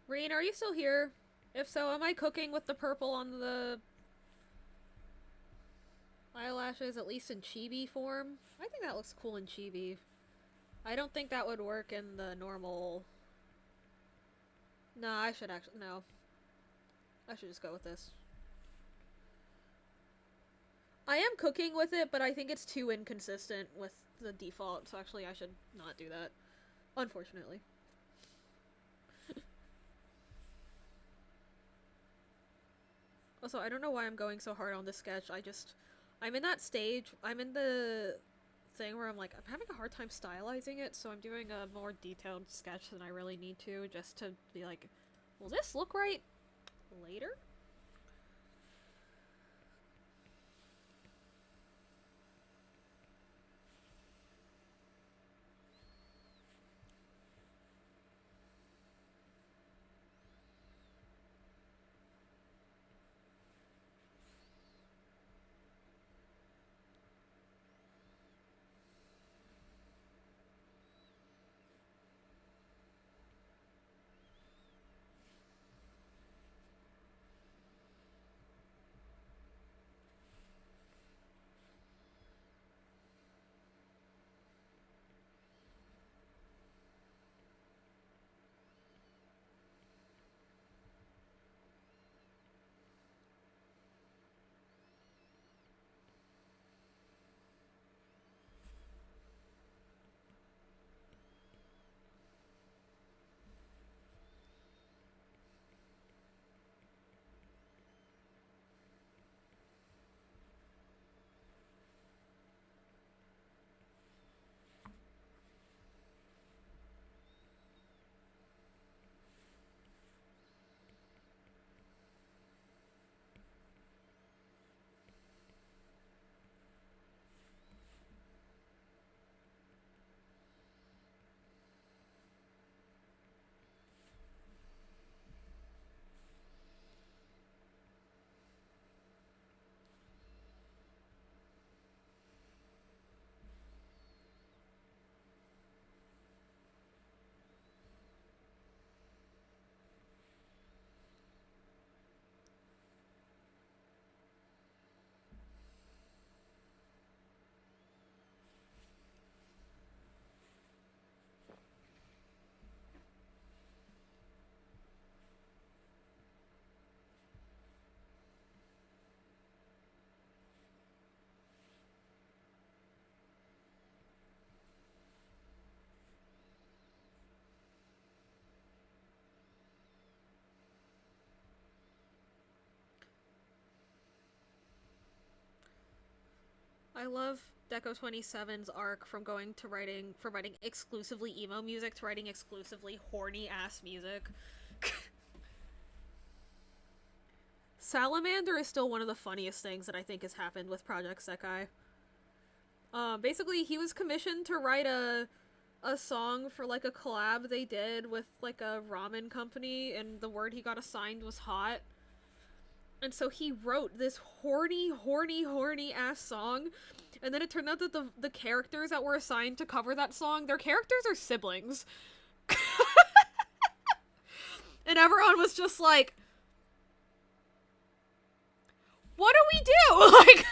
Reen, are you still here? If so, am I cooking with the purple on the eyelashes, at least in chibi form? I think that looks cool in chibi. I don't think that would work in the normal... No, I should actually... No. I should just go with this. I am cooking with it, but I think it's too inconsistent with the default, so actually I should not do that. Unfortunately. Also, I don't know why I'm going so hard on this sketch. I'm in that stage. I'm in the thing where I'm like, I'm having a hard time stylizing it, so I'm doing a more detailed sketch than I really need to, just to be like, will this look right later? I love Deco 27's arc from going to writing exclusively emo music to writing exclusively horny ass music. Salamander is still one of the funniest things that I think has happened with Project Sekai. Basically, he was commissioned to write a song for like a collab they did with like a ramen company, and the word he got assigned was hot. And so he wrote this horny ass song, and then it turned out that the characters that were assigned to cover that song, their characters are siblings. And everyone was just like, what do we do? Like,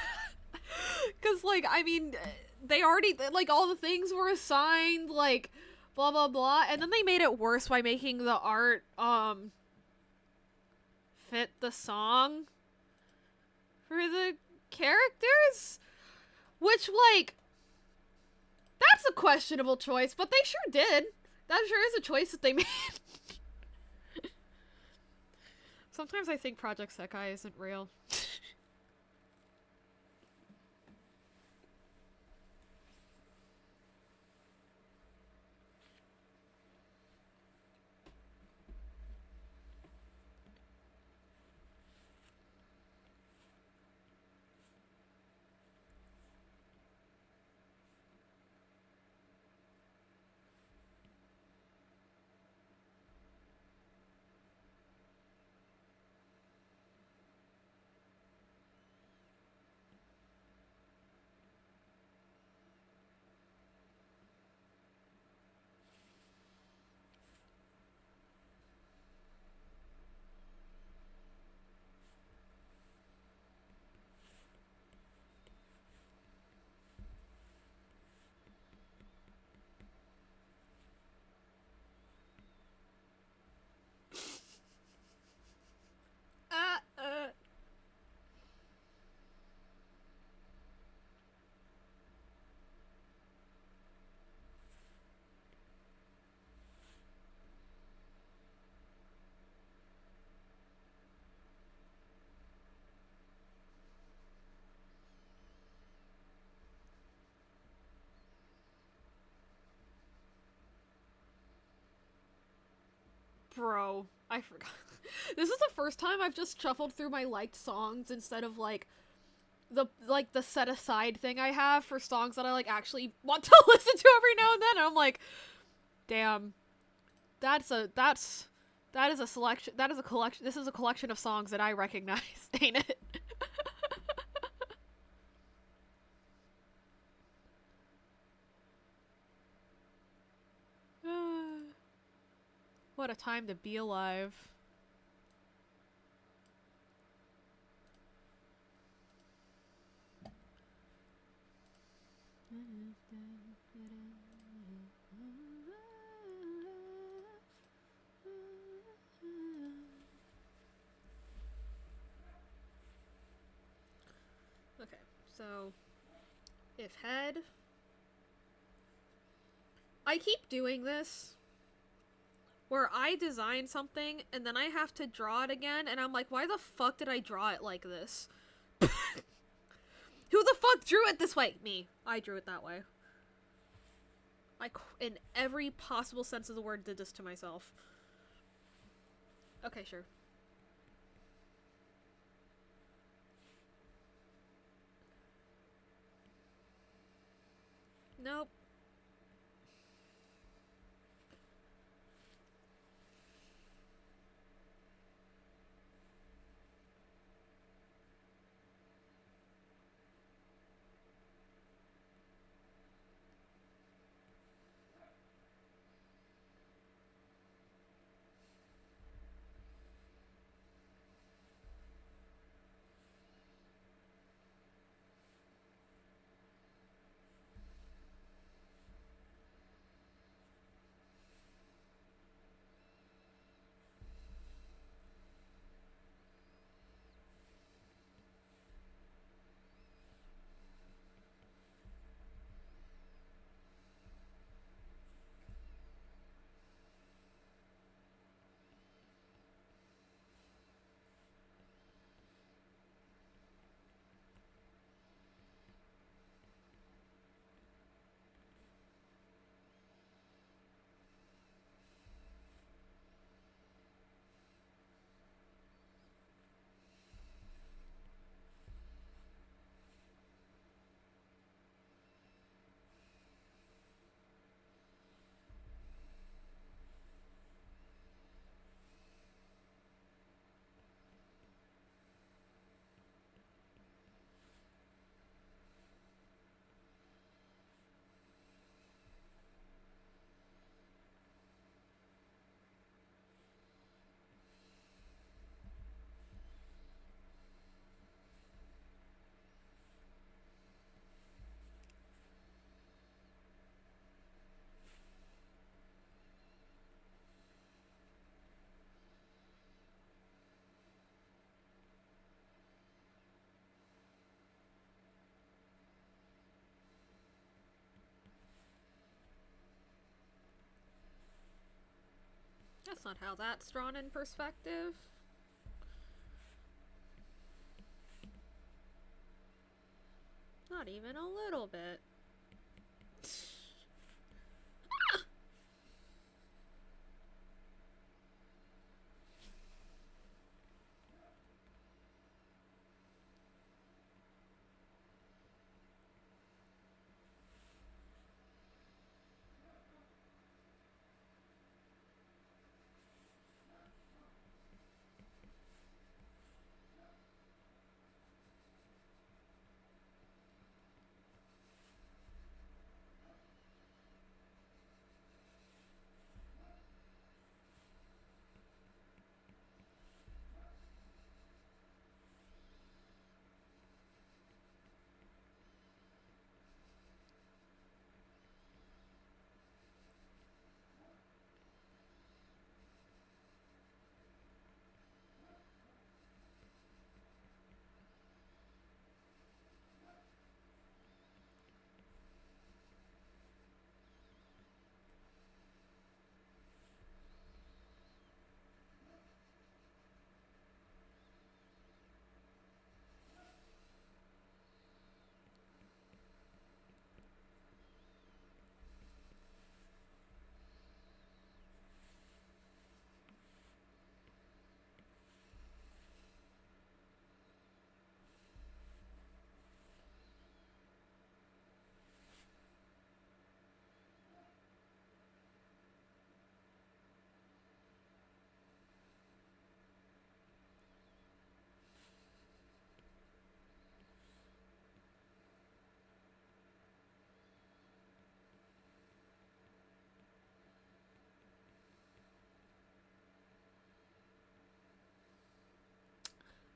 because, like, I mean, they already, like, all the things were assigned, like, blah, blah, blah, and then they made it worse by making the art, fit the song for the characters, which, like, that's a questionable choice, but they sure did. That sure is a choice that they made. Sometimes I think Project Sekai isn't real. Bro, I forgot. This is the first time I've just shuffled through my liked songs instead of, like, the set aside thing I have for songs that I, like, actually want to listen to every now and then, and I'm like, damn, that is a selection, that is a collection, this is a collection of songs that I recognize, ain't it? What a time to be alive. Okay, so if head, I keep doing this where I design something and then I have to draw it again, and I'm like, why the fuck did I draw it like this? Who the fuck drew it this way? Me. I drew it that way. I, in every possible sense of the word, did this to myself. Okay, sure. Nope. That's not how that's drawn in perspective. Not even a little bit.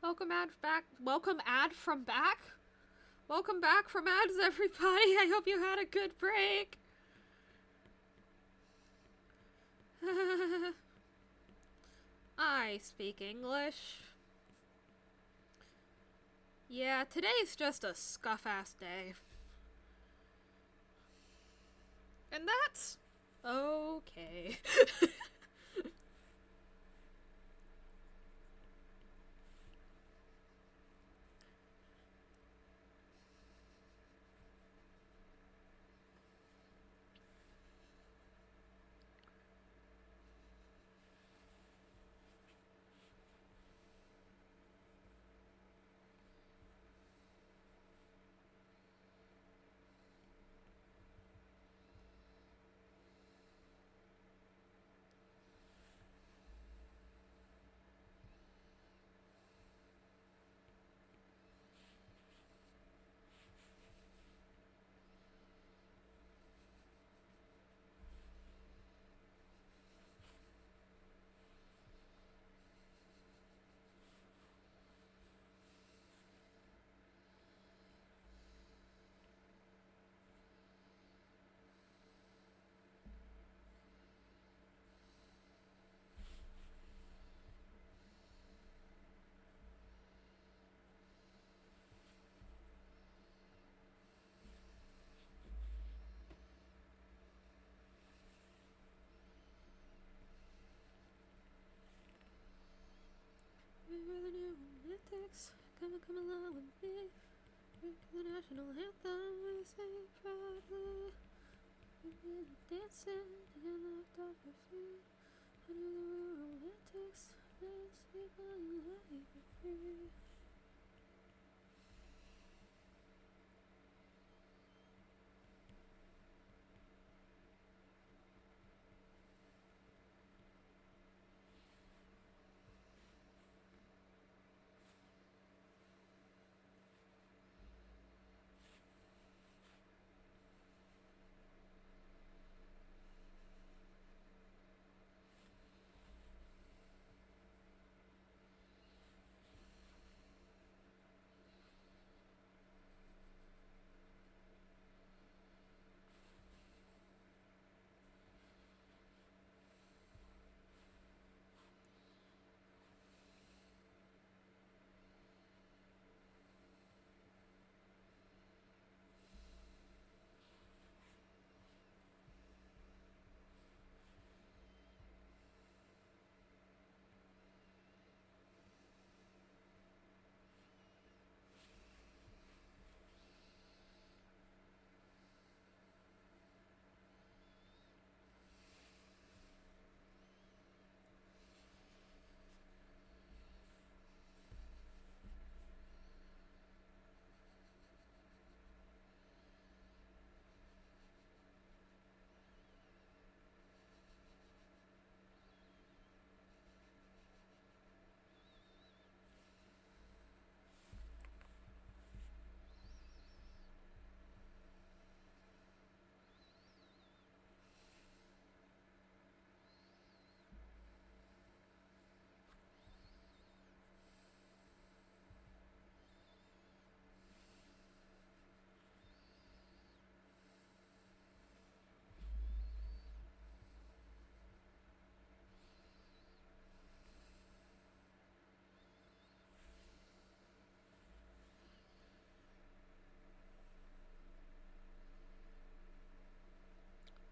Welcome ad back. Welcome ad from back. Welcome back from ads, everybody. I hope you had a good break. I speak English. Yeah, today's just a scuff-ass day. And that's okay. Come along with me. The national anthem we sing proudly. We're dancing together, off our feet. Under the romantics, let's sleep on life for free.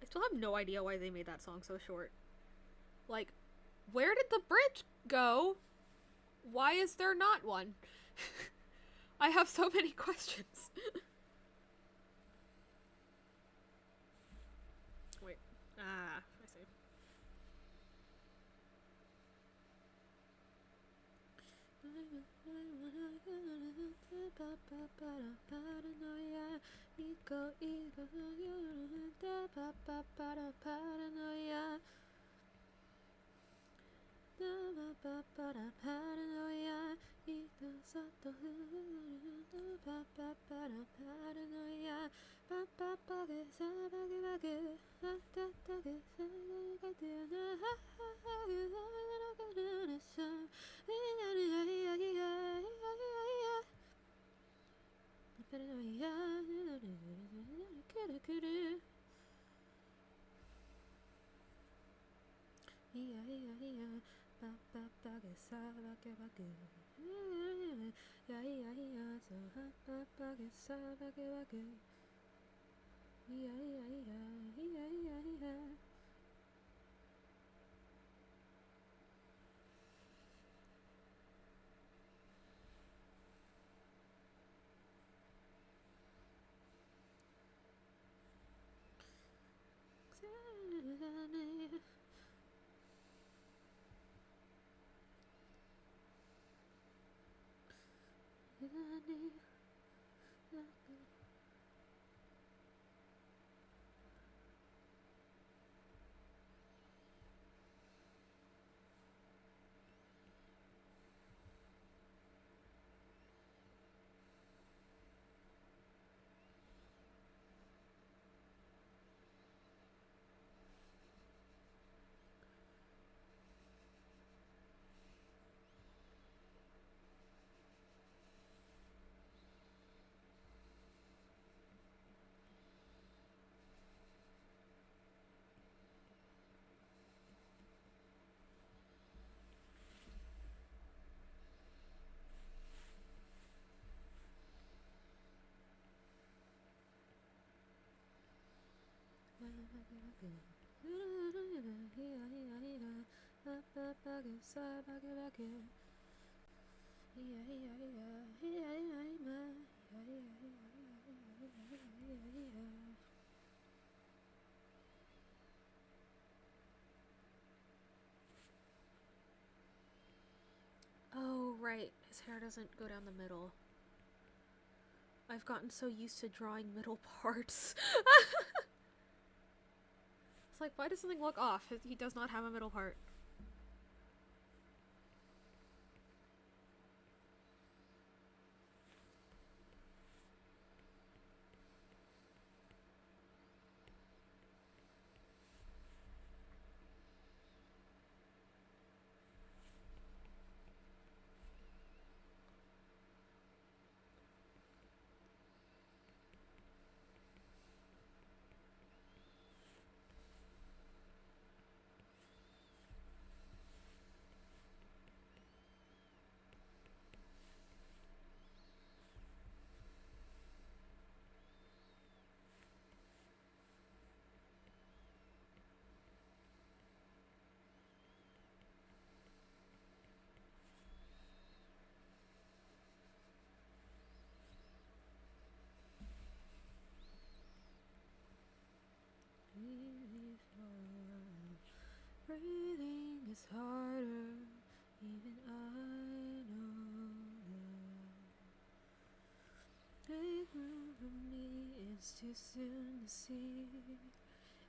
I still have no idea why they made that song so short. Like, where did the bridge go? Why is there not one? I have so many questions. Wait. Ah, I see. Oh, right. His hair doesn't go down the middle. I've gotten so used to drawing middle parts. It's like, why does something look off? He does not have a middle part. Breathing is harder, even I know that. Make room for me, it's too soon to see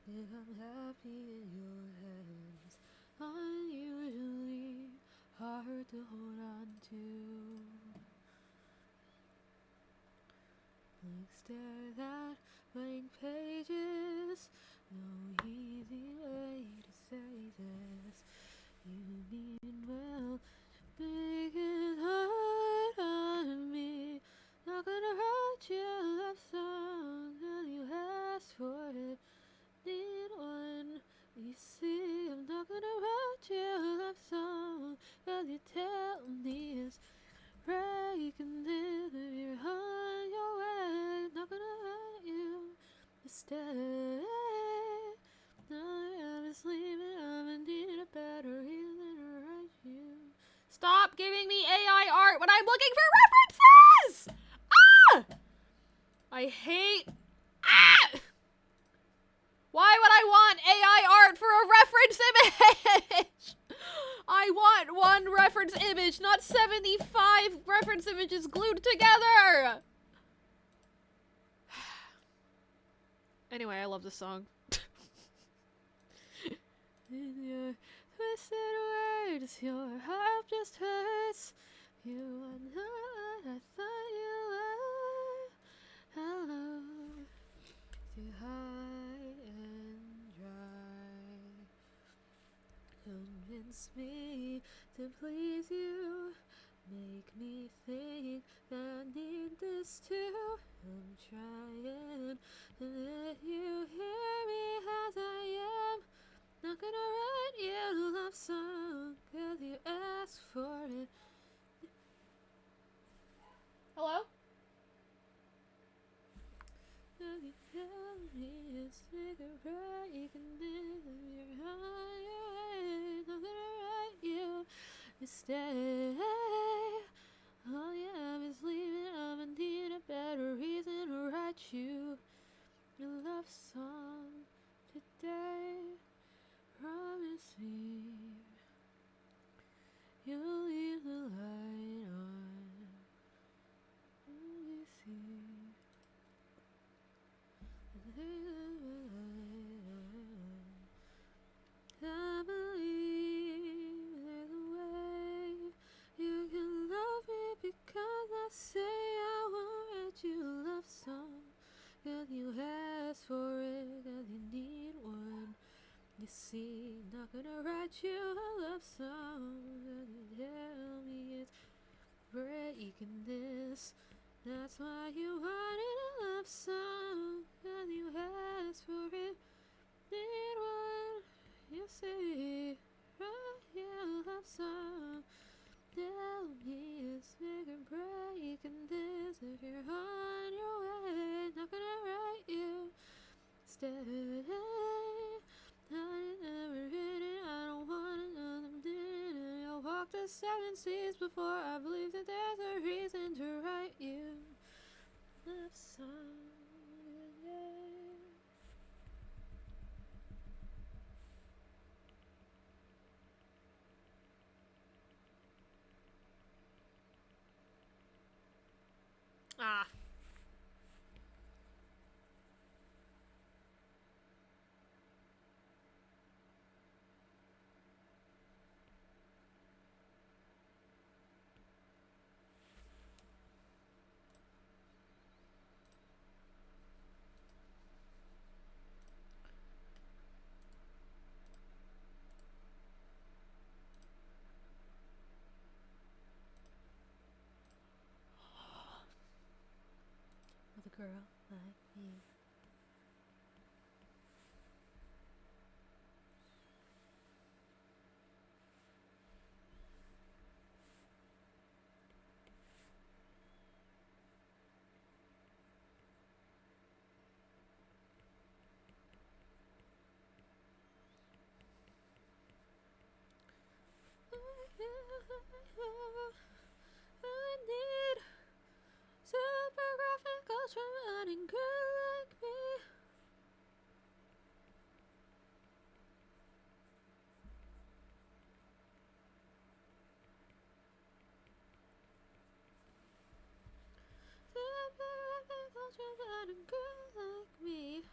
if I'm happy in your hands. Unusually hard to hold on to. Like stare at blank pages. No easy way to say this. You mean well, make it hard on me. Not gonna write you love song till you ask for it. Need one. You see, I'm not gonna write you love song till you tell me it's break and live if you're on your way. I'm not gonna write you a I'm looking for references! Ah! I hate... Ah! Why would I want AI art for a reference image? I want one reference image, not 75 reference images glued together! Anyway, I love this song. In your twisted words, your heart just hurts. You are not what I thought you were. Hello, too high and dry. Convince me to please you. Make me think that I need this too. I'm trying to let you hear me as I am. Not gonna write you a love song, 'cause you asked for it. Hello? Now you tell me it's like a break and then you're on your way. Not gonna write you instead. All you have is leaving. I'm gonna need a better reason to write you a love song today. Promise me you'll leave the light on. Let me see. I believe there's a way you can love me because I say I won't write you a love song. 'Cause you asked for it, 'cause you need one. You see, not gonna write you a love song. 'Cause you tell me it's breaking this. That's why you wanted a love song. 'Cause you asked for it, need one. You say, write you a love song. Tell me it's make or breaking this. If you're on your way, not gonna write you. Stay. I never hit it, I don't want another minute. I'll walk the 7 seas before I believe that there's a reason to write you love song. Ah. With a girl like me. I need super graphic ultra running girl like me. Super graphic ultra running girl like me.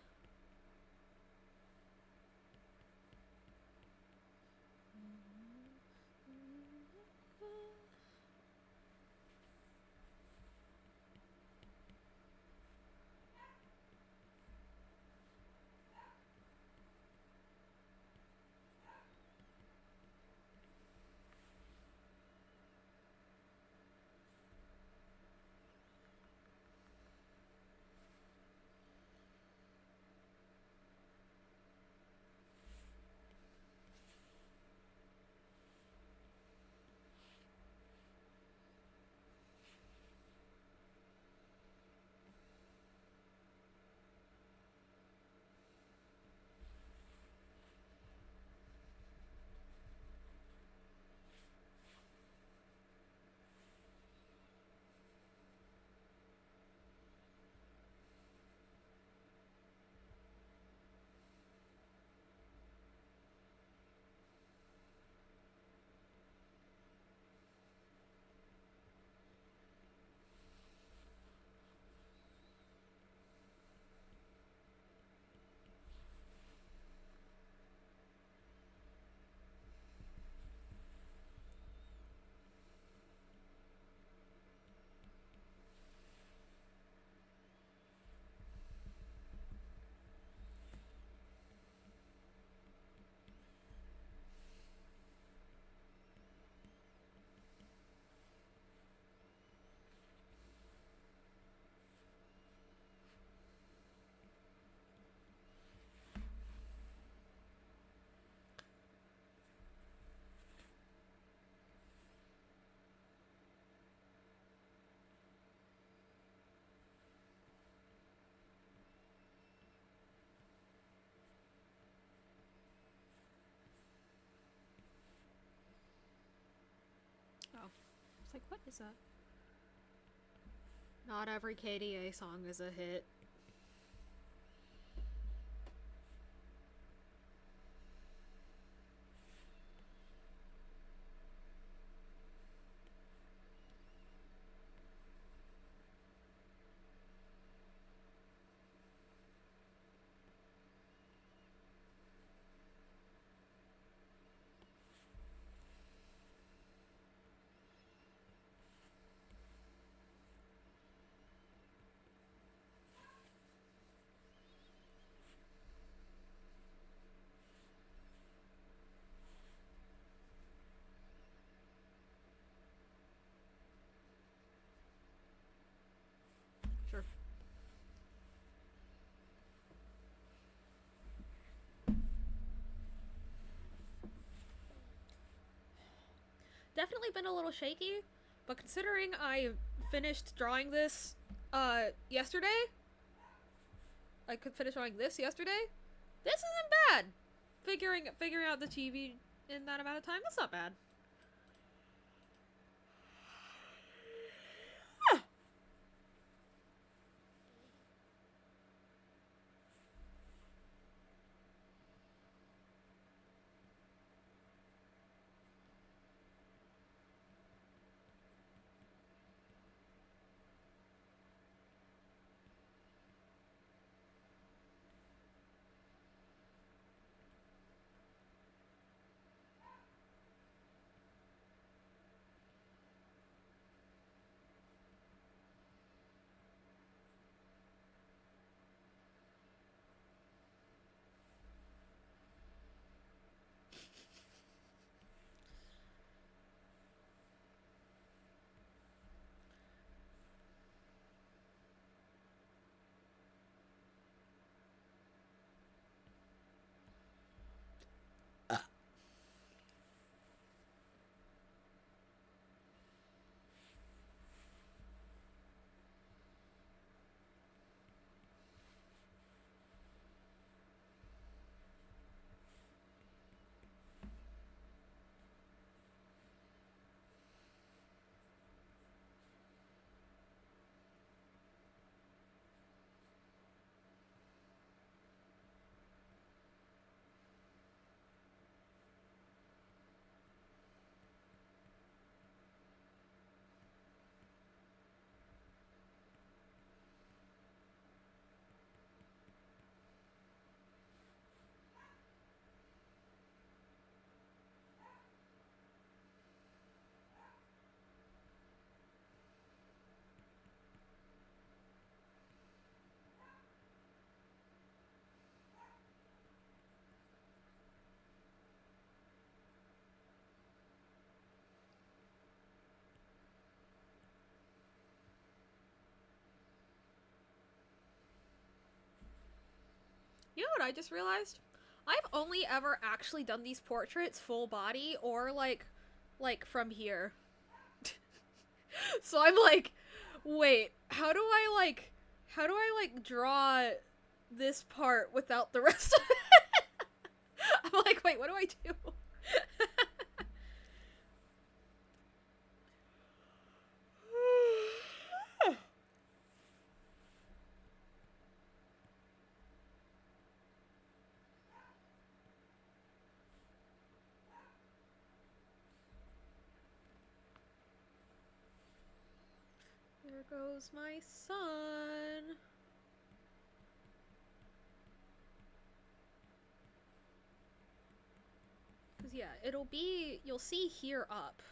What is that? Not every KDA song is a hit. Sure. Definitely been a little shaky, but considering I finished drawing this yesterday, I could finish drawing this yesterday. This isn't bad. Figuring out the TV in that amount of time, that's not bad. You know what I just realized? I've only ever actually done these portraits full body or like from here. So I'm like, wait, how do I draw this part without the rest of it? I'm like, wait, what do I do? There goes my son. Because, yeah, it'll be, you'll see here up.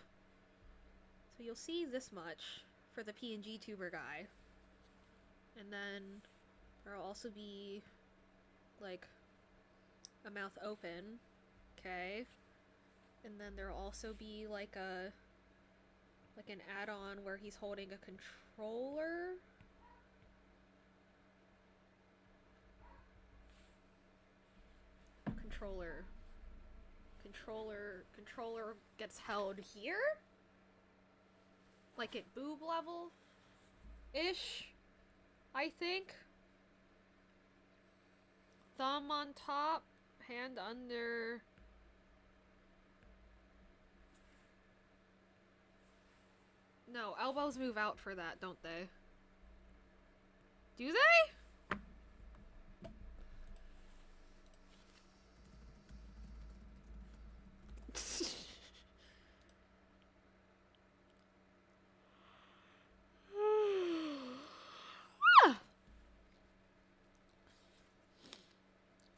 So you'll see this much for the PNG tuber guy. And then there'll also be, like, a mouth open. Okay. And then there'll also be, like, an add-on where he's holding a controller. Controller gets held here? Like at boob level-ish, I think. Thumb on top, hand under. No, elbows move out for that, don't they? Do they?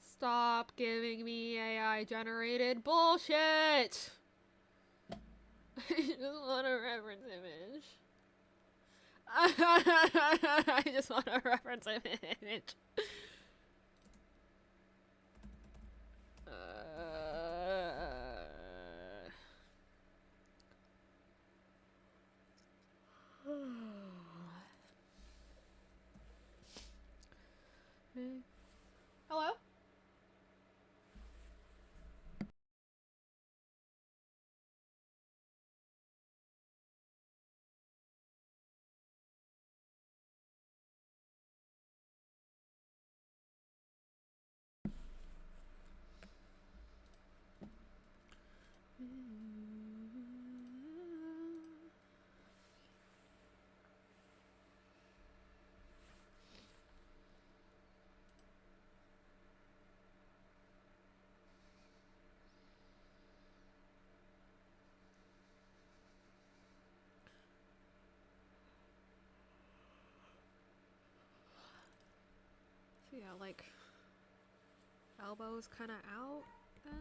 Stop giving me AI generated bullshit! I just want a reference image. I just want a reference image. Hello? So yeah, like elbows kind of out then.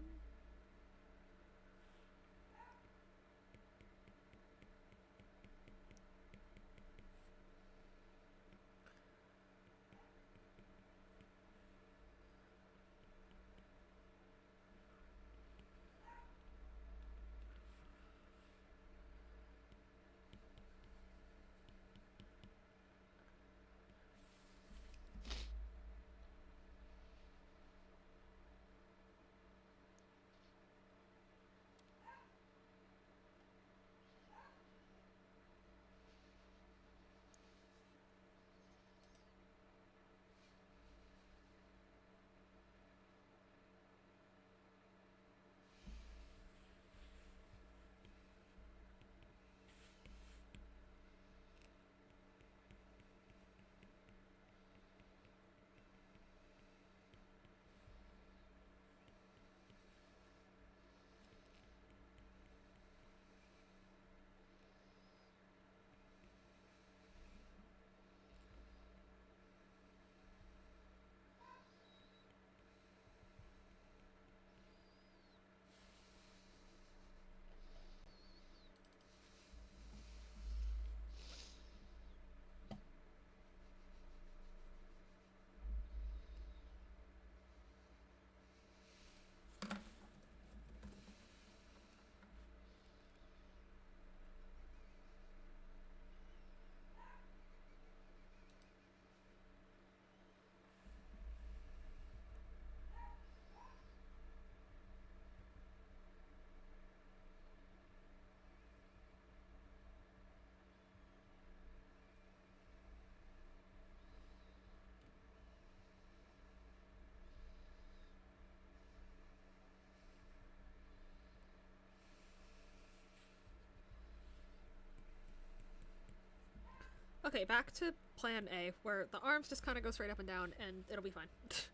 Okay, back to plan A, where the arms just kind of go straight up and down, and it'll be fine. Because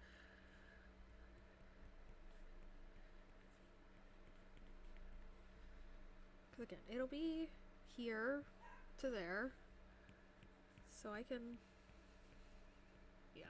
again, it'll be here to there, so I can... yeah.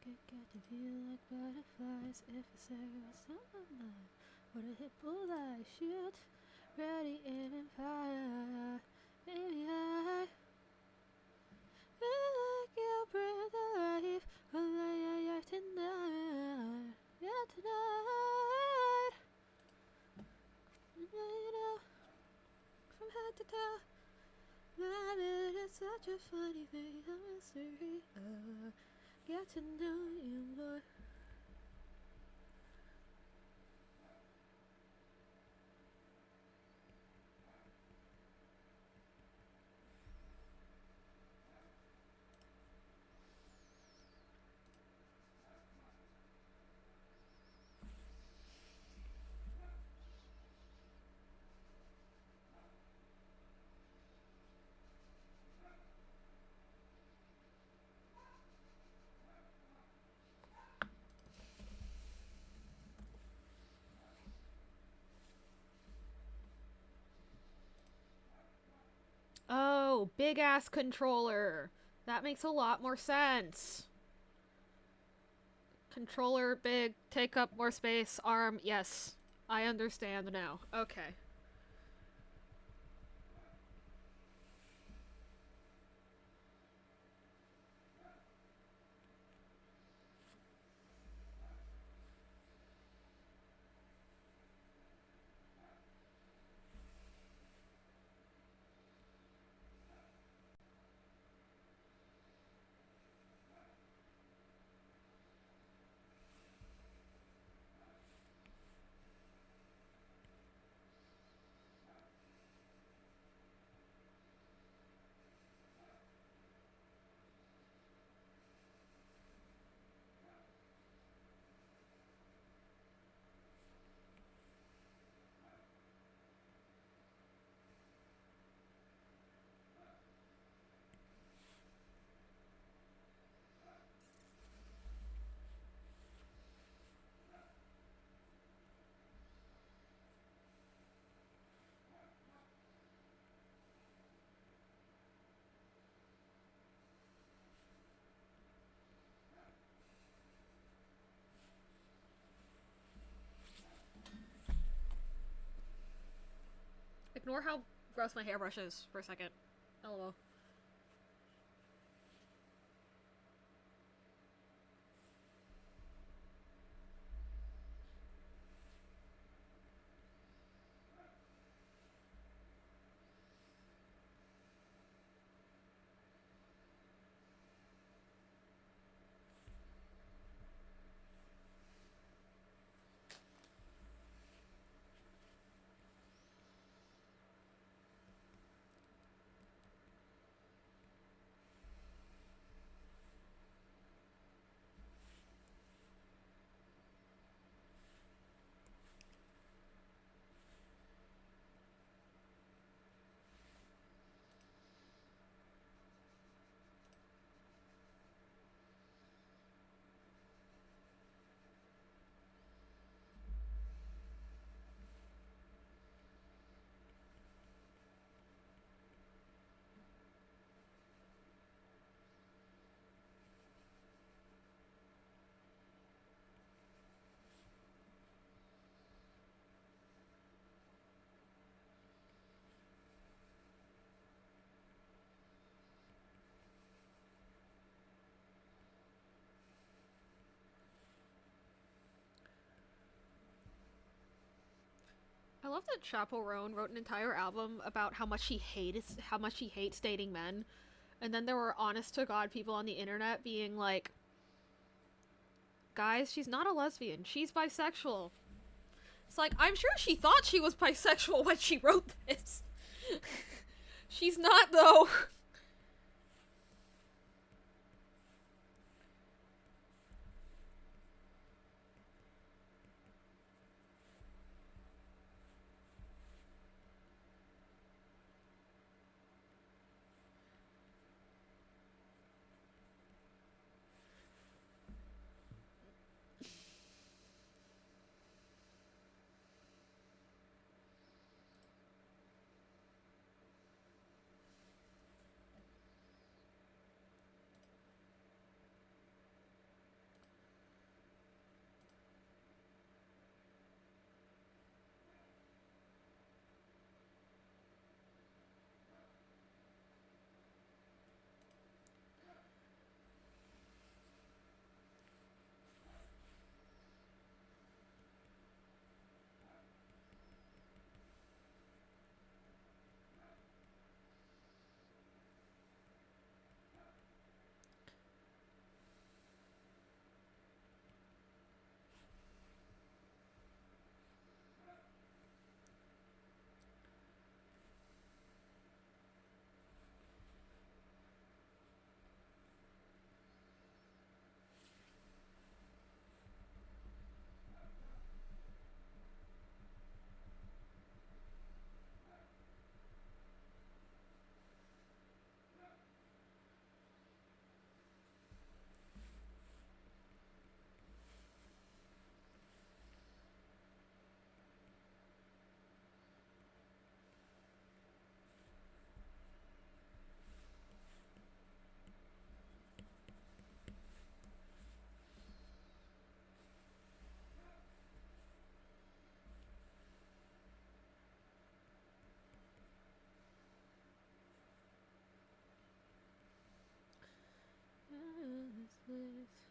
could get to feel like butterflies if I say what's on my mind. What a hit bullseye, shoot, ready, aiming, fire. Baby, I feel like you bring to life. Oh, yeah, tonight. Yeah, tonight. You know, from head to toe. Love it, it's such a funny thing. A mystery. Get to know you more. Oh, big ass controller. That makes a lot more sense. Controller, big, take up more space, arm, yes. I understand now. Okay. Ignore how gross my hairbrush is for a second. LOL. I love that Chaperone wrote an entire album about how much he hates dating men, and then there were honest to god people on the internet being like, "Guys, she's not a lesbian. She's bisexual." It's like, I'm sure she thought she was bisexual when she wrote this. She's not, though.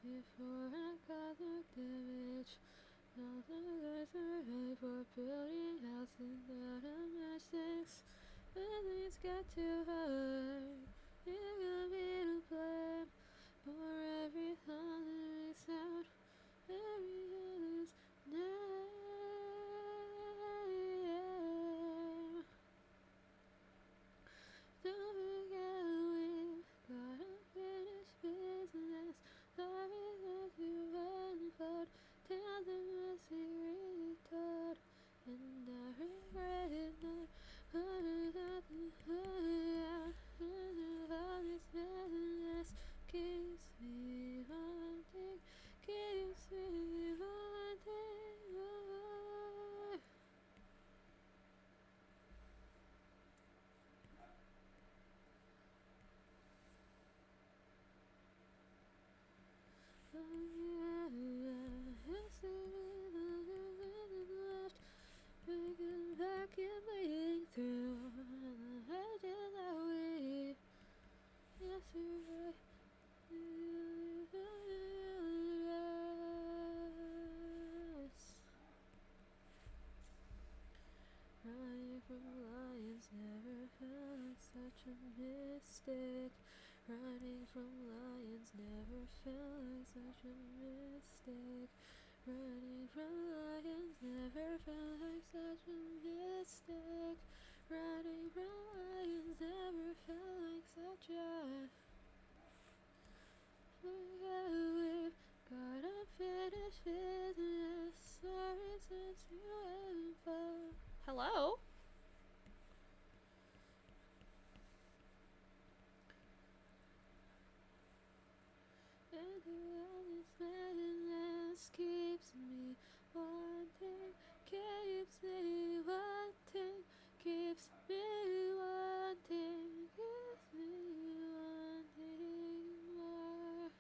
before I got the damage. All the guys are high for building houses out of matchsticks. When things got too hard, you got me to blame for every thundering sound, every other's name. Don't forget we've got unfinished business. Sorry that you unfold. Tell them as we really told. And I regret it not. Honey, nothing out. And all this madness keeps me wanting. Keeps me wanting more. Left, making back and bleeding through the edges that we yesterday. Running from lions never felt like such a mistake. Running from lions never felt like such a mistake. Running from lions never felt like such a mistake. Running from lions never felt like such a. We've got unfinished business. Sorry since you info. Hello? And all this madness keeps me wanting, keeps me wanting, keeps me wanting, keeps me wanting more.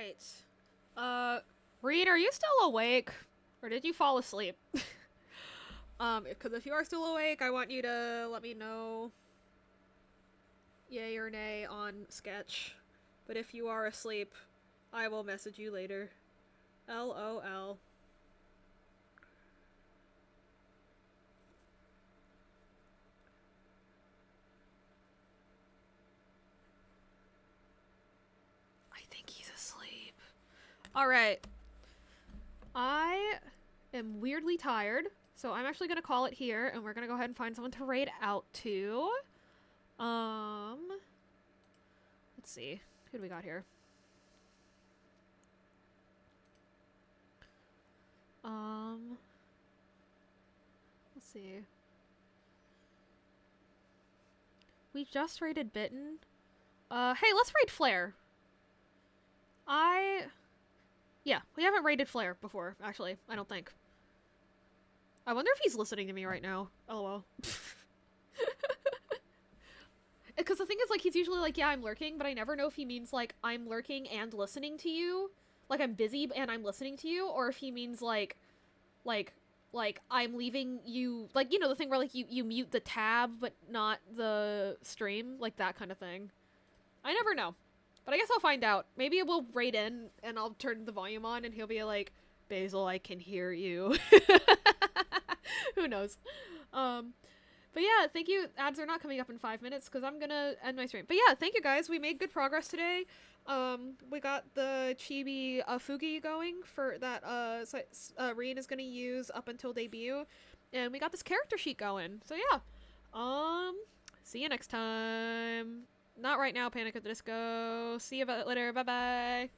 right. Reed, are you still awake? Or did you fall asleep? Because if you are still awake, I want you to let me know yay or nay on sketch. But if you are asleep, I will message you later. LOL. I think he's asleep. Alright. I am weirdly tired, so I'm actually gonna call it here, and we're gonna go ahead and find someone to raid out to. Let's see. Who do we got here? Let's see. We just raided Bitten. Hey, let's raid Flare. Yeah, we haven't raided Flare before, actually. I don't think. I wonder if he's listening to me right now. LOL. Because the thing is, like, he's usually like, yeah, I'm lurking, but I never know if he means, like, I'm lurking and listening to you. Like, I'm busy and I'm listening to you, or if he means, like, I'm leaving you, like, you know, the thing where, like, you mute the tab, but not the stream, like, that kind of thing. I never know. But I guess I'll find out. Maybe we'll raid in, and I'll turn the volume on, and he'll be like, Basil, I can hear you. Who knows? But yeah, thank you. Ads are not coming up in 5 minutes, because I'm gonna end my stream. But yeah, thank you guys. We made good progress today. We got the chibi fugi going for that Reen is gonna use up until debut, and we got this character sheet going. So yeah, see you next time. Not right now, Panic at the Disco. See you later. Bye bye.